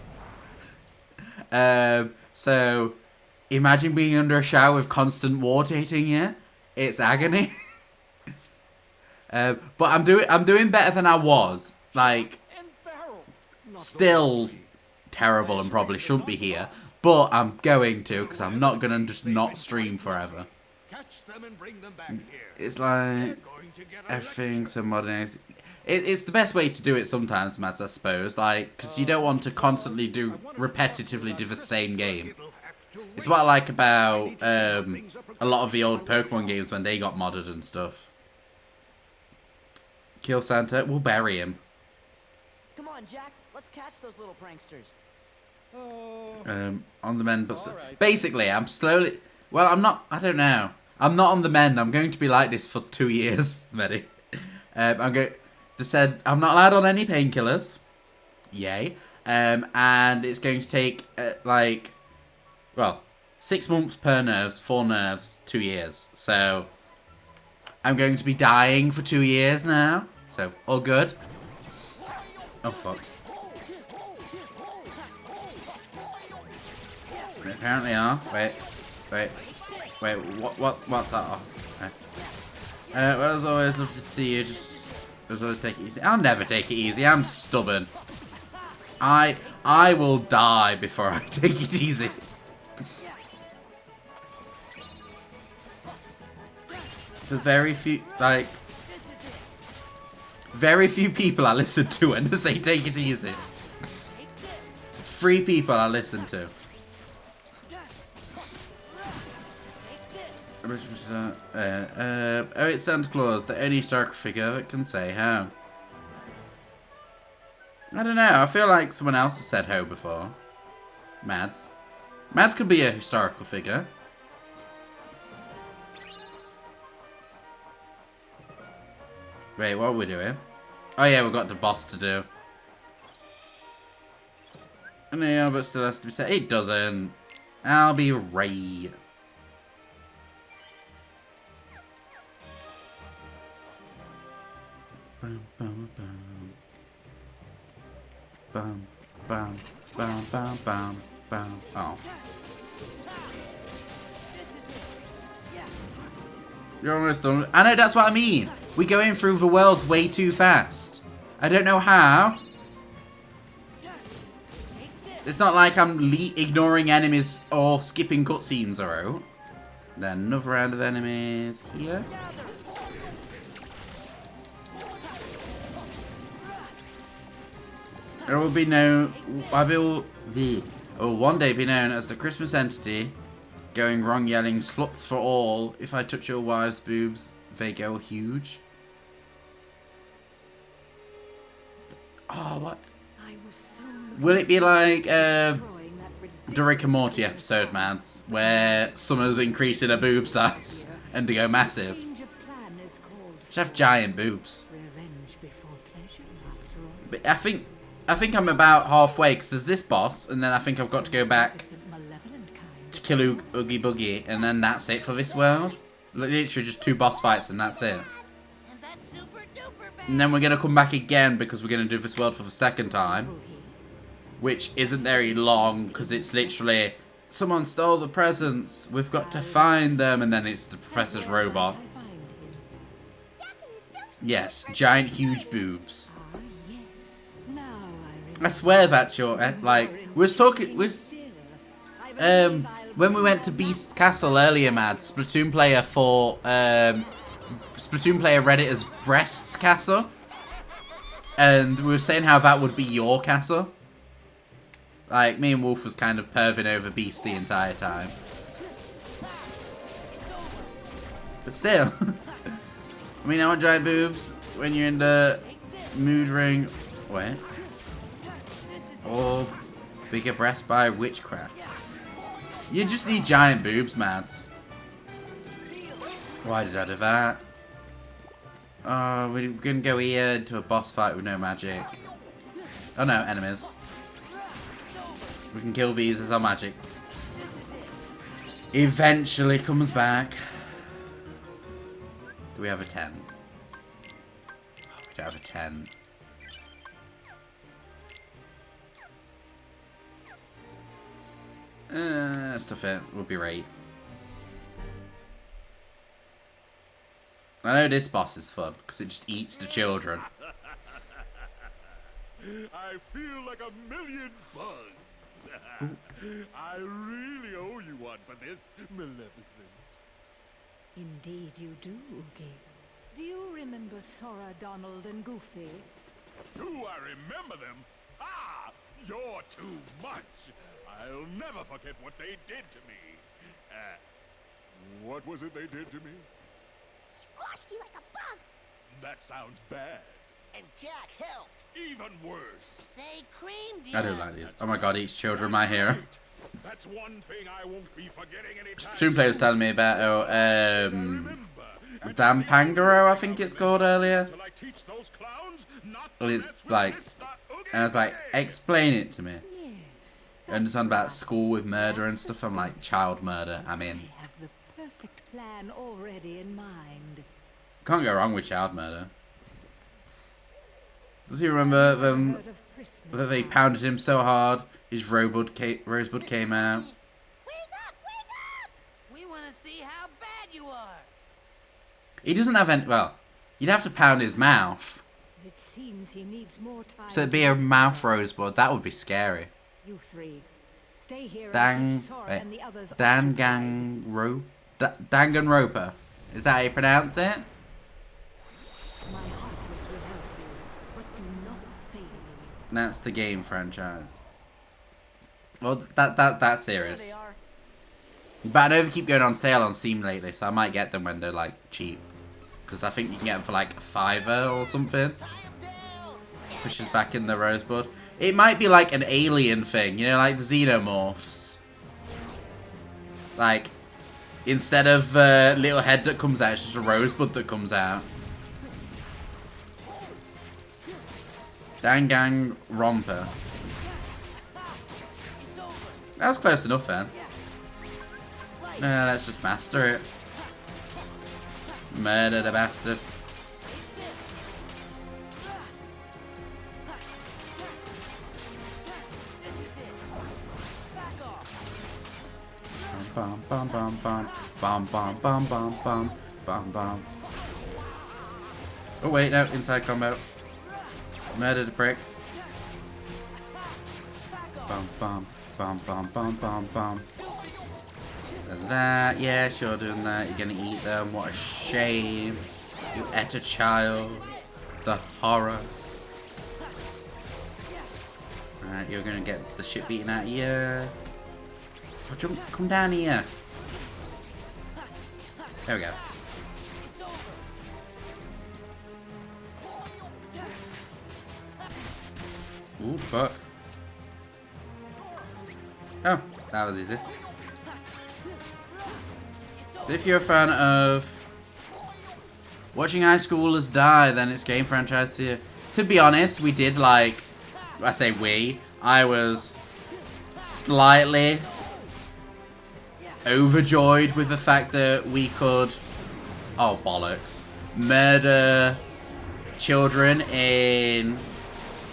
So imagine being under a shower with constant water hitting you. It's agony. But I'm doing better than I was. Like, still terrible and probably shouldn't be here. But I'm going to, because I'm not going to just not stream forever. It's like everything's so modernized. It's the best way to do it sometimes, Mads, I suppose. Like, because you don't want to constantly repetitively do the same game. It's what I like about a lot of the old Pokemon games when they got modded and stuff. Kill Santa, we'll bury him. Come on, Jack, let's catch those little pranksters. On the mend, but basically, I'm slowly. Well, I'm not. I don't know. I'm not on the mend. I'm going to be like this for 2 years, Medi. I'm going. They said I'm not allowed on any painkillers. Yay. And it's going to take like, well, 6 months per nerves, 4 nerves, 2 years. So I'm going to be dying for 2 years now. So all good. Oh fuck. We apparently are. Wait. What's that? Oh, okay. Well, as always, love to see you. Just as always, take it easy. I'll never take it easy. I'm stubborn. I will die before I take it easy. There's very few people I listen to when they say take it easy. There's 3 people I listen to. Oh, it's Santa Claus, the only historical figure that can say ho. I don't know, I feel like someone else has said ho before. Mads. Mads could be a historical figure. Wait, what are we doing? Oh yeah, we've got the boss to do. And yeah, but still has to be said. It doesn't. I'll be right. Bum, bum, bum. Bum, bum, bum, bum, bum, bum. Oh. You're almost done. I know, that's what I mean. We're going through the worlds way too fast. I don't know how. It's not like I'm ignoring enemies or skipping cutscenes or out. Then another round of enemies here. There will be no. I will one day be known as the Christmas entity, going wrong yelling sluts for all if I touch your wife's boobs they go huge. Oh, what? Will it be like the Rick and Morty episode, Mads, where Summer's increasing her boob size and they go massive? Should have giant boobs. But I think I'm about halfway because there's this boss, and then I think I've got to go back to kill Oogie Boogie, and then that's it for this world. Literally just 2 boss fights, and that's it. And then we're gonna come back again because we're gonna do this world for the 2nd time, which isn't very long because it's literally someone stole the presents. We've got to find them, and then it's the professor's robot. Yes, giant, huge boobs. I swear that's your like. We was talking. When we went to Beast Castle earlier, Mad, Splatoon player read it as Breasts Castle, and we were saying how that would be your castle. Like, me and Wolf was kind of perving over Beast the entire time. But still. I mean, I want giant boobs when you're in the mood ring. Wait. Or bigger breasts by witchcraft. You just need giant boobs, Mads. Why did I do that? Oh, we're gonna go here into a boss fight with no magic. Oh no, enemies. We can kill these as our magic. Eventually comes back. Do we have a 10? Oh, we don't have a 10. Stuff it. We'll be right. I know this boss is fun because it just eats the children. I feel like a million bugs. I really owe you one for this, Maleficent. Indeed you do, Oogie. Do you remember Sora, Donald, and Goofy? Do I remember them? Ah! You're too much! I'll never forget what they did to me. What was it they did to me? Squashed you like a bug. That sounds bad. And Jack helped. Even worse. They creamed you. I don't like these. Oh my god, each children my hero. That's one thing I won't be forgetting anytime. Stream player was telling me about Dampangaro, I think it's called earlier. Well, it's like, and I was like, explain it to me. And it's on about school with murder and stuff. I'm like, child murder. I'm in. I have the perfect plan already in mind. Can't go wrong with child murder. Does he remember them that they pounded him so hard his rosebud came out? Wake up! We want to see how bad you are. He doesn't have any. Well, you'd have to pound his mouth. It seems he needs more time. So it'd be a mouth rosebud. That would be scary. You 3, stay here. Danganronpa. Is that how you pronounce it? My heartless will help you, but do not fail me. That's the game franchise. Well, that series. But I know they keep going on sale on Steam lately, so I might get them when they're like cheap. Because I think you can get them for like $5 or something. Pushes back in the rosebud. It might be like an alien thing, you know, like the xenomorphs. Like, instead of a little head that comes out, it's just a rosebud that comes out. Danganronpa. That was close enough then. Let's just master it. Murder the bastard. Bum bum bum bum bum bum bum bum bum bum bum. Oh wait, no, inside combo. Murder the prick. Bum bum bum bum bum bum bum. And that, yeah, sure, doing that. You're gonna eat them. What a shame. You ate a child. The horror. Right, you're gonna get the shit beaten out of you. Oh, come down here. There we go. Ooh, fuck. Oh, that was easy. So if you're a fan of watching high schoolers die, then it's game franchise for you. To be honest, we did like, I say we, I was slightly overjoyed with the fact that we could, oh bollocks, murder children in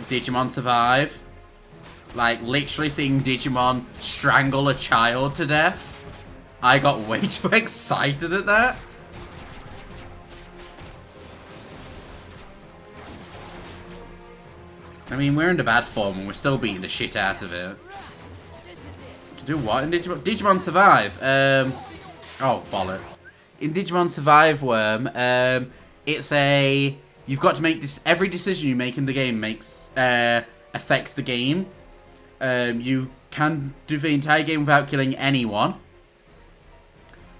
Digimon Survive. Like, literally seeing Digimon strangle a child to death. I got way too excited at that. I mean, we're in the bad form and we're still beating the shit out of it. Do what in Digimon? Digimon Survive. Oh, bollocks. In Digimon Survive, Worm, it's a... You've got to make this... Every decision you make in the game affects the game. You can do the entire game without killing anyone.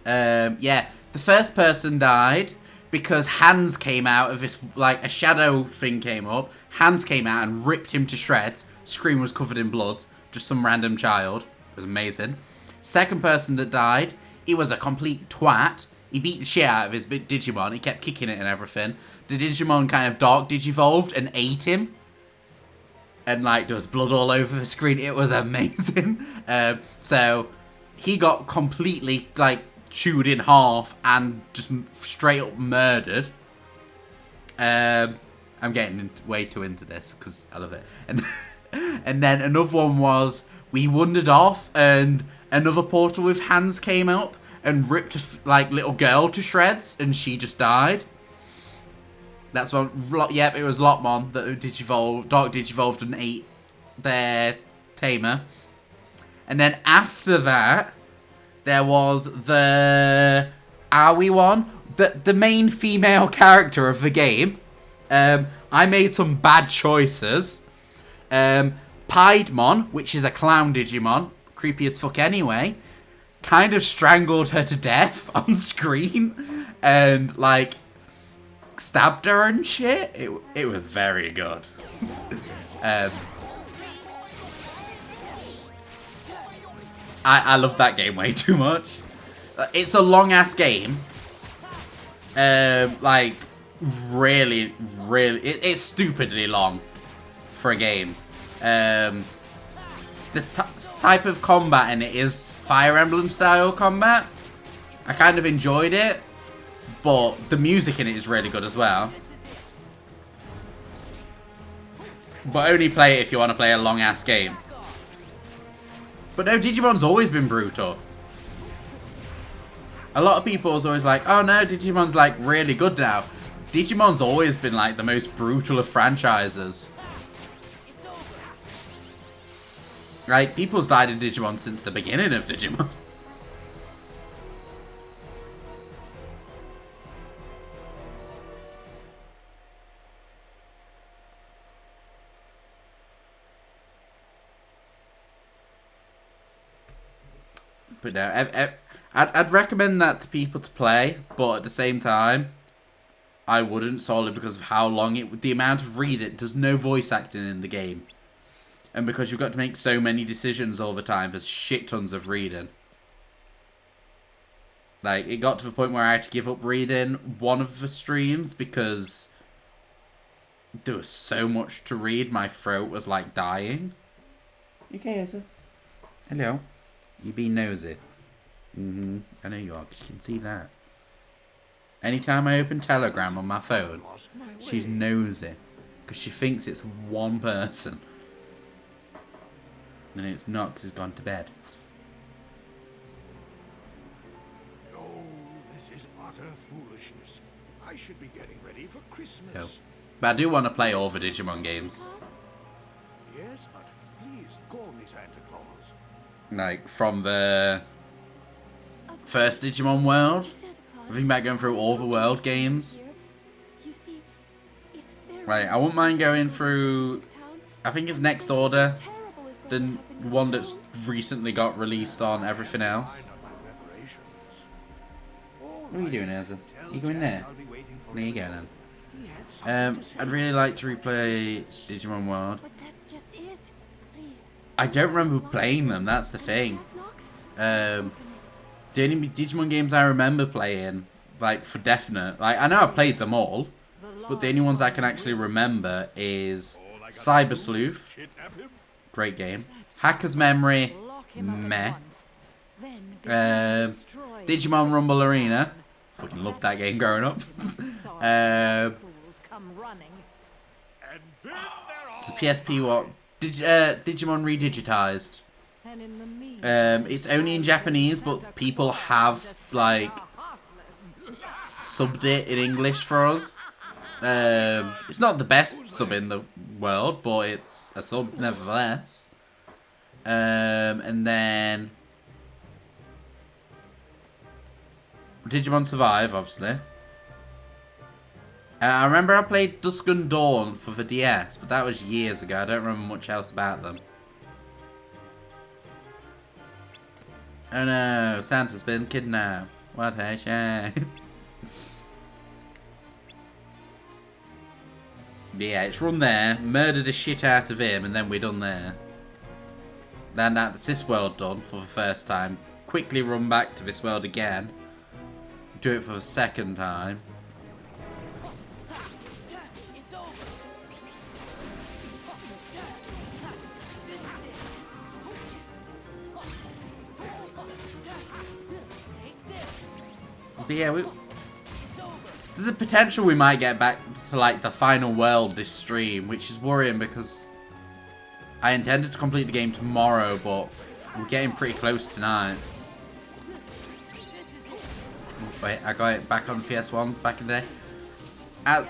Yeah, the first person died because hands came out of this, like, a shadow thing came up. Hands came out and ripped him to shreds. Screen was covered in blood. Just some random child. It was amazing. Second person that died, he was a complete twat. He beat the shit out of his Digimon. He kept kicking it and everything. The Digimon kind of dark digivolved and ate him. And, like, there was blood all over the screen. It was amazing. So, he got completely, like, chewed in half and just straight up murdered. I'm getting way too into this because I love it. And then another one was, we wandered off and another portal with hands came up and ripped a, like, little girl to shreds and she just died. That's one. Yep, it was Lotmon that Dark Digivolved and ate their tamer. And then after that, there was the Aoi one, the main female character of the game. I made some bad choices. Piedmon, which is a clown Digimon, creepy as fuck anyway, kind of strangled her to death on screen and, like, stabbed her and shit. It was very good. I love that game way too much. It's a long ass game. Like, really, it's stupidly long for a game. The type of combat in it is Fire Emblem style combat. I kind of enjoyed it. But the music in it is really good as well. But only play it if you want to play a long-ass game. But no, Digimon's always been brutal. A lot of people is always like, oh no, Digimon's like really good now. Digimon's always been like the most brutal of franchises. Right? People's died in Digimon since the beginning of Digimon. But no, I'd recommend that to people to play, but at the same time, I wouldn't, solely because of how long the amount of reading. There's no voice acting in the game. And because you've got to make so many decisions all the time, there's shit tons of reading. Like, it got to the point where I had to give up reading one of the streams because there was so much to read, my throat was like dying. Okay, Asa. Hello. You being nosy. I know you are, because you can see that. Anytime I open Telegram on my phone, she's nosy. Because she thinks it's one person. And it's not, because he's gone to bed. Oh, this is utter foolishness. I should be getting ready for Christmas. No. But I do want to play all the Digimon games. Yes, but please call me Santa Claus. Like, from the first Digimon World. I think about going through all the world games. Right, I wouldn't mind going through, I think it's Next Order, the one that's recently got released on everything else. What are you doing, Elsa? You going there? There you go then. I'd really like to replay Digimon World. just it. Please. I don't remember playing them, that's the thing. The only Digimon games I remember playing, like, for definite, like, I know I've played them all, but the only ones I can actually remember is Cyber Sleuth, great game, Hacker's Memory, meh, Digimon Rumble Arena, fucking loved that game growing up, it's a PSP what? Digimon Redigitized. It's only in Japanese, but people have, like, subbed it in English for us. It's not the best sub in the world, but it's a sub nevertheless. And then Digimon Survive, obviously. I remember I played Dusk and Dawn for the DS, but that was years ago. I don't remember much else about them. Oh no, Santa's been kidnapped. What a shame. Yeah, it's run there, murdered the shit out of him, and then we're done there. Then that's this world done for the first time. Quickly run back to this world again. Do it for the second time. But yeah, there's a potential we might get back to, like, the final world this stream, which is worrying because I intended to complete the game tomorrow, but we're getting pretty close tonight. Wait, I got it back on the PS1 back in the day. I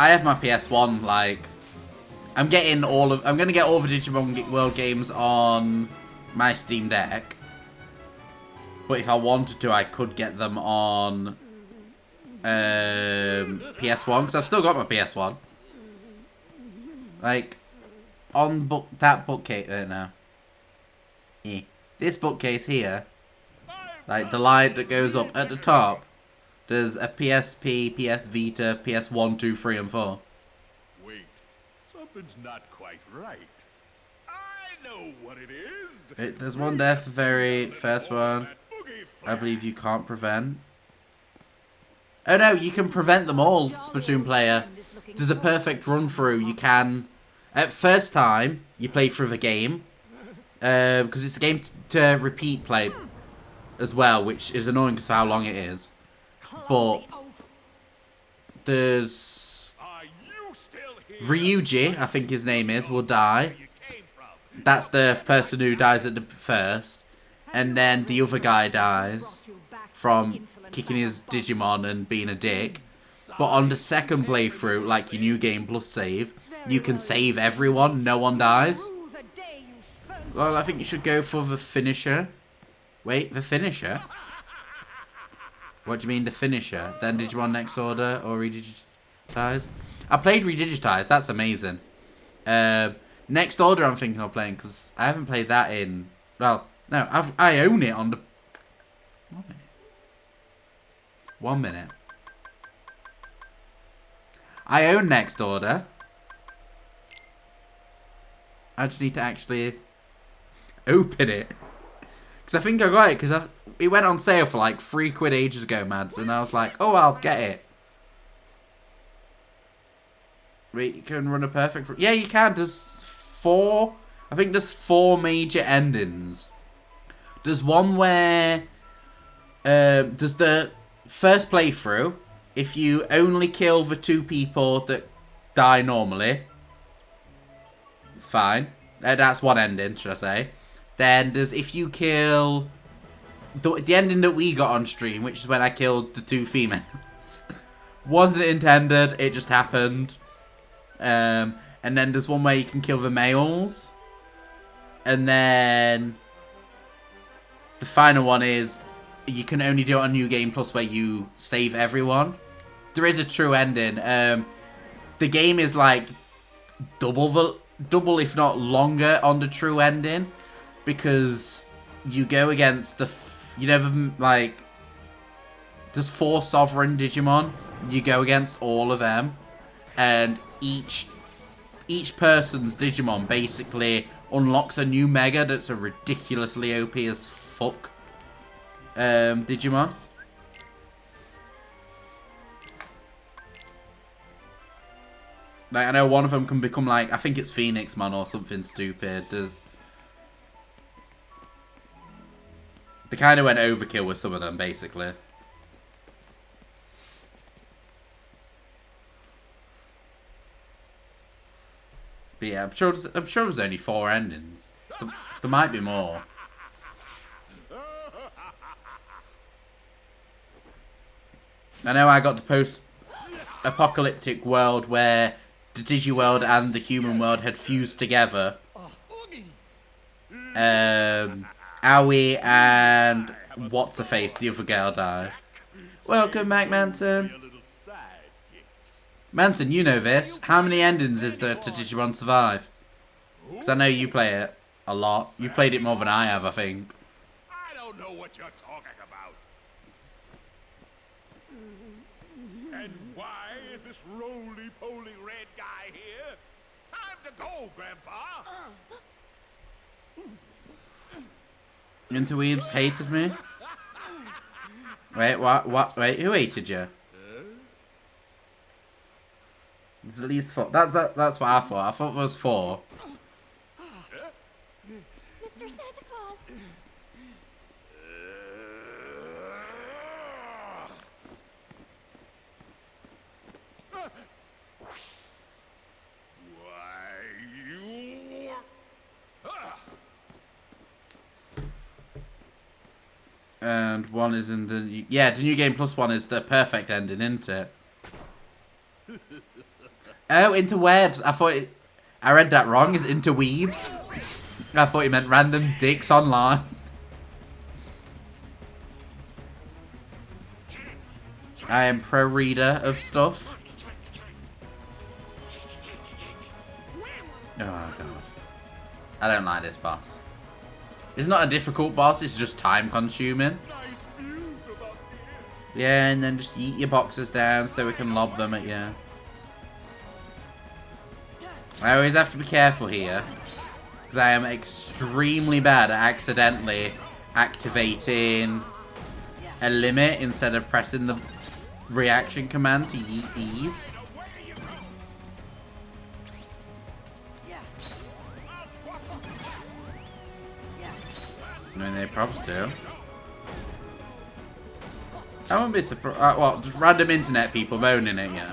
have my PS1, like, I'm gonna get all the Digimon World games on my Steam Deck. But if I wanted to, I could get them on PS1, because I've still got my PS1. Like, on that bookcase, this bookcase here, like the light that goes up at the top, there's a PSP, PS Vita, PS1, 2, 3, and 4. Wait, something's not quite right. I know what it is. There's one there for the very first one. I believe you can't prevent. Oh no, you can prevent them all, Splatoon player. There's a perfect run through. You can, at first time, you play through the game. Because it's a game to repeat play as well, which is annoying because of how long it is. But there's Ryuji, I think his name is, will die. That's the person who dies at the first. And then the other guy dies from kicking his Digimon and being a dick. But on the second playthrough, like your new game plus save, you can save everyone, no one dies. Well, I think you should go for the finisher. Wait, the finisher? What do you mean the finisher? Then Digimon Next Order or Redigitized? I played Redigitized, that's amazing. Next Order I'm thinking of playing, because I haven't played that in... Well, no, I own it on the... 1 minute. 1 minute. I own Next Order. I just need to actually open it. Because I think I got it, because it went on sale for like £3 ages ago, Mads. And I was like, oh, I'll get it. Wait, you can run a perfect... Yeah, you can. There's 4... I think there's 4 major endings. There's one where... there's the first playthrough. If you only kill the 2 people that die normally, it's fine. That's one ending, should I say. Then there's if you kill... The ending that we got on stream, which is when I killed the 2 females. Wasn't intended, it just happened. And then there's one where you can kill the males. And then... The final one is... You can only do it on New Game Plus where you save everyone. There is a true ending. The game is like... Double if not longer on the true ending. Because you go against the... You never, like... There's 4 sovereign Digimon. You go against all of them. And each each person's Digimon basically unlocks a new Mega that's a ridiculously OP as fuck Digimon. Like, I know one of them can become like, I think it's Phoenixmon or something stupid. They kind of went overkill with some of them, basically. But yeah, I'm sure there's only 4 endings. There might be more. I know I got the post-apocalyptic world where the Digiworld and the human world had fused together. Aoi and what's-her-face, the other girl, died. Welcome back, Manson. Manson, you know this. How many endings is there to Digimon Survive? Because I know you play it a lot. You've played it more than I have, I think. I don't know what you're talking about. And why is this roly-poly red guy here? Time to go, Grandpa. Interweebs hated me? Wait, what? Wait, who hated you? There's at least 4. That's what I thought. I thought there was 4. Mr. Santa Claus! And 1 is in the... Yeah, the new game plus 1 is the perfect ending, isn't it? Oh, interwebs. I read that wrong. It's interweebs. I thought you meant random dicks online. I am pro reader of stuff. Oh god. I don't like this boss. It's not a difficult boss, it's just time consuming. Yeah, and then just eat your boxes down so we can lob them at you. I always have to be careful here, because I am extremely bad at accidentally activating a limit instead of pressing the reaction command to yeet these. I mean, they probably do. I wouldn't be surprised. Well, just random internet people moaning at you.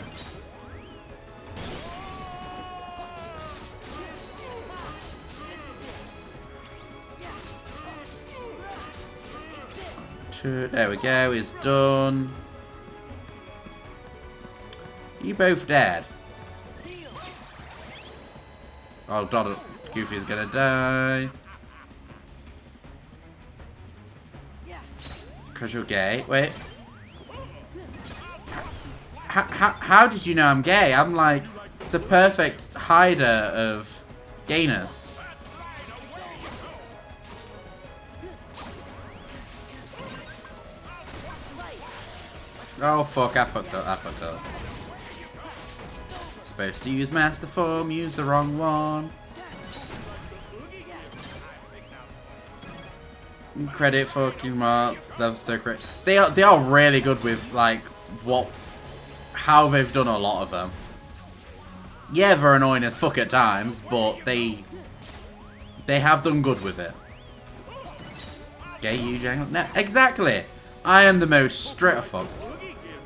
There we go, it's done. You both dead. Oh, Donald Goofy's gonna die. Because you're gay. Wait. How did you know I'm gay? I'm like the perfect hider of gayness. Oh fuck, I fucked up. Supposed to use Master Form, use the wrong one. Credit fucking marks, that's so great. They are really good with like how they've done a lot of them. Yeah, they're annoying as fuck at times, but they have done good with it. Gay you jangle? No, exactly. I am the most straight fuck.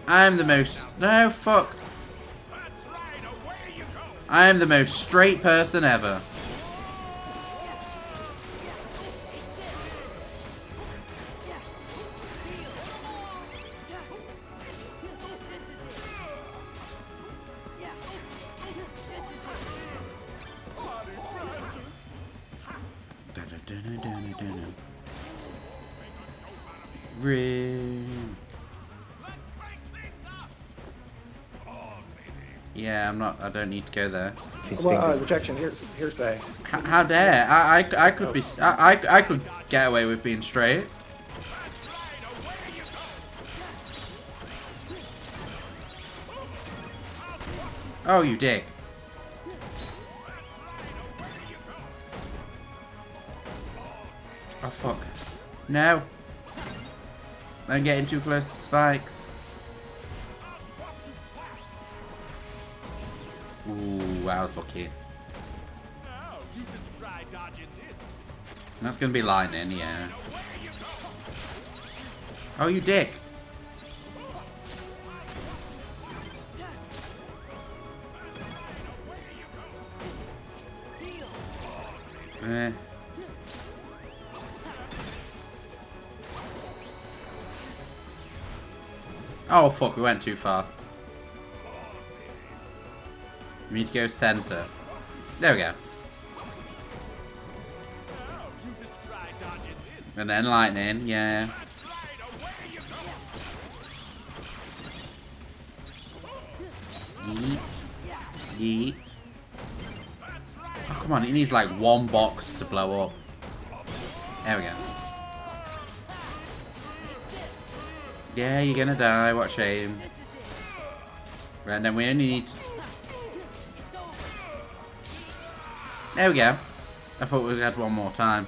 I am the most fuck. I am the most straight person ever. Yeah, I don't need to go there. Well, rejection, hearsay. How dare? I could be. I could get away with being straight. Oh, you dick. No. I'm getting too close to spikes. Ooh, I was lucky. That's gonna be lightning, yeah. Oh, you dick. Eh. Oh fuck, we went too far. We need to go center. There we go. And then lightning, yeah. Yeet. Yeet. Oh, come on, it needs like one box to blow up. There we go. Yeah, you're gonna die, what a shame. Right, and then we only need to... There we go. I thought we had one more time.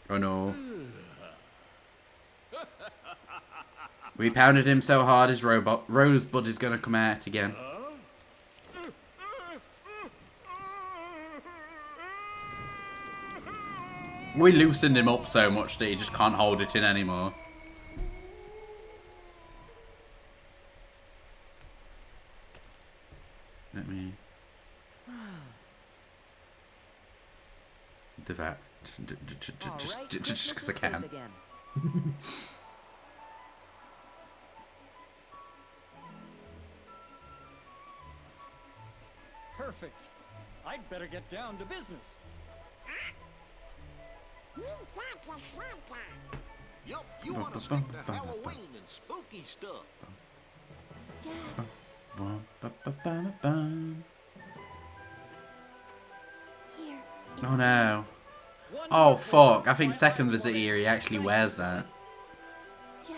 Oh no. We pounded him so hard his rosebud is gonna come out again. We loosened him up so much that he just can't hold it in anymore. Let me do that. Just because I can. Perfect. I'd better get down to business. Yup, you want to stick to Halloween and spooky stuff. Oh no. Oh fuck, I think second visit here he actually wears that. Jack,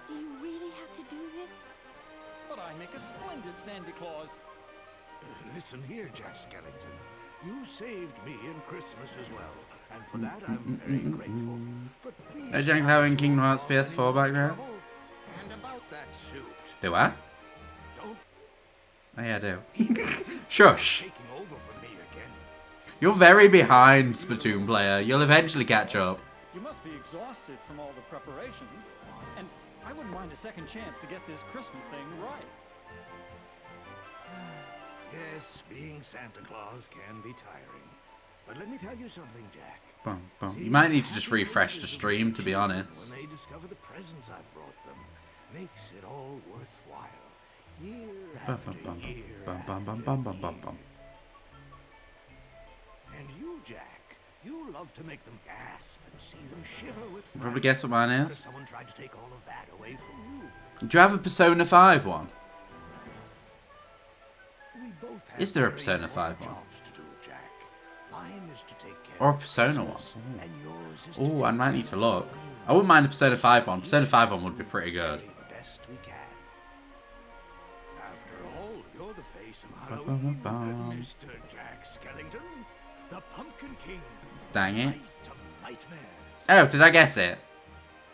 do you really have to do this? But I make a splendid Santa Claus. Listen here, Jack Skellington. You saved me in Christmas as well, and for that I'm very grateful. But please, Hey Jack, having Kingdom Hearts PS4 background? and about that suit. Do I? Don't Oh yeah, I do. Shush. taking over for me again. You're very behind, Splatoon player. You'll eventually catch up. You must be exhausted from all the preparations. And I wouldn't mind a second chance to get this Christmas thing right. Yes, being Santa Claus can be tiring. But let me tell you something, Jack. Bum, bum. You might need to just refresh the stream, to be honest. When they discover the presents I've brought them, makes it all worthwhile. Year after year after year. And you, Jack, you love to make them gasp and see them shiver with fright. Probably guess what mine Because is. someone tried to take all of that away from you. Do you have a Persona 5 one? We both have Is there a very Persona important 5 one? jobs to do, Jack. Mine is to take care Or a of Persona one? Christmas, and yours is to Oh, I take might care need to of look. Halloween. I wouldn't mind a Persona 5 one. Persona 5 one would be pretty good. Best we can. After all, you're the face of Halloween, Mr. Jack Skellington, the Pumpkin King. Dang it. Night of nightmares. Oh, did I guess it?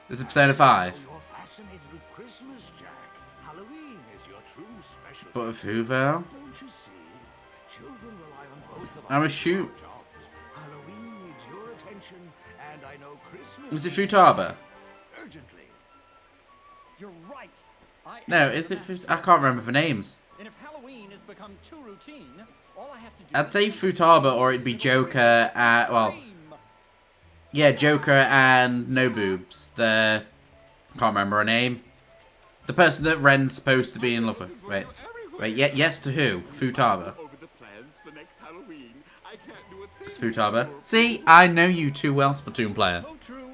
It's a Persona 5. You're fascinated with Christmas, Jack. Halloween is your true specialty. But of who though? Don't you see? Children rely on both of I'm a us shoot. for jobs. Halloween needs your attention, and I know Christmas. Was it needs Futaba? urgently. You're right. I No, am is the it? master. I can't remember the names. And if Halloween has become too routine, all I have to do I'd say Futaba or it'd be Joker. Well, yeah, Joker and No Boobs. The can't remember her name. The person that Ren's supposed to be in love with. Wait, yes to who? Futaba. Over the plans for next Halloween. I can't do a thing. It's Futaba. See, I know you too well, Splatoon player. So true.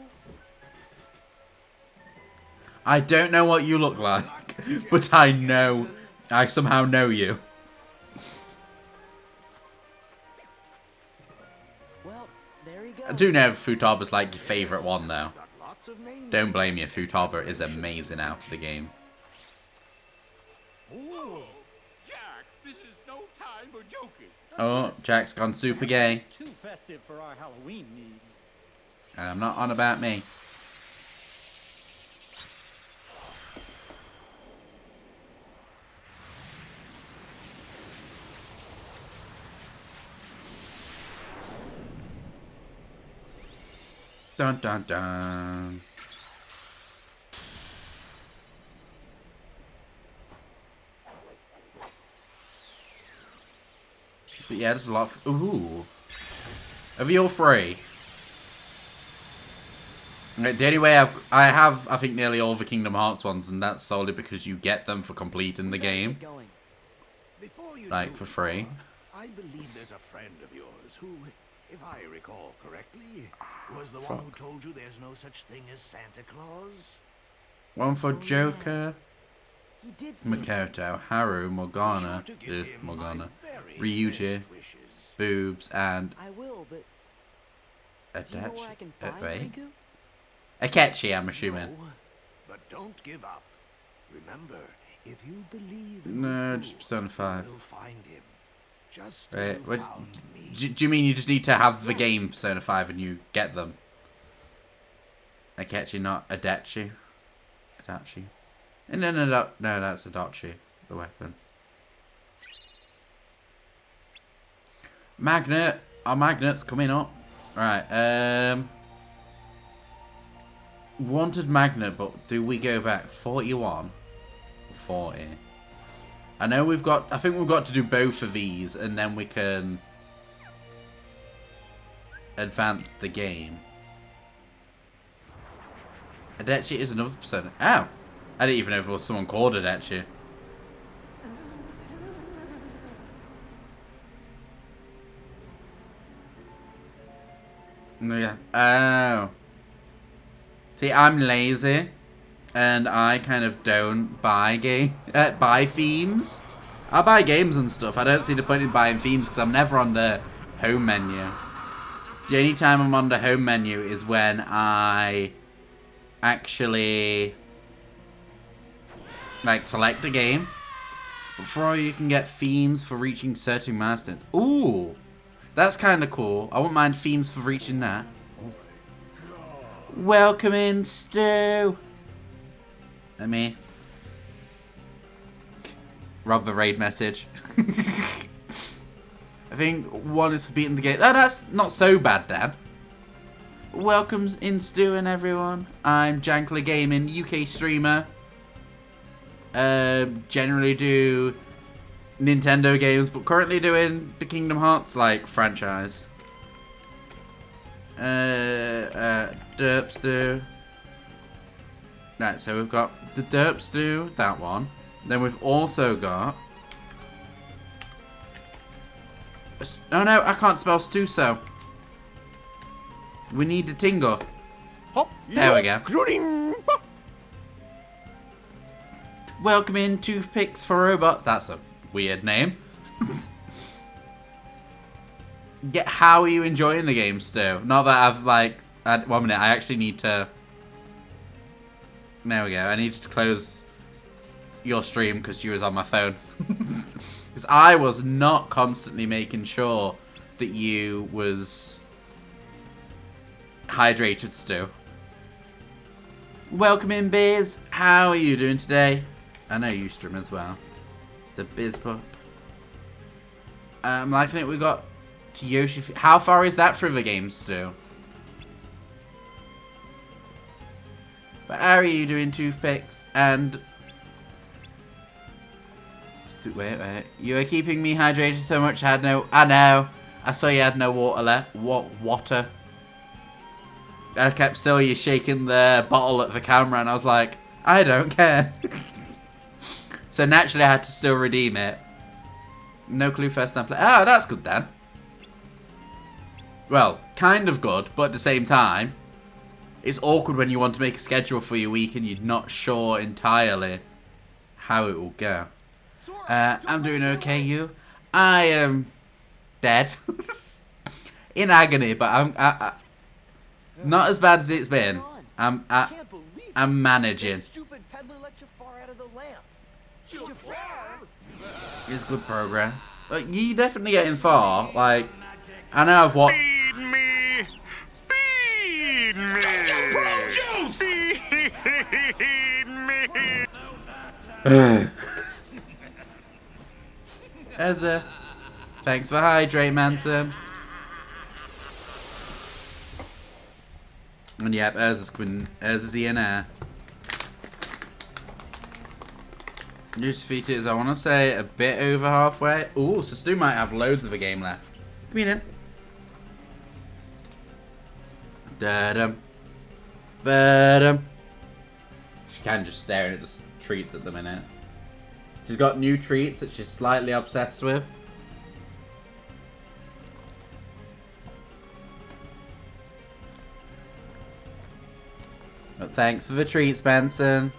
I don't know what you look like, but I know. I somehow know you. Well, there he goes. I do know Futaba's like your favourite one though. Got lots of names. Don't blame you, Futaba is amazing out of the game. Ooh, I'm a joking. Oh, Jack's gone super gay. Too festive for our Halloween needs. And I'm not on about me. Dun dun dun. But yeah, there's a lot of... Ooh. Are you all free? The only way I have, I think, nearly all the Kingdom Hearts ones, and that's solely because you get them for completing the game. Like, for free. I believe there's a friend of yours who, if I recall correctly, was the one who told you there's no such thing as Santa Claus. One for Joker, He did Makoto, Haru, Morgana, Ryuji, Boobs, and I will, but do you know where I can find Riku? Akechi, I'm assuming. No, but don't give up. Remember, if you believe No, just Persona 5. you'll find him. Just Wait, you what, found me. do you mean you just need to have the game Persona 5 and you get them? Akechi, not Adachi. Adachi. No, that's Adachi, the weapon. Magnet. Our magnet's coming up. Right, wanted magnet, but do we go back 41 or 40? I know I think we've got to do both of these and then we can advance the game. Adachi is another persona. Ow! I didn't even know if there was someone called Adachi. No, yeah. Oh. See, I'm lazy, and I kind of don't buy buy themes. I buy games and stuff. I don't see the point in buying themes because I'm never on the home menu. The only time I'm on the home menu is when I actually like select a game. But for all you can get themes for reaching certain milestones. Ooh, that's kind of cool. I wouldn't mind themes for reaching that. Welcome in, Stu. Let me rob the raid message. I think one is for beating the game. Oh, that's not so bad, Dan. Welcome in, Stu and everyone. I'm Jankler Gaming, UK streamer. Generally do Nintendo games, but currently doing the Kingdom Hearts like franchise. Derp Stew. Right, so we've got the Derp Stew, that one. Then we've also got... Oh no, I can't spell stew, so... We need the tingle. There we go. Welcome in, Toothpicks for Robots. That's a weird name. How are you enjoying the game, Stu? Not that I've like... 1 minute, I actually need to... There we go. I need to close your stream because you was on my phone. Because I was not constantly making sure that you was hydrated, Stu. Welcome in, Biz. How are you doing today? I know you stream as well. The Biz Pup. I'm liking it. We got to Yoshi. How far is that through the game, Stu? But how are you doing, Toothpicks? And wait. You were keeping me hydrated so much. I know. I saw you had no water left. Water. I kept seeing you shaking the bottle at the camera, and I was like, I don't care. So naturally, I had to still redeem it. No clue first time play. Oh, that's good then. Well, kind of good, but at the same time, it's awkward when you want to make a schedule for your week and you're not sure entirely how it will go. I'm doing okay, you. I am dead. In agony, but I'm not as bad as it's been. I'm managing. Stupid peddler let Jafar out of the lamp. Jafar? It's good progress. Like, you're definitely getting far. Like, I know I've watched. Feed me! Feed me! Feed me! Ezra, thanks for hydrate, Manson. And yep, Ezra's here now. News features, I want to say a bit over halfway. Ooh, so Stu might have loads of a game left. Come in. Da-dum. Ba-dum. She kind of just staring at the treats at the minute. She's got new treats that she's slightly obsessed with. But thanks for the treats, Benson.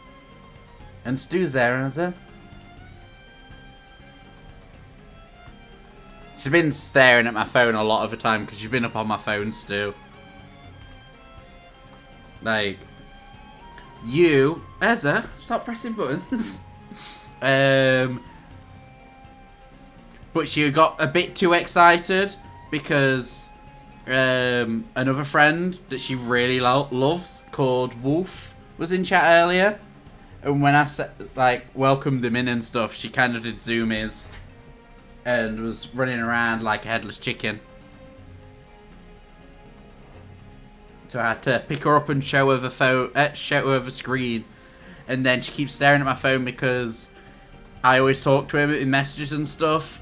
And Stu's there, is it? She's been staring at my phone a lot of the time because she's been up on my phone, Stu. Like, you, Ezra, stop pressing buttons. But she got a bit too excited because another friend that she really loves called Wolf was in chat earlier. And when I welcomed him in and stuff, she kind of did zoomies and was running around like a headless chicken. So I had to pick her up and show her the screen, and then she keeps staring at my phone because I always talk to him in messages and stuff,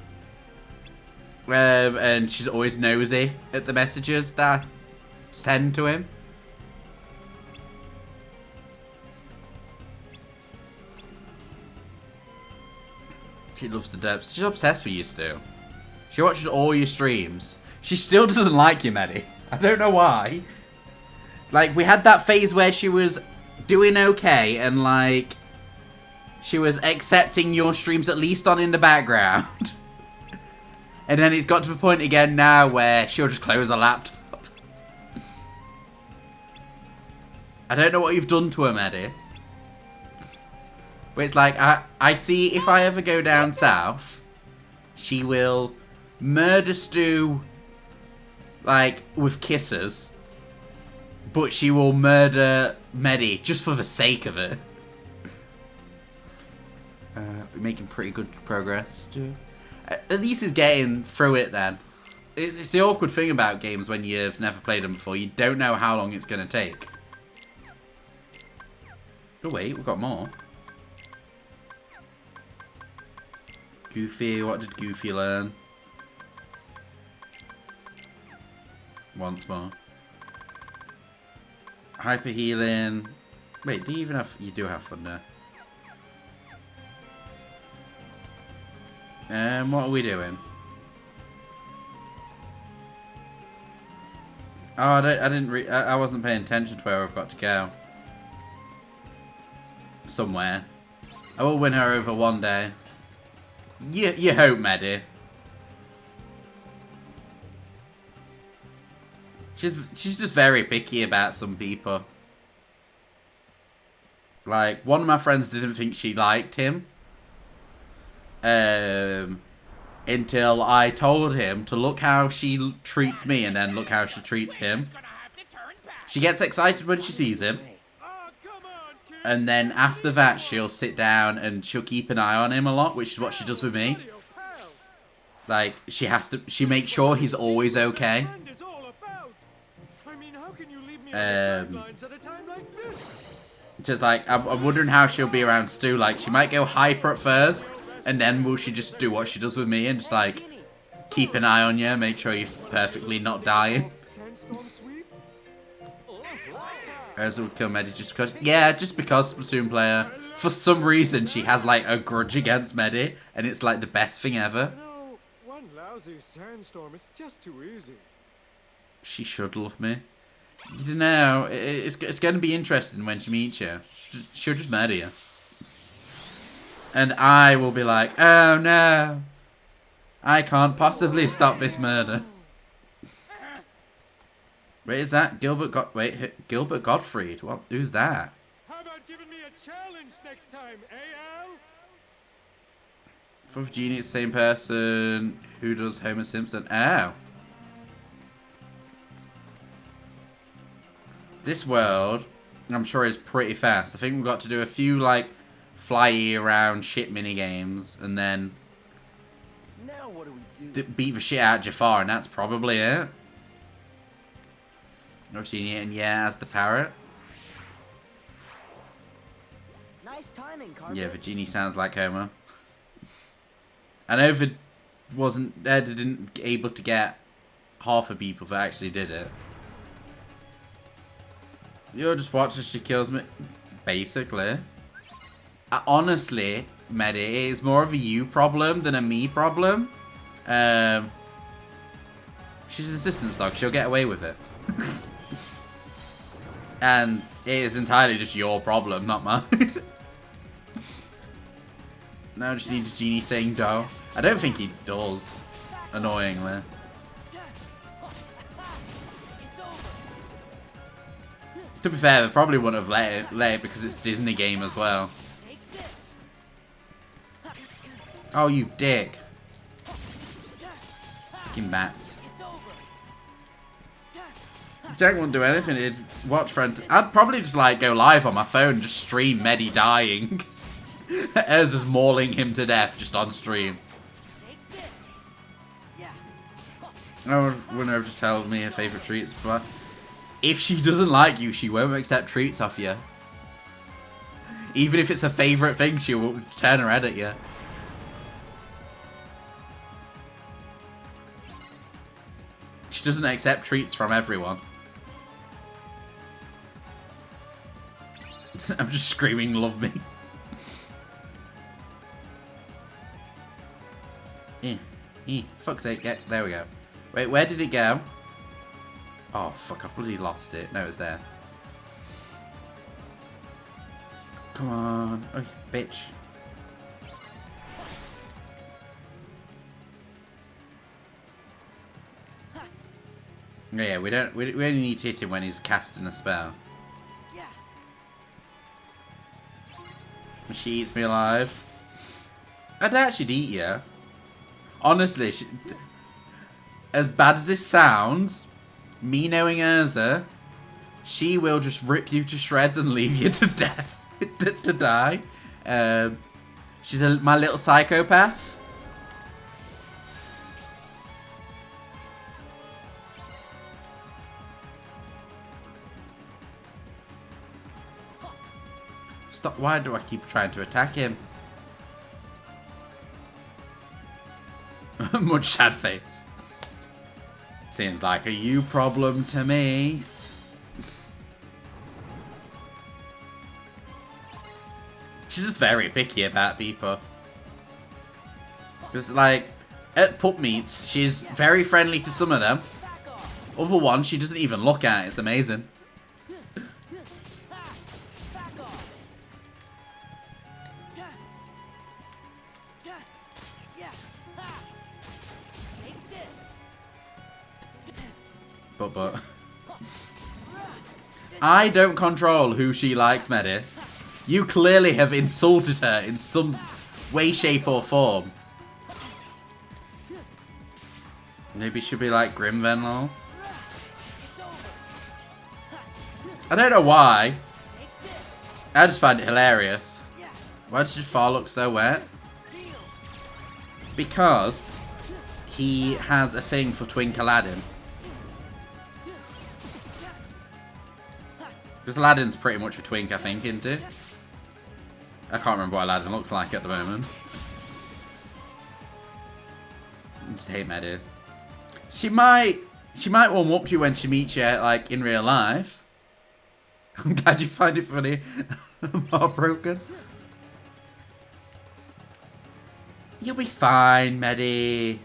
and she's always nosy at the messages that I send to him. She loves the depths. She's obsessed with you, Stu. She watches all your streams. She still doesn't like you, Maddie. I don't know why. Like, we had that phase where she was doing okay and, like, she was accepting your streams at least on in the background. And then it's got to the point again now where she'll just close her laptop. I don't know what you've done to her, Maddie. But it's like, I see if I ever go down south, she will murder Stu, like, with kisses. But she will murder Medi just for the sake of it. We're making pretty good progress, Stu. At least he's getting through it then. It's the awkward thing about games when you've never played them before. You don't know how long it's going to take. Oh wait, we've got more. Goofy, what did Goofy learn? Once more. Hyper healing. Wait, do you even have... You do have thunder. What are we doing? Oh, I wasn't paying attention to where I've got to go. Somewhere. I will win her over one day. You hope, Medi. She's just very picky about some people. Like, one of my friends didn't think she liked him. Until I told him to look how she treats me and then look how she treats him. She gets excited when she sees him. And then after that, she'll sit down and she'll keep an eye on him a lot, which is what she does with me. Like, she makes sure he's always okay. Just like, I'm wondering how she'll be around Stu. Like, she might go hyper at first, and then will she just do what she does with me and just like keep an eye on you, make sure you're perfectly not dying. Urza would kill Medi just because... Yeah, just because Splatoon player. For some reason, she has, like, a grudge against Medi, and it's, like, the best thing ever. No, one lousy sandstorm, it's just too easy. She should love me. You don't know, it's going to be interesting when she meets you. She'll just murder you. And I will be like, oh, no. I can't possibly stop this murder. Wait, is that Gilbert Gottfried? What? Who's that? How about giving me a challenge next time, eh, Al? For Genie, it's the same person who does Homer Simpson. Oh. This world, I'm sure, is pretty fast. I think we've got to do a few, like, fly around shit mini games, and then Now what do we do? beat the shit out of Jafar, and that's probably it. No Genie, and yeah, as the parrot. Nice timing, Carver. Yeah, the Genie sounds like Homer. I know Vid didn't able to get half the people that actually did it. You'll just watch as she kills me, basically. Honestly, Medi, it is more of a you problem than a me problem. She's an assistant dog, she'll get away with it. And it is entirely just your problem, not mine. Now I just need a Genie saying do. I don't think he does, annoyingly. To be fair, they probably wouldn't have let it because it's a Disney game as well. Oh, you dick. Fucking bats. Jack won't do anything. He'd watch friend. I'd probably just like go live on my phone and just stream Medi dying. Urza's mauling him to death just on stream. I wouldn't have just told me her favourite treats, but if she doesn't like you, she won't accept treats off you. Even if it's a favourite thing, she will turn her head at you. She doesn't accept treats from everyone. I'm just screaming, love me. Fuck's sake, there we go. Wait, where did it go? Oh, fuck, I've bloody lost it. No, it's there. Come on. Oh, bitch. Yeah, we only need to hit him when he's casting a spell. She eats me alive. I'd actually eat you. Honestly, as bad as this sounds, me knowing Urza, she will just rip you to shreds and leave you to death, to die. She's my little psychopath. Stop! Why do I keep trying to attack him? Much sad face. Seems like a you problem to me. She's just very picky about people. Because, like, at pup meets, she's very friendly to some of them. Other ones, she doesn't even look at. It's amazing. But I don't control who she likes, Medi. You clearly have insulted her in some way, shape, or form. Maybe she'll be like Grim Venlol. I don't know why. I just find it hilarious. Why does Jafar look so wet? Because he has a thing for Twink Aladdin. Because Aladdin's pretty much a twink, I think, isn't it? I can't remember what Aladdin looks like at the moment. I just hate Medi. She might warm up to you when she meets you, like, in real life. I'm glad you find it funny. I'm heartbroken. You'll be fine, Medi.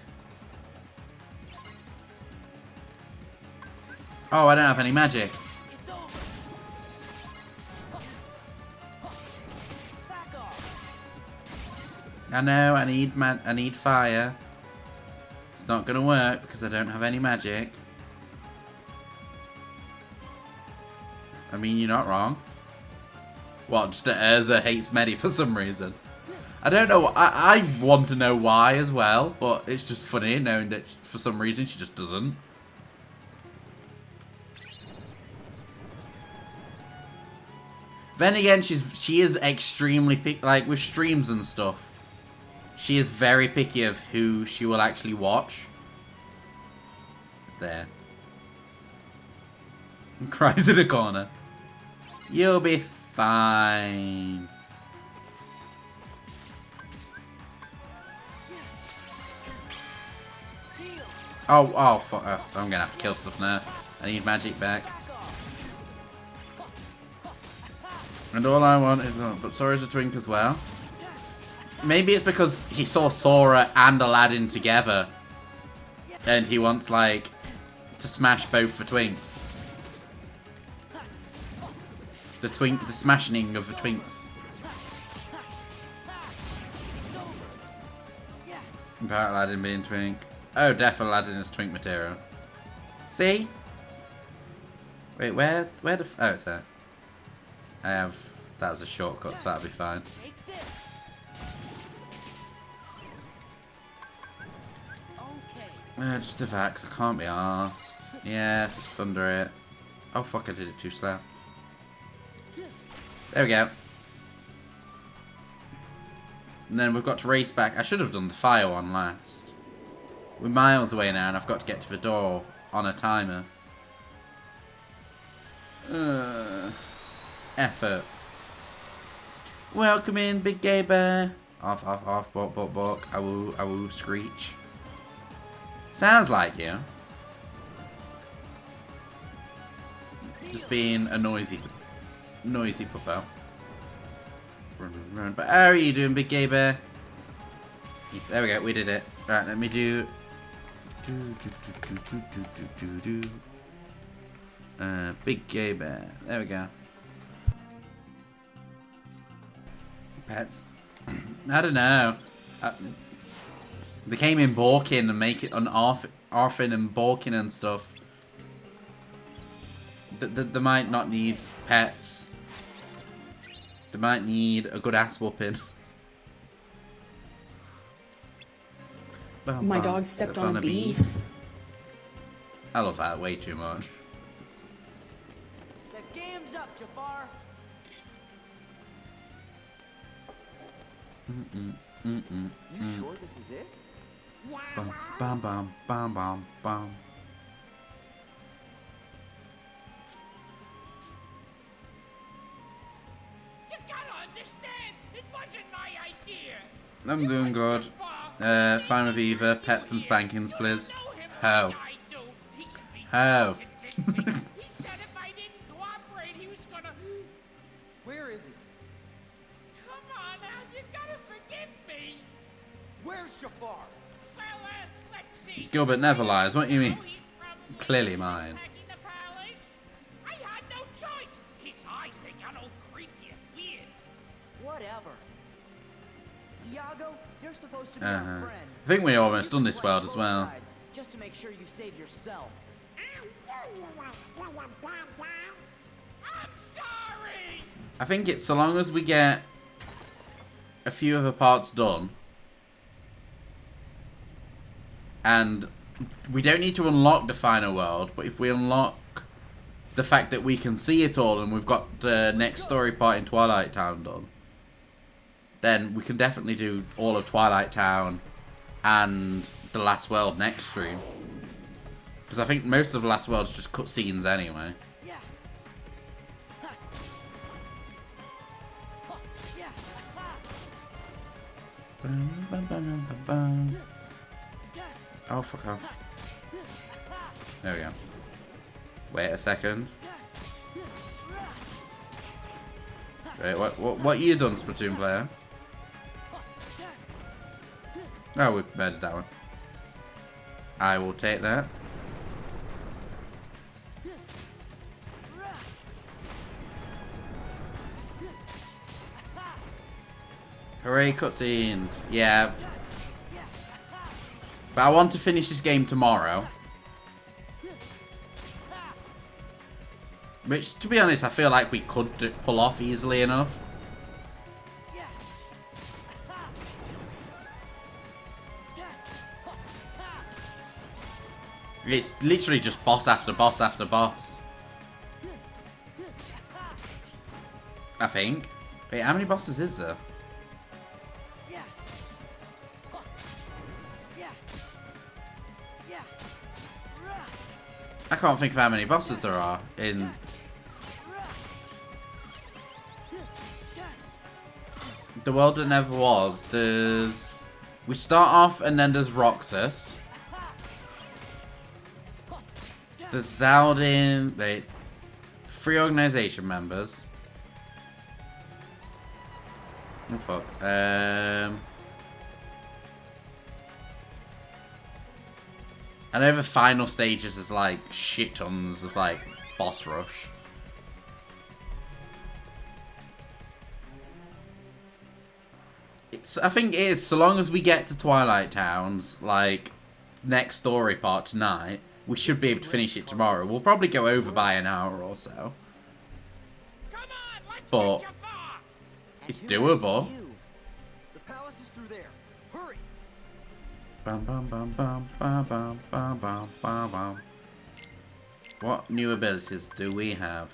Oh, I don't have any magic. I know, I need fire. It's not gonna work because I don't have any magic. I mean, you're not wrong. What, just that Urza hates Medi for some reason? I don't know. I want to know why as well, but it's just funny knowing that for some reason she just doesn't. Then again, she is extremely picky, like with streams and stuff. She is very picky of who she will actually watch. There. And cries in a corner. You'll be fine. Oh, fuck. I'm gonna have to kill stuff now. I need magic back. And all I want is... but Sora's a twink as well. Maybe it's because he saw Sora and Aladdin together. And he wants, like, to smash both the twinks. The smashing of the twinks. About Aladdin being twink. Oh, definitely Aladdin is twink material. See? Wait, where the... oh, it's there. I have... that was a shortcut, so that'll be fine. Just a Vax, I can't be arsed. Yeah, just thunder it. Oh fuck, I did it too slow. There we go. And then we've got to race back. I should have done the fire one last. We're miles away now and I've got to get to the door on a timer. Effort. Welcome in, big gay bear. Off, bark. I will screech. Sounds like you. Just being a noisy puppo. Run. But how are you doing, big gay bear? There we go, we did it. Right, let me do. Big gay bear. There we go. Pets. I don't know. They came in Borkin and make it on Arfin and Borkin and stuff. They might not need pets. They might need a good ass whooping. My dog stepped on a bee. I love that way too much. The game's up, Jafar. You sure this is it? Bum, bum, bum, bum, bum, bum. You gotta understand, it wasn't my idea. I'm doing good. Fine with Eva, pets and spankings, please. How? How? Where is he? Come on now, you gotta forgive me. Where's Jafar? Well, let's see. Gilbert never lies. What do you mean? Clearly mine. I had no choice. His eyes, they got all creepy and weird. Whatever. Iago, you're supposed to be our friend. I think we almost done this world as well. Just to make sure you save yourself. I'm sorry. I think it's so long as we get a few of the parts done. And we don't need to unlock the final world, but if we unlock the fact that we can see it all and we've got the next story part in Twilight Town done, then we can definitely do all of Twilight Town and the Last World next stream. Because I think most of the Last World's just cutscenes anyway. Oh, fuck off. There we go. Wait a second. Wait, what you done, Splatoon player? Oh, we murdered that one. I will take that. Hooray, cutscenes. Yeah. But I want to finish this game tomorrow. Which, to be honest, I feel like we could pull off easily enough. It's literally just boss after boss after boss. I think. Wait, how many bosses is there? I can't think of how many bosses there are in... The World That Never Was. There's... We start off and then there's Roxas. There's Zaldin... Wait. 3 organization members. Oh fuck. I know the final stages is like shit tons of like boss rush. I think it is, so long as we get to Twilight Town's like next story part tonight, we should be able to finish it tomorrow. We'll probably go over by an hour or so. But it's doable. The palace is through there. Hurry! Bum bum bum bum bum bum bum bum bum bum. What new abilities do we have?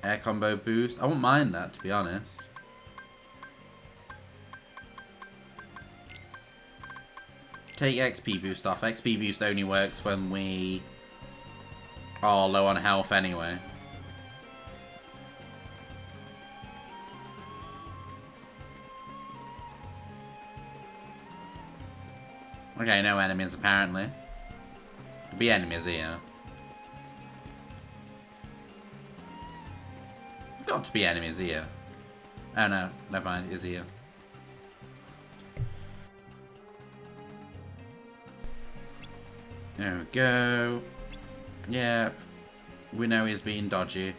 Air combo boost. I won't mind that, to be honest. Take XP boost off. XP boost only works when we are low on health anyway. Okay, no enemies apparently. There'll be enemies here. Got to be enemies here. Oh no, never mind, is here. There we go. Yeah, we know he's being dodgy.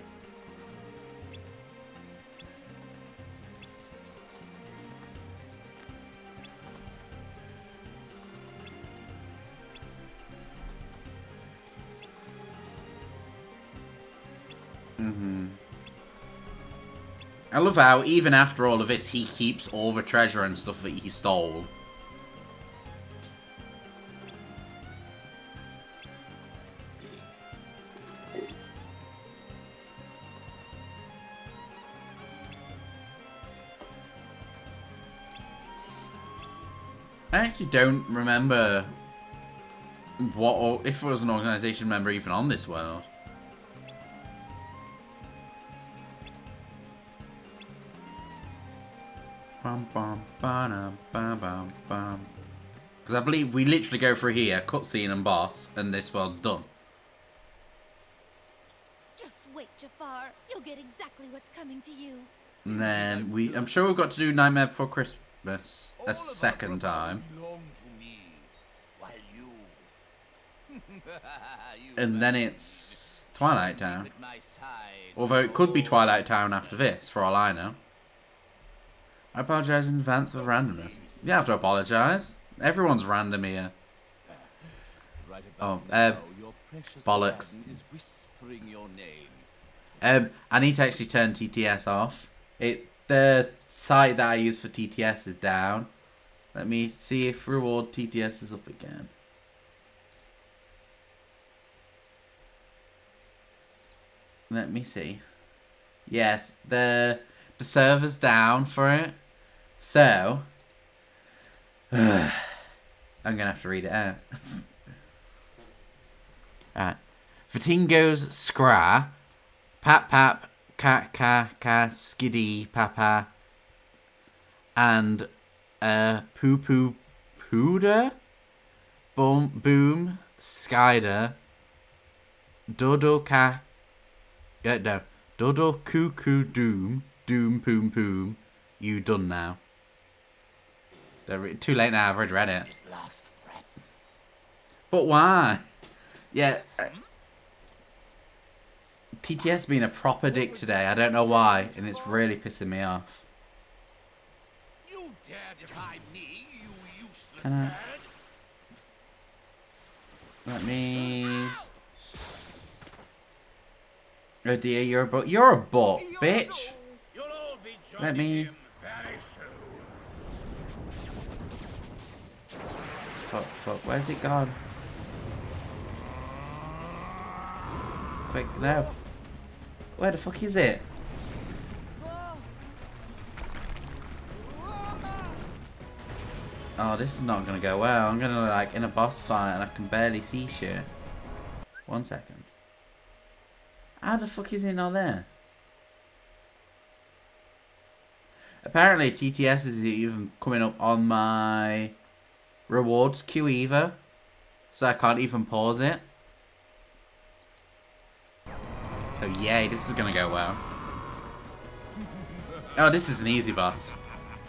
I love how, even after all of this, he keeps all the treasure and stuff that he stole. I actually don't remember what, if there was an organization member even on this world. Bum bum bum bum bum bum. Because I believe we literally go through here, cutscene and boss, and this world's done. Just wait, Jafar. You'll get exactly what's coming to you. And then I'm sure we've got to do Nightmare Before Christmas a second time. And then it's Twilight Town. Although it could be Twilight Town after this, for all I know. I apologise in advance for randomness. You don't have to apologise. Everyone's random here. Oh, bollocks. I need to actually turn TTS off. The site that I use for TTS is down. Let me see if reward TTS is up again. Let me see. Yes, the server's down for it. So, I'm gonna have to read it out. Alright. Vitingo's Scra, Pap Pap, Ka Skiddy Papa, and Poo Poo Pooda, Boom Skyder, Dodo Cuckoo Doom Poom Poom. You done now. Too late now, I've already read it. But why? Yeah. TTS being a proper dick today. I don't know why, and it's really pissing me off. You dare defy me, you useless Can I... bird? Let me... Oh dear, you're a butt. You're a butt, bitch. Let me... fuck. Where's it gone? Quick, no. Where the fuck is it? Oh, this is not gonna go well. I'm gonna like in a boss fight and I can barely see shit. 1 second. How the fuck is it not there? Apparently TTS is even coming up on my rewards queue either. So I can't even pause it. So yay, this is gonna go well. Oh, this is an easy boss.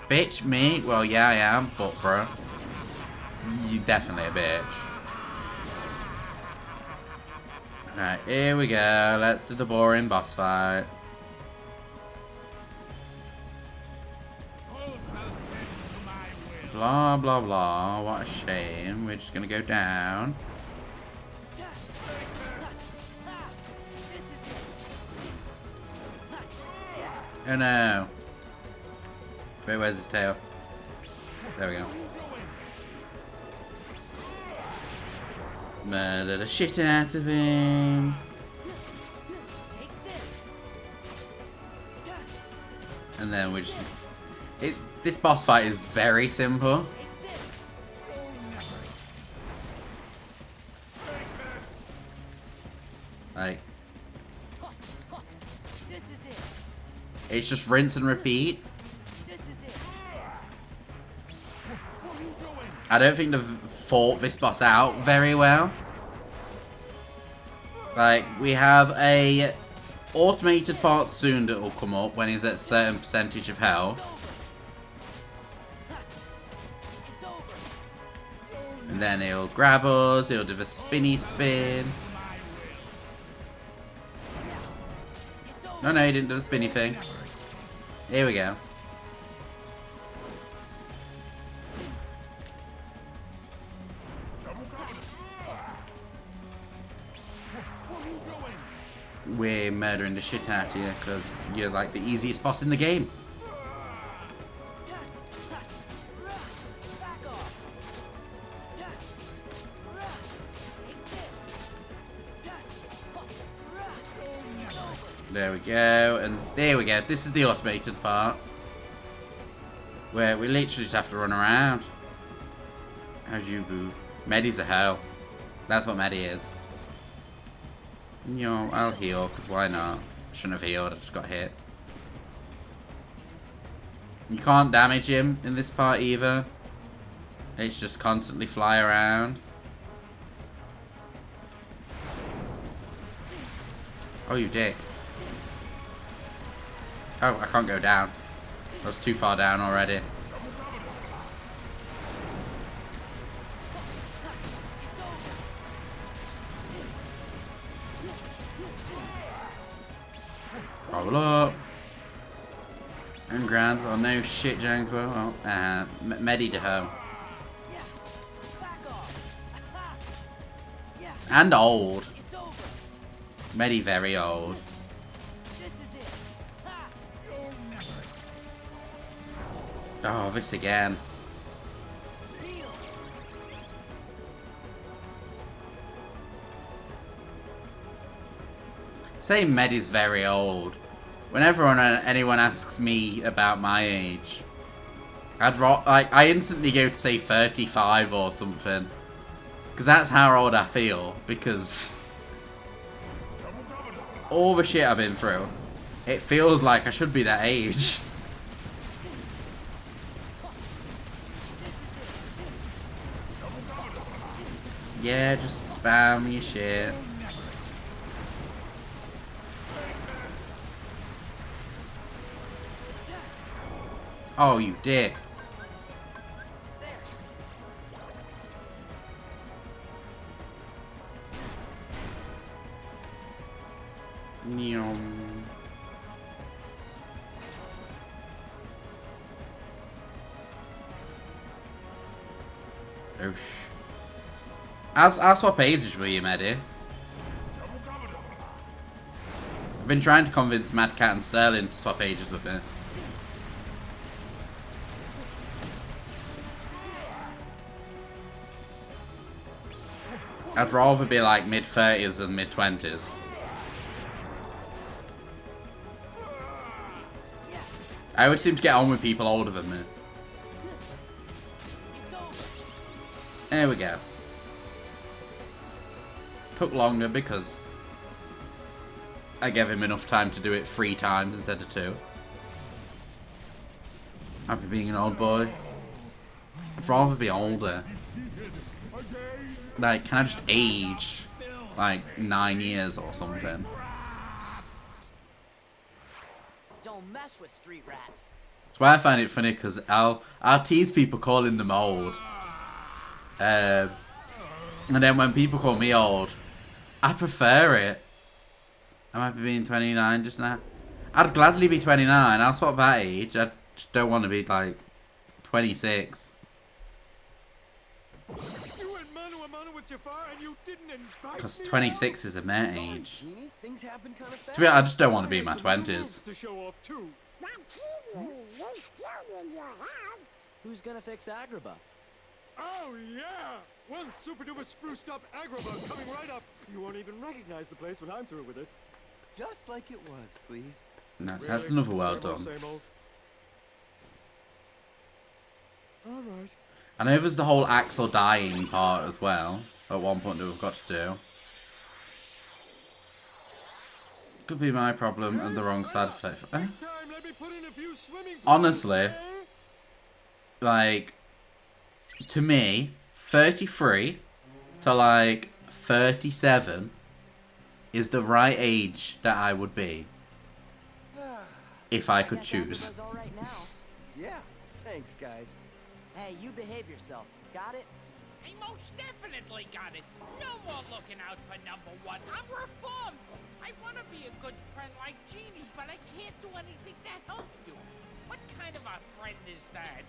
Bitch, me? Well, yeah, I am, but bro, you definitely a bitch. Alright, here we go. Let's do the boring boss fight. Blah, blah, blah. What a shame. We're just gonna go down. Oh no. Wait, where's his tail? There we go. Murder the shit out of him. And then we just... This boss fight is very simple. Like... It's just rinse and repeat. I don't think they've fought this boss out very well. Like, we have a automated part soon that will come up when he's at a certain percentage of health. And then he'll grab us, he'll do the spinny spin. No, he didn't do the spinny thing. Here we go. We're murdering the shit out of you because you're like the easiest boss in the game. There we go, and there we go. This is the automated part where we literally just have to run around. How's you, boo? Medi's a hoe. That's what Medi is. You know, I'll heal, because why not? Shouldn't have healed, I just got hit. You can't damage him in this part either. It's just constantly fly around. Oh, you dick. Oh, I can't go down. I was too far down already. Roll up. And grand. Well, no shit, Janko. Well, Medi to home. And old. Medi very old. Oh, this again. Say Medi's very old. Whenever anyone asks me about my age, I instantly go to say 35 or something. Because that's how old I feel. Because all the shit I've been through, it feels like I should be that age. Yeah, just spam your shit. Oh, you dick. Neom. Oh, I'll swap pages with you, Medi. I've been trying to convince Mad Cat and Sterling to swap pages with me. I'd rather be like mid-30s than mid-20s. I always seem to get on with people older than me. There we go. Took longer because I gave him enough time to do it 3 times instead of 2. Happy being an old boy. I'd rather be older. Like, can I just age like 9 years or something? Don't mess with street rats. That's why I find it funny, because I'll tease people calling them old. And then when people call me old, I prefer it. I might be being 29 just now. I'd gladly be 29. I'll swap that age. I just don't want to be like 26. You went mano a mano with Jafar and you didn't invite Because me 26 is a mad age. Things happen kind of fast. To be honest, I just don't want to be in my 20s. to show off too. Who's gonna fix Agrabah? Oh yeah! One super duper spruced up Agrabah coming right up. You won't even recognize the place when I'm through with it. Just like it was, please. No, that's another well Same old, done. same old. All right. I know there's the whole Axel dying part as well. At one point that we've got to do. Could be my problem and the wrong side effect. Honestly, like, to me, 33 to like 37 is the right age that I would be if I could choose. All right now. Yeah, thanks, guys. Hey, you behave yourself. Got it? I most definitely got it. No more looking out for number 1. I'm reformed. I want to be a good friend like Jeannie, but I can't do anything to help you. What kind of a friend is that?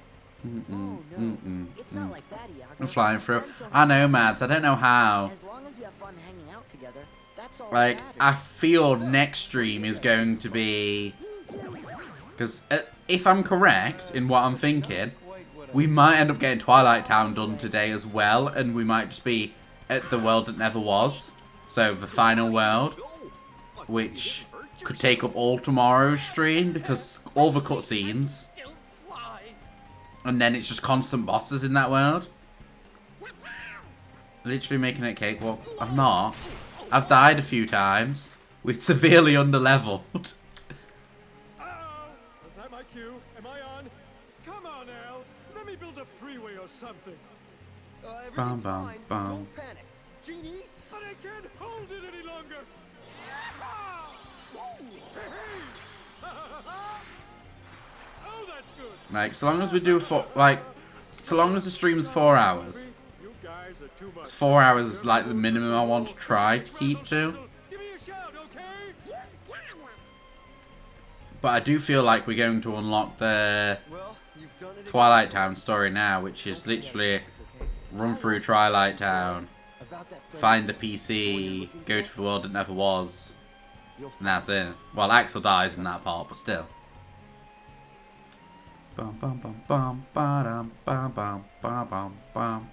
It's not like that, Iago. I'm flying through. I know, Mads. I don't know how. As long as we have fun hanging out together, that's all Like, that I matters. feel next stream is going to be... Because if I'm correct in what I'm thinking, we might end up getting Twilight Town done today as well, and we might just be at the world that never was. So, the final world, which could take up all tomorrow's stream, because all the cutscenes, and then it's just constant bosses in that world. Literally making it cakewalk. I'm not. I've died a few times. We're severely under-leveled. Is that my cue? Am I on? Come on, Al. Let me build a freeway or something. Bum, bum, bum. Panic. Genie? But I can't hold it any longer. Oh, that's good. Like, so long as we do so long as the stream's 4 hours. You guys are too much. 4 hours is like the minimum I want to try to keep to. Give me a shout, okay? But I do feel like we're going to unlock the Twilight Town story now, which is literally run through Twilight Town, find the PC, go to the world that never was, and that's it. Well, Axel dies in that part, but still. Bum bum bum bum ba-dum bum bum bum bum bum.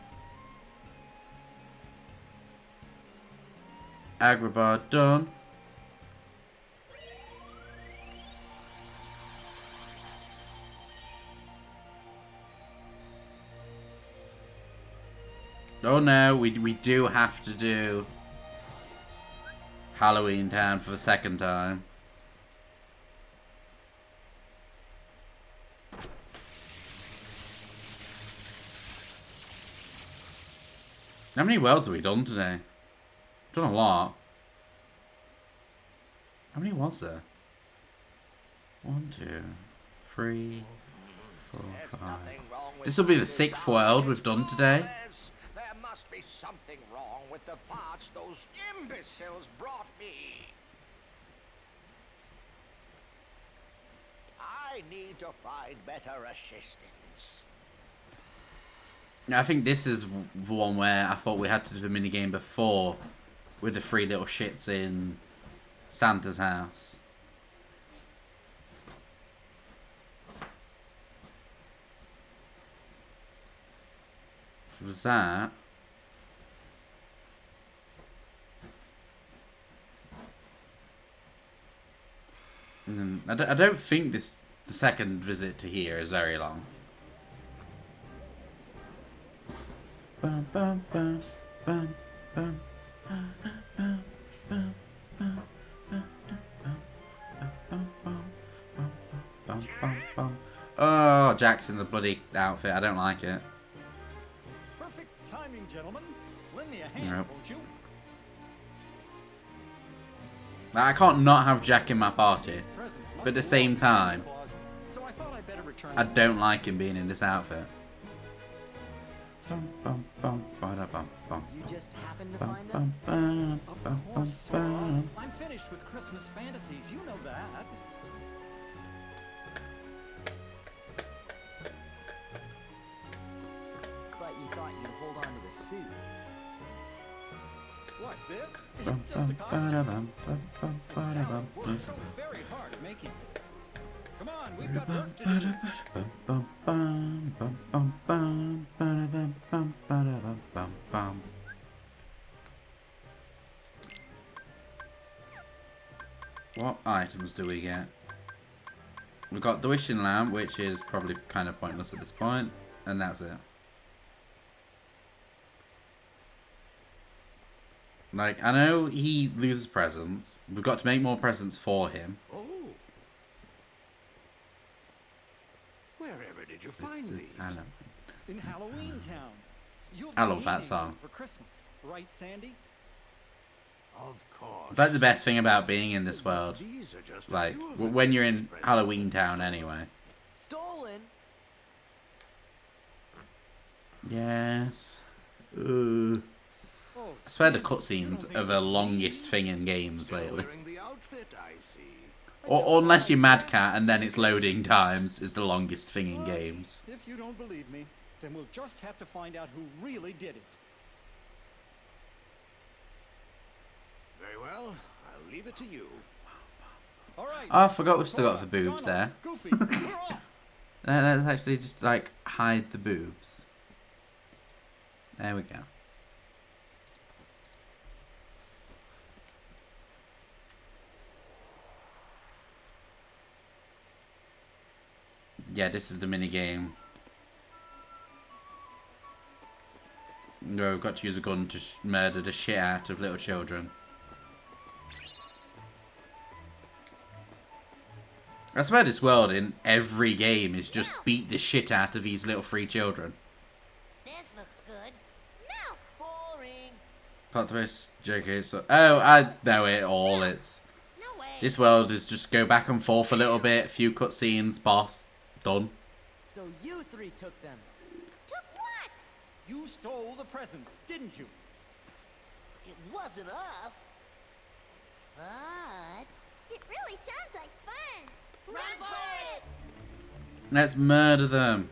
Agrabah done. Oh no, we do have to do Halloween Town for the second time. How many worlds have we done today? Done a lot. How many was there? 1, 2, 3, 4, 5. This will be the 6th world we've done today. There must be something wrong with the parts those imbeciles brought me. I need to find better assistance. I think this is the one where I thought we had to do the minigame before with the 3 little shits in Santa's house. Was that? I don't think the second visit to here is very long. Bum, bum, bum, bum, bum, bum, bum, bum, bum, bum, bum, bum. Oh, Jack's in the bloody outfit. I don't like it. Perfect timing, gentlemen. Lend me a hand, Nope. won't you? I can't not have Jack in my party, but at the same time, So I thought I'd better return. I don't like him being in this outfit. Bum, bum, bum, bada, bum, bum, You just happened to bum, find bum, them? bum, Of bum, course, Sora. bum. I'm finished with Christmas fantasies. You know that. But you thought you'd hold on to the suit. What, this? Bum, It's just a bum, costume. bada, bum, bum, bum, bada, bum, Worked bum. so very hard making it. Come on, we've got Bum, work to bada, do. bada, bum, bum, bum, bum, bum, bada, bum, bum, bada, bum, bum, bum. What items do we get? We've got the wishing lamp, which is probably kind of pointless at this point, and that's it. Like, I know he loses presents. We've got to make more presents for him. Oh. Wherever did you find This is these? Halloween. In Halloween Town. You'll I be love that needing song. them for Christmas, right, Sandy? Of course. That's the best thing about being in this world. These are just a Like, few of the when you're in Christmas presents Halloween Town anyway. Stolen? Yes. I swear the cutscenes are the longest thing in games lately. Wearing the outfit, I see. Or unless you're Mad Cat and then it's loading times is the longest thing in But games. if you don't believe me, then we'll just have to find out who really did it. Very well. I'll leave it to you. All right. Oh, I forgot we've still got the boobs there. Goofy, we're off. Let's actually just like hide the boobs. There we go. Yeah, this is the mini game. No, we've got to use a gun to murder the shit out of little children. I swear this world in every game is just beat the shit out of these little free children. This looks good. No, boring. Plot twist, JK, so... Oh, I know it all. It's... No way. This world is just go back and forth a little bit, few cutscenes, boss, done. So you three took them. Took what? You stole the presents, didn't you? It wasn't us. But it really sounds like fun. Run for it! Let's murder them.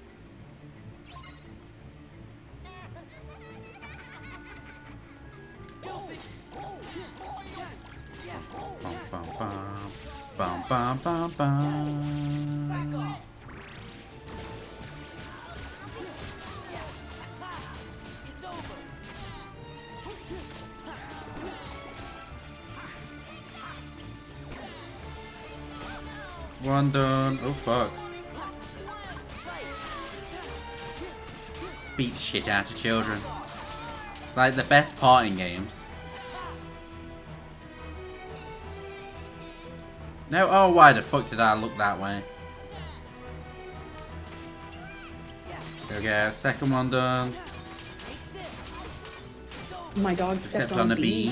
Bum, bum, bum, bum, bum, bum. One done. Oh fuck. Beat the shit out of children. It's like the best part in games. No, oh why the fuck did I look that way? There we go, second one done. My dog stepped on a bee.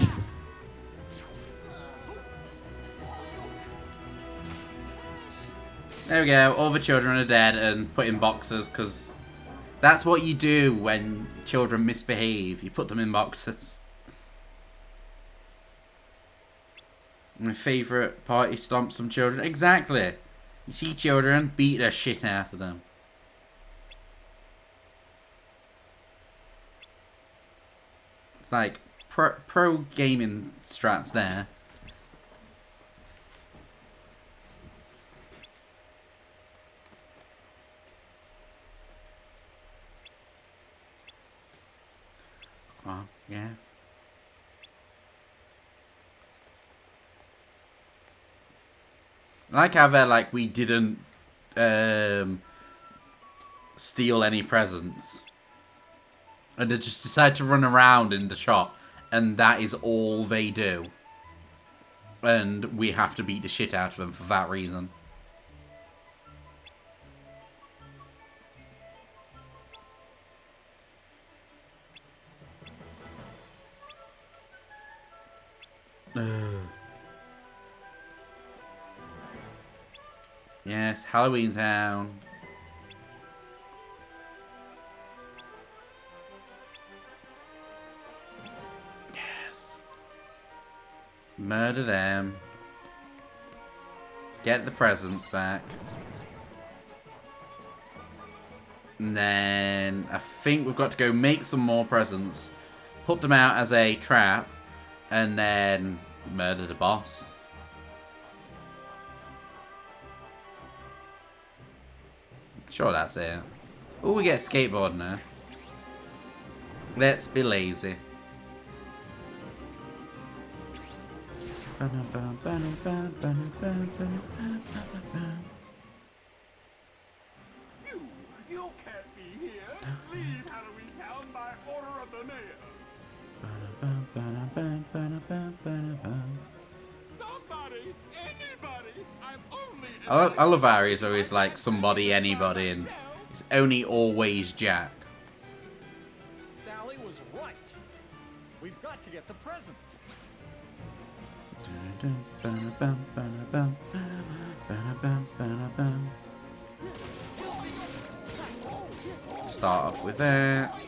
There we go, all the children are dead and put in boxes because that's what you do when children misbehave. You put them in boxes. My favourite party stomp some children. Exactly. You see children, beat the shit out of them. Like, pro gaming strats there. Oh, yeah. I like how they're like, we didn't steal any presents. And they just decide to run around in the shop. And that is all they do. And we have to beat the shit out of them for that reason. Yes, Halloween Town. Yes. Murder them. Get the presents back. And then I think we've got to go make some more presents. Put them out as a trap. And then murder the boss. Sure, that's it. Oh, we get a skateboard now. Let's be lazy. You can't be here. Leave Halloween Town by order of the mayor. Somebody, anybody, I'm only... I love Harry is always like somebody, anybody, and it's only always Jack. Sally was right. We've got to get the presents. Start off with that.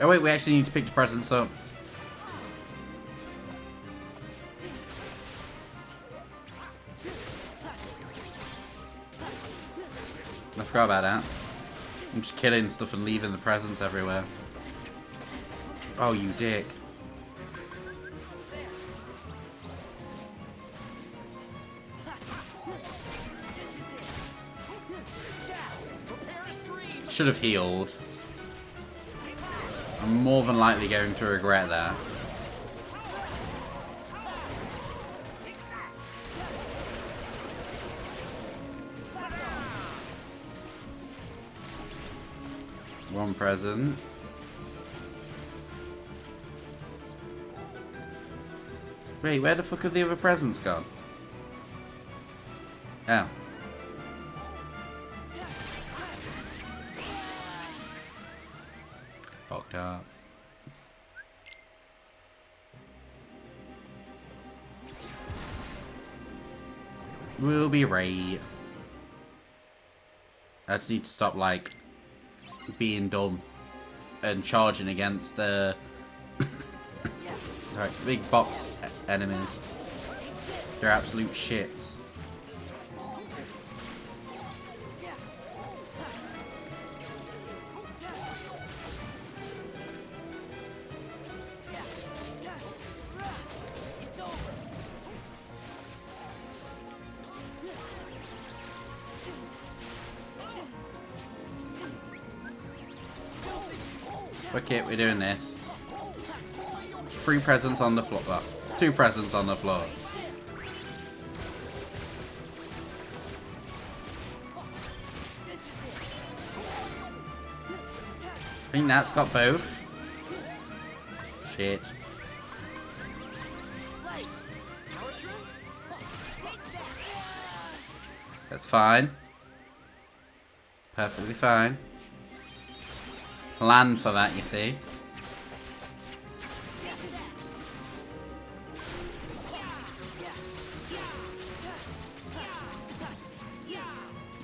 Oh wait, we actually need to pick the presents up. I forgot about that. I'm just killing stuff and leaving the presents everywhere. Oh, you dick. Should have healed. I'm more than likely going to regret that. One present. Wait, where the fuck have the other presents gone? Oh. Fucked up. We'll be right. I just need to stop, like, being dumb and charging against the right, big box enemies. They're absolute shits. Okay, we're doing this. It's 3 presents on the floor. Well, 2 presents on the floor. I think that's got both. Shit. That's fine. Perfectly fine. Planned for that, you see.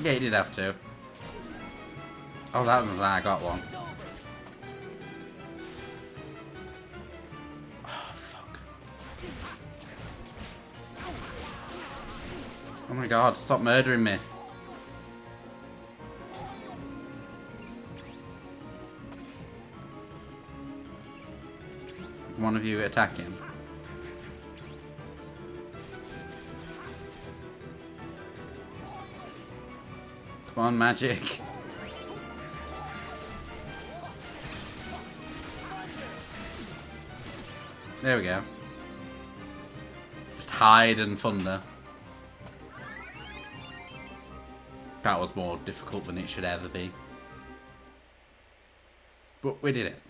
Yeah, you did have to. Oh, that was I got one. Oh, fuck. Oh my god, stop murdering me. One of you attack him. Come on, magic. There we go. Just hide and thunder. That was more difficult than it should ever be. But we did it.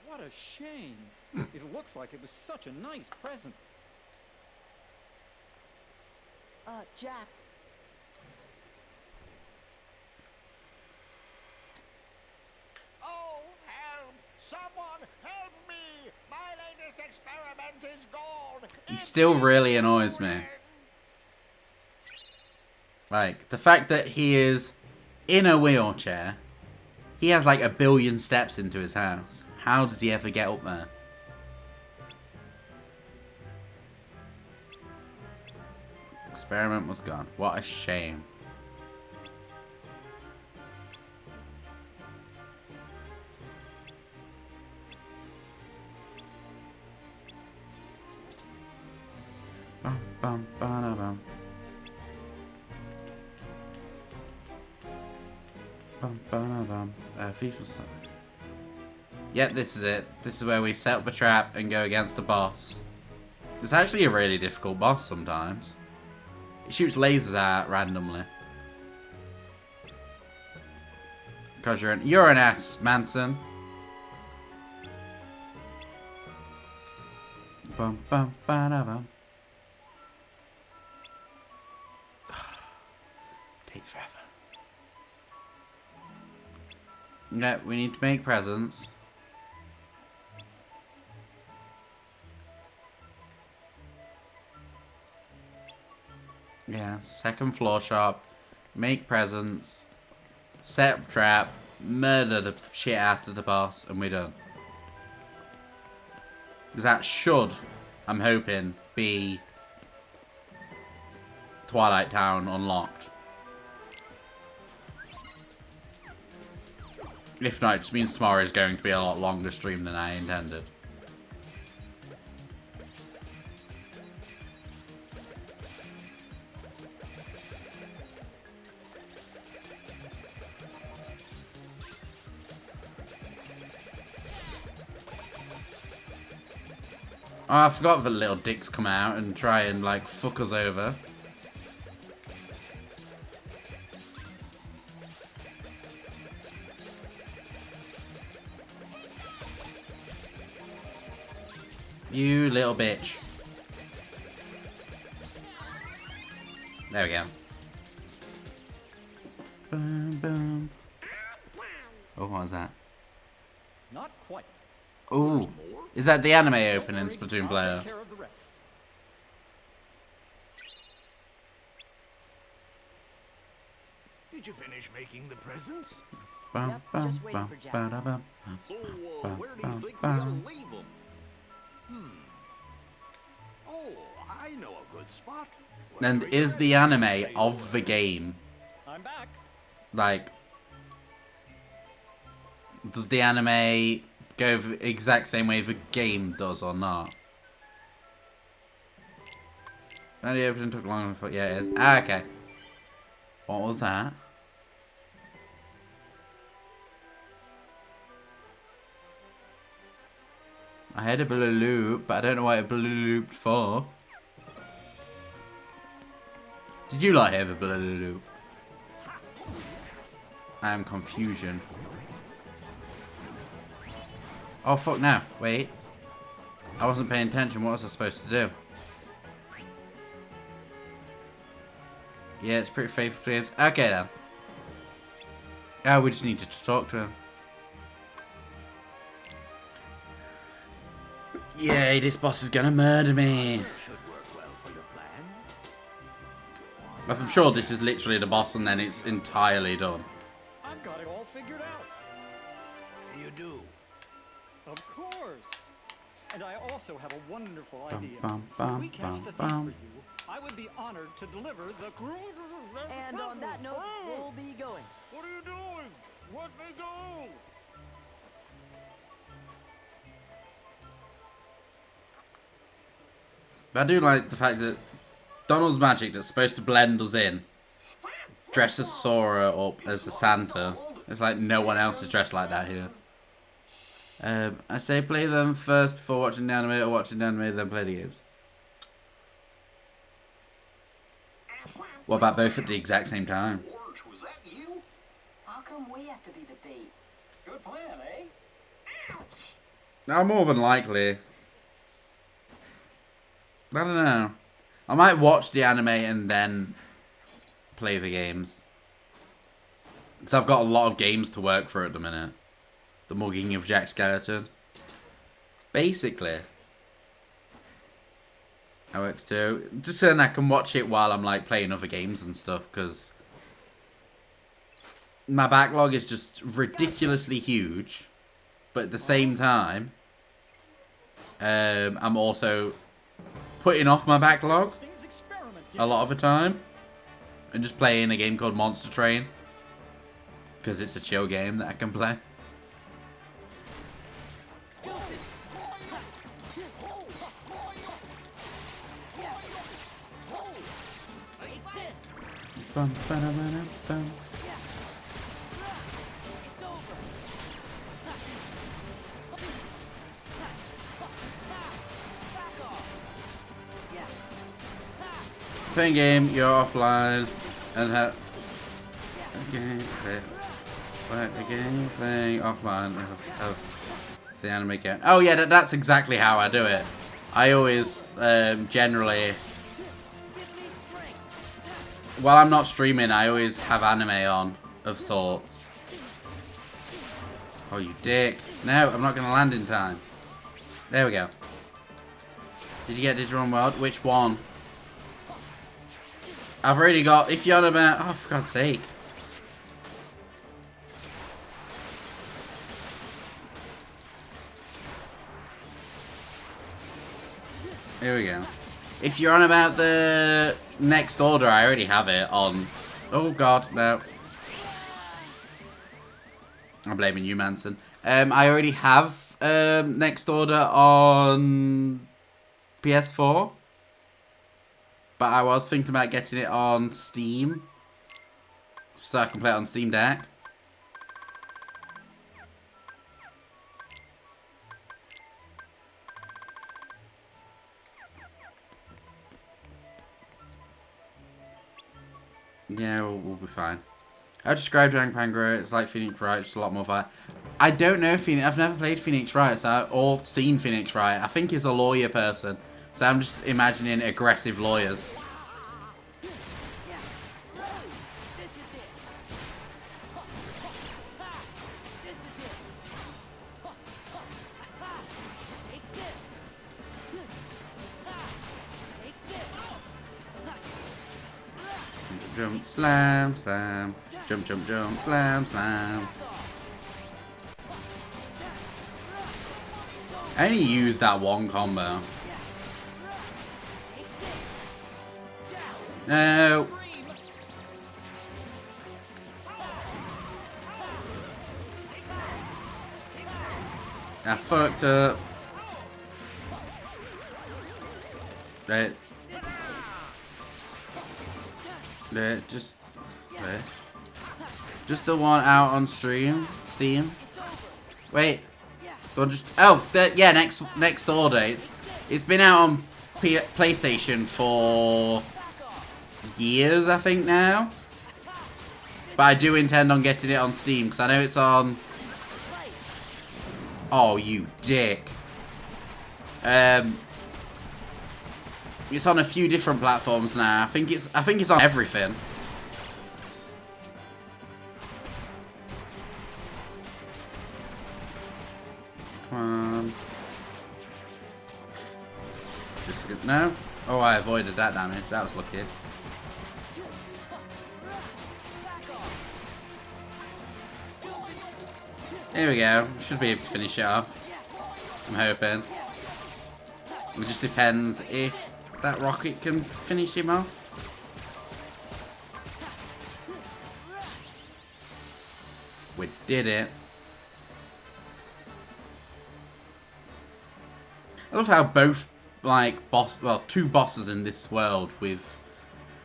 What a shame. It looks like it was such a nice present. Jack. Oh, help! Someone help me! My latest experiment is gone! It still really annoys me. Like, the fact that he is in a wheelchair, he has like 1 billion steps into his house. How does he ever get up there? Experiment was gone. What a shame. Bum, bum, ba-da-bum. Bum, ba-da-bum. FIFA stuff. Yep, this is it. This is where we set up a trap and go against the boss. It's actually a really difficult boss sometimes. It shoots lasers out randomly. Because you're an ass, Manson. Bum, bum, ba-da-bum. Takes forever. Yeah, we need to make presents. Yeah, second floor shop, make presents, set up trap, murder the shit out of the boss, and we're done. Because that should, I'm hoping, be Twilight Town unlocked. If not, it just means tomorrow is going to be a lot longer stream than I intended. Oh, I forgot that little dicks come out and try and, like, fuck us over. You little bitch. There we go. Boom, boom. Oh, what was that? Not quite. Ooh. Is that the anime opening Splatoon player? Take care of the rest. Did you finish making the presents? Bum, Yep, just waiting for Jack. ba-da-bum, So, bum, where do you bum, think we bum. ought to leave them? Oh, I know a good spot. And is the anime of the game, I'm back. like, does the anime go the exact same way the game does or not? And the opening took long enough. Yeah, it is. Ah, okay. What was that? I heard a blue loop, but I don't know what it blue looped for. Did you not hear the blue loop? I am confusion. Oh fuck no, wait. I wasn't paying attention, what was I supposed to do? Yeah, it's pretty faithful to games. Okay then. Oh, we just need to talk to him. Yay, this boss is gonna murder me. I'm sure this is literally the boss and then it's entirely done. I've got it all figured out. You do. Of course. And I also have a wonderful Bum, idea. bum, If bum, we catch the thief bum, for you, I would be honored to deliver the... And on that note, we'll be going. What are you doing? Let me go! But I do like the fact that Donald's Magic, that's supposed to blend us in, dresses Sora up as a Santa. It's like no one else is dressed like that here. I say play them first before watching the anime, or watching the anime then play the games. What about both at the exact same time? Was that you? How come we have to be the bait? Good plan, eh? Now, more than likely. I don't know. I might watch the anime and then play the games. Because I've got a lot of games to work for at the minute. The mugging of Jack Skeleton. Basically. OX2. Just so I can watch it while I'm like playing other games and stuff. Because my backlog is just ridiculously huge. But at the same time, I'm also putting off my backlog a lot of the time. And just playing a game called Monster Train. Because it's a chill game that I can play. Bum, ba-da-ba-da, bum. Playing game, you're offline, and have game playing offline, and have the anime game. Oh yeah, that's exactly how I do it. I always generally, while I'm not streaming, I always have anime on of sorts. Oh, you dick! No, I'm not gonna land in time. There we go. Did you get Digimon World? Which one? I've already got, if you're on about, oh, for God's sake. Here we go. If you're on about the next order, I already have it on. Oh God, no. I'm blaming you, Manson. I already have next order on PS4. But I was thinking about getting it on Steam. So I can play it on Steam Deck. Yeah, we'll be fine. I described Dragon Pangro, it's like Phoenix Wright, just a lot more fire. I don't know Phoenix, I've never played Phoenix Wright, or seen Phoenix Wright. I think he's a lawyer person. So I'm just imagining aggressive lawyers. Jump, slam, slam. Jump, jump, jump, slam, slam. I only used that one combo. No. I fucked up. Right. Just the one out on Steam. Wait. Don't just. Oh, yeah. Next order. It's been out on PlayStation for years, I think now. But I do intend on getting it on Steam because I know it's on. Oh, you dick. It's on a few different platforms now. I think it's on everything. Come on. Just good. No? Oh, I avoided that damage. That was lucky. Here we go. Should be able to finish it off. I'm hoping. It just depends if that rocket can finish him off. We did it. I love how both like two bosses in this world with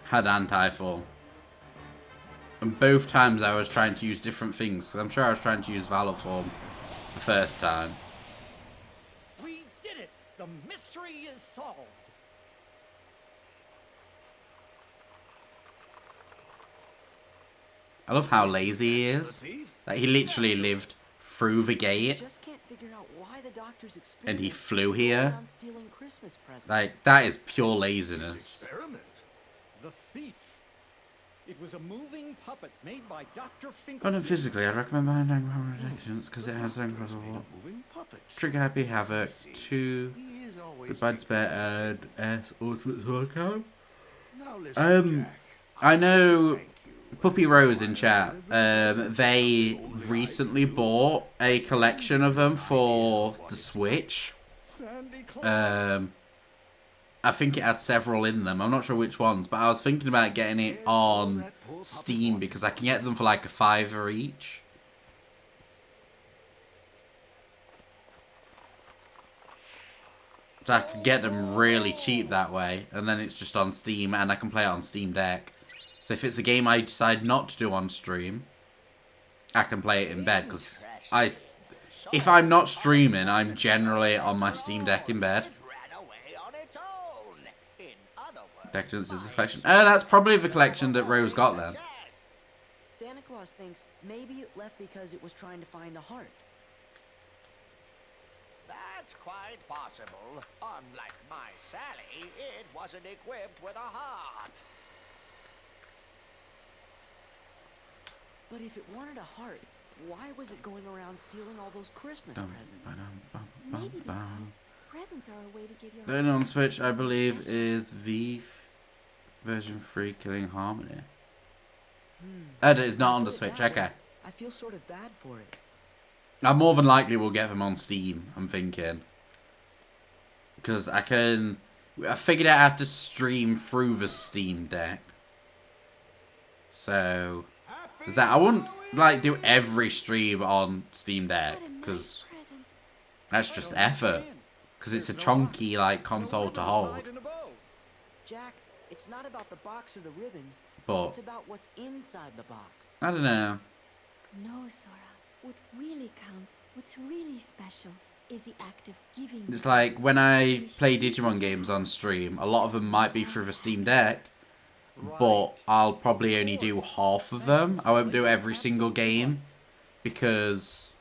had anti-fall. And both times I was trying to use different things. I'm sure I was trying to use Valor Form the first time. We did it! The mystery is solved. I love how lazy he is. Like, he literally lived through the gate. Just can't figure out why the doctor's And he experiment flew here. around stealing Christmas presents. Like, that is pure laziness. The thief. It was a moving puppet made by Dr. Finkelstein. But then physically, I'd recommend buying Dragon Ball Predictions because it has incredible Trigger Happy Havoc, 2, Goodbye Despair, and S Ultimate Sword. I know Puppy Rose in chat. They recently bought a collection of them for the Switch. I think it had several in them. I'm not sure which ones, but I was thinking about getting it on Steam because I can get them for like $5 each. So I could get them really cheap that way, and then it's just on Steam, and I can play it on Steam Deck. So if it's a game I decide not to do on stream, I can play it in bed, because if I'm not streaming, I'm generally on my Steam Deck in bed. Decadence is a collection. Oh, that's probably the collection that Rose got then. Santa Claus thinks maybe it left because it was trying to find a heart. That's quite possible. Unlike my Sally, it wasn't equipped with a heart. But if it wanted a heart, why was it going around stealing all those Christmas presents? Maybe because presents are a way to give your... Then on Switch, I believe, is the version 3 Killing Harmony. It is not on the Switch, okay. I feel sort of bad for it. I more than likely will get them on Steam, I'm thinking. Because I figured out how to stream through the Steam Deck. So, there's that. I wouldn't, like, do every stream on Steam Deck, because that's just effort. Because it's a chunky, like, console to hold. Jack, it's not about the box or the ribbons. But It's about what's inside the box. I don't know. No, Sora. What really counts, what's really special, is the act of giving. It's like when I play Digimon games on stream, a lot of them might be through the Steam Deck, but I'll probably only do half of them. I won't do every single game because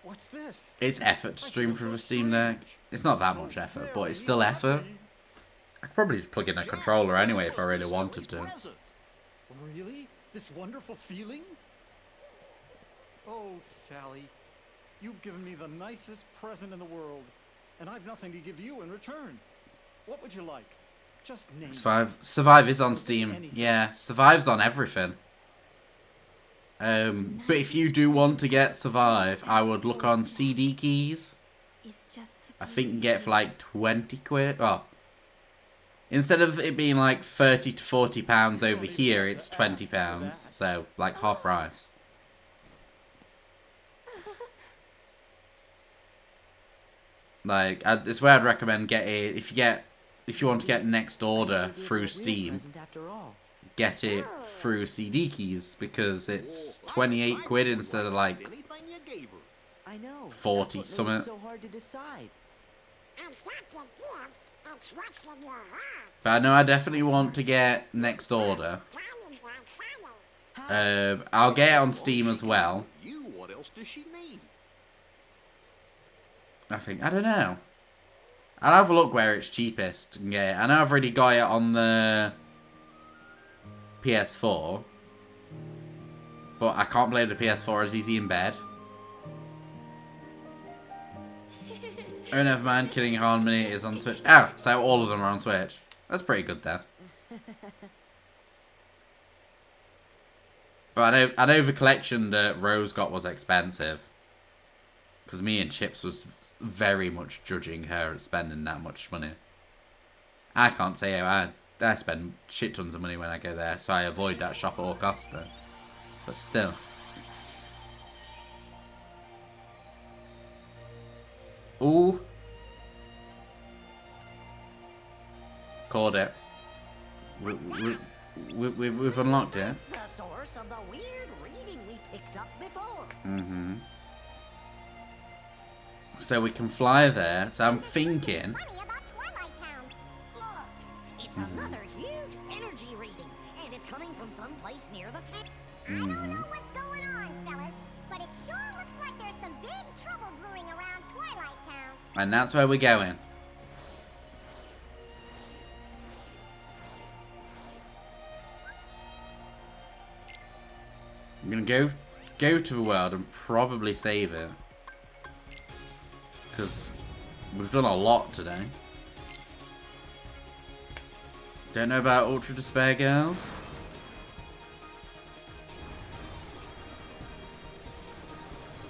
What's this? It's effort to stream through the Steam Deck. It's not that much effort, but it's still effort. I could probably just plug in a controller anyway if I really wanted to. Really? This wonderful feeling? Oh, Sally, you've given me the nicest present in the world, and I've nothing to give you in return. What would you like? Just name it. Survive is on Steam. Yeah, Survive's on everything. But if you do want to get Survive, I would look on CD Keys. I think you can get it for like 20 quid. Oh. Instead of it being like 30 to 40 pounds over here, it's 20 pounds. So, like half price. Like, it's where I'd recommend get it. If you want to get Next Order through Steam, get it through CD Keys because it's 28 quid instead of like 40 something. So hard to decide. It's not your gift, it's what's in your heart. But I know I definitely want to get Next Order. I'll get it on Steam as well. What else does she need? I don't know. I'll have a look where it's cheapest and get it. I know I've already got it on the PS4. But I can't play the PS4 as easy in bed. Oh, never mind. Killing Harmony is on Switch. Oh, so all of them are on Switch. That's pretty good then. But I know the collection that Rose got was expensive. Because me and Chips was very much judging her at spending that much money. I can't say I spend shit tons of money when I go there, so I avoid that shop at all costs though. But still. Ooh. called it. We've unlocked it. That's the source of the weird reading we picked up before. Mm-hmm. So we can fly there. So I'm thinking. Look, it's another huge energy reading, and it's coming from someplace near the town. I don't know what's going on, fellas, but it sure looks like there's some big trouble brewing around Twilight Town. And that's where we're going. I'm gonna go to the world and probably save it. Because we've done a lot today. Don't know about Ultra Despair Girls?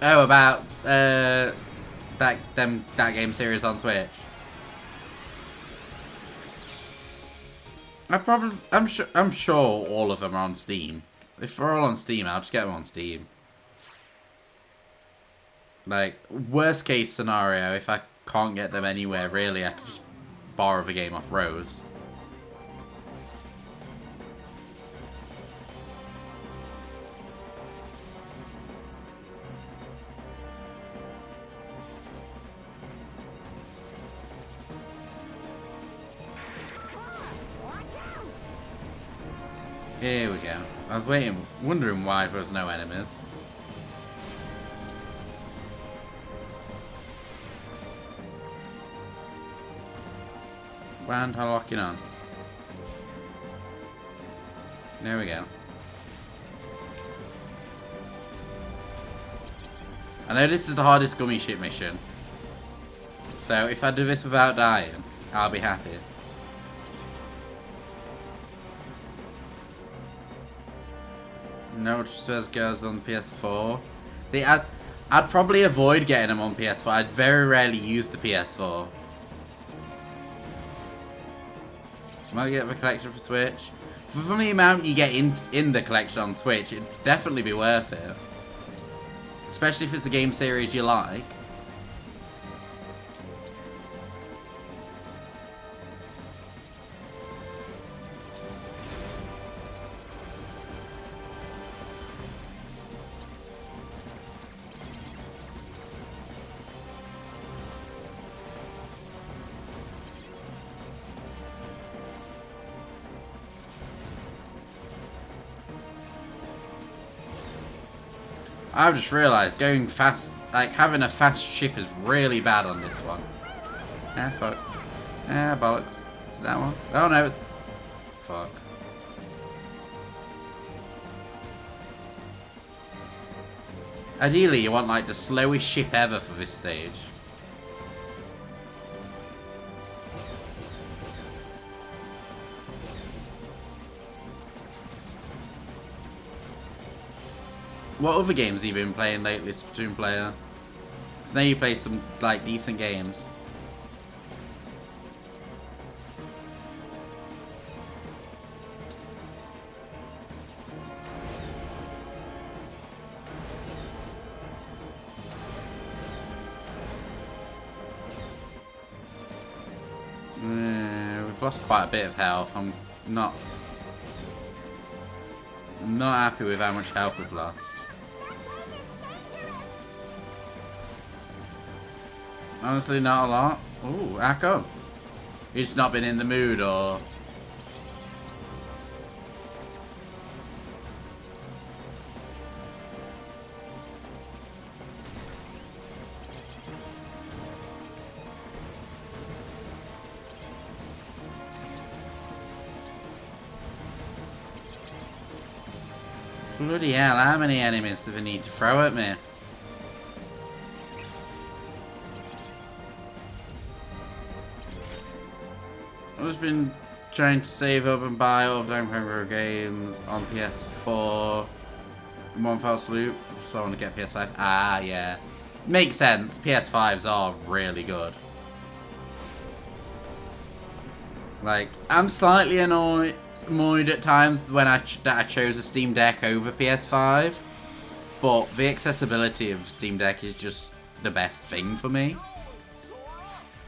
Oh, about that game series on Switch. I'm sure all of them are on Steam. If they're all on Steam, I'll just get them on Steam. Like, worst case scenario, if I can't get them anywhere really, I could just borrow the game off Rose. Here we go. I was wondering why there was no enemies. And I'm locking on. There we go. I know this is the hardest gummy ship mission. So if I do this without dying, I'll be happy. No Ultra Girls on PS4. See, I'd probably avoid getting them on PS4. I'd very rarely use the PS4. Might get the collection for Switch. For the amount you get in the collection on Switch, it'd definitely be worth it. Especially if it's a game series you like. I've just realised going fast, like having a fast ship is really bad on this one. Ah, fuck. Ah, bollocks. Is that one? Oh no. Fuck. Ideally, you want like the slowest ship ever for this stage. What other games have you been playing lately, Splatoon player? So now you play some like decent games. We've lost quite a bit of health. I'm not happy with how much health we've lost. Honestly, not a lot. Ooh, how come? You've just not been in the mood, or... Bloody hell, how many enemies do they need to throw at me? I've just been trying to save up and buy all of Donkey Kong games on PS4 in one fell swoop, so I want to get PS5. Ah, yeah. Makes sense. PS5s are really good. Like, I'm slightly annoyed at times when I chose a Steam Deck over PS5, but the accessibility of Steam Deck is just the best thing for me.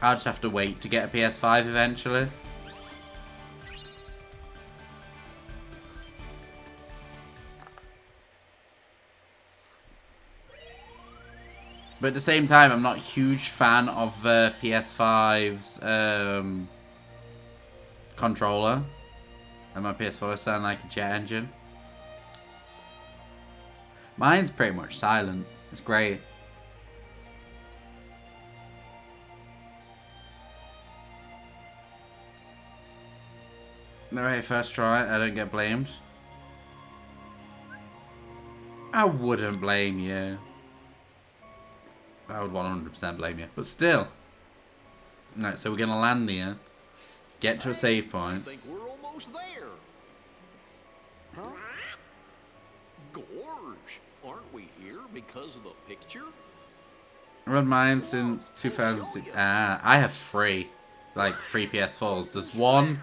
I'll just have to wait to get a PS5 eventually. But at the same time, I'm not a huge fan of PS5's controller. And my PS4 sound like a jet engine. Mine's pretty much silent. It's great. Alright, first try. I don't get blamed. I wouldn't blame you. I would 100% blame you. But still. Alright, so we're going to land here. Get to a save point. I think we're almost there. Huh? Gorge, aren't we here because of the picture? I've had mine since 2006. I have three. Like, 3 PS4s. There's one...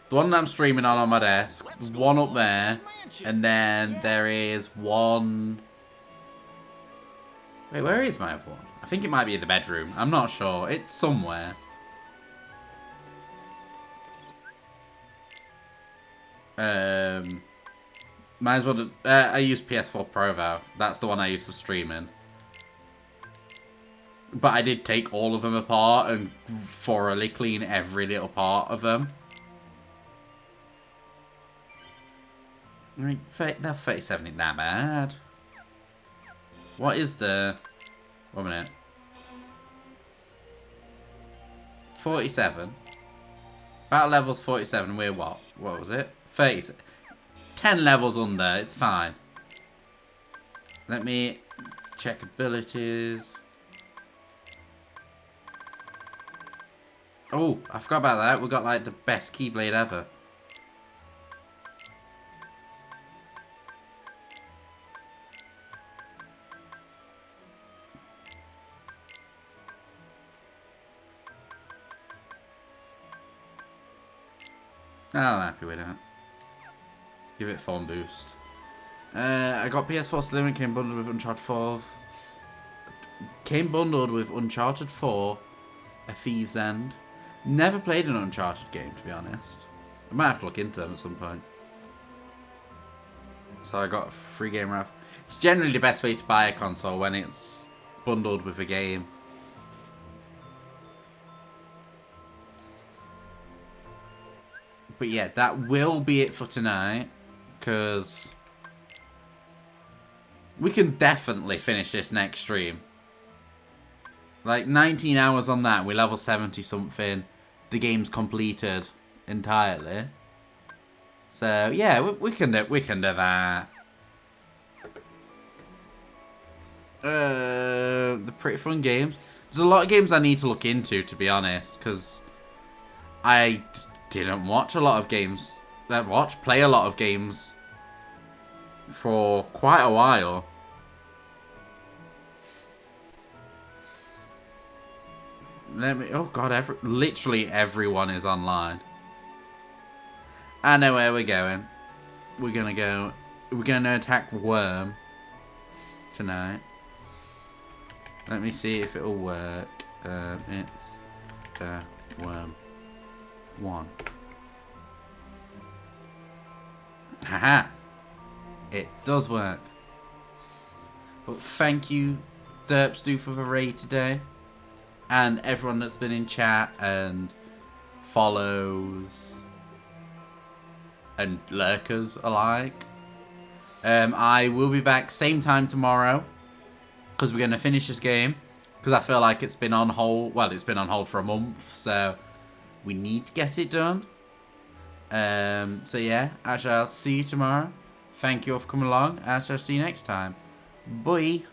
The one that I'm streaming on my desk. There's one up there. And then there is one... Wait, where is my other one? I think it might be in the bedroom. I'm not sure. It's somewhere. Might as well... I use PS4 Pro though. That's the one I use for streaming. But I did take all of them apart and thoroughly clean every little part of them. I mean, that 37 isn't that bad. What is the... 1 minute. 47. Battle level's 47. We're what? What was it? 30. 10 levels under. It's fine. Let me check abilities. Oh, I forgot about that. We got like the best Keyblade ever. Oh, I'm happy with that. Give it phone boost. I got PS4 Slim and came bundled with Uncharted 4. Came bundled with Uncharted 4, A Thief's End. Never played an Uncharted game, to be honest. I might have to look into them at some point. So I got a free game raffle. It's generally the best way to buy a console when it's bundled with a game. But yeah, that will be it for tonight. Because we can definitely finish this next stream. Like 19 hours on that, we're level 70 something. The game's completed entirely. So yeah, we can do that. The pretty fun games. There's a lot of games I need to look into, to be honest, because I didn't watch a lot of games. Play a lot of games for quite a while. Oh god, literally everyone is online. I know where we're going. We're gonna attack Worm tonight. Let me see if it'll work. It's Worm 1. Haha! It does work. But thank you, Derpstu, for the raid today. And everyone that's been in chat and follows and lurkers alike. I will be back same time tomorrow because we're going to finish this game because I feel like it's been on hold. Well, it's been on hold for a month, so we need to get it done. So yeah, I shall see you tomorrow. Thank you all for coming along, and I shall see you next time. Bye.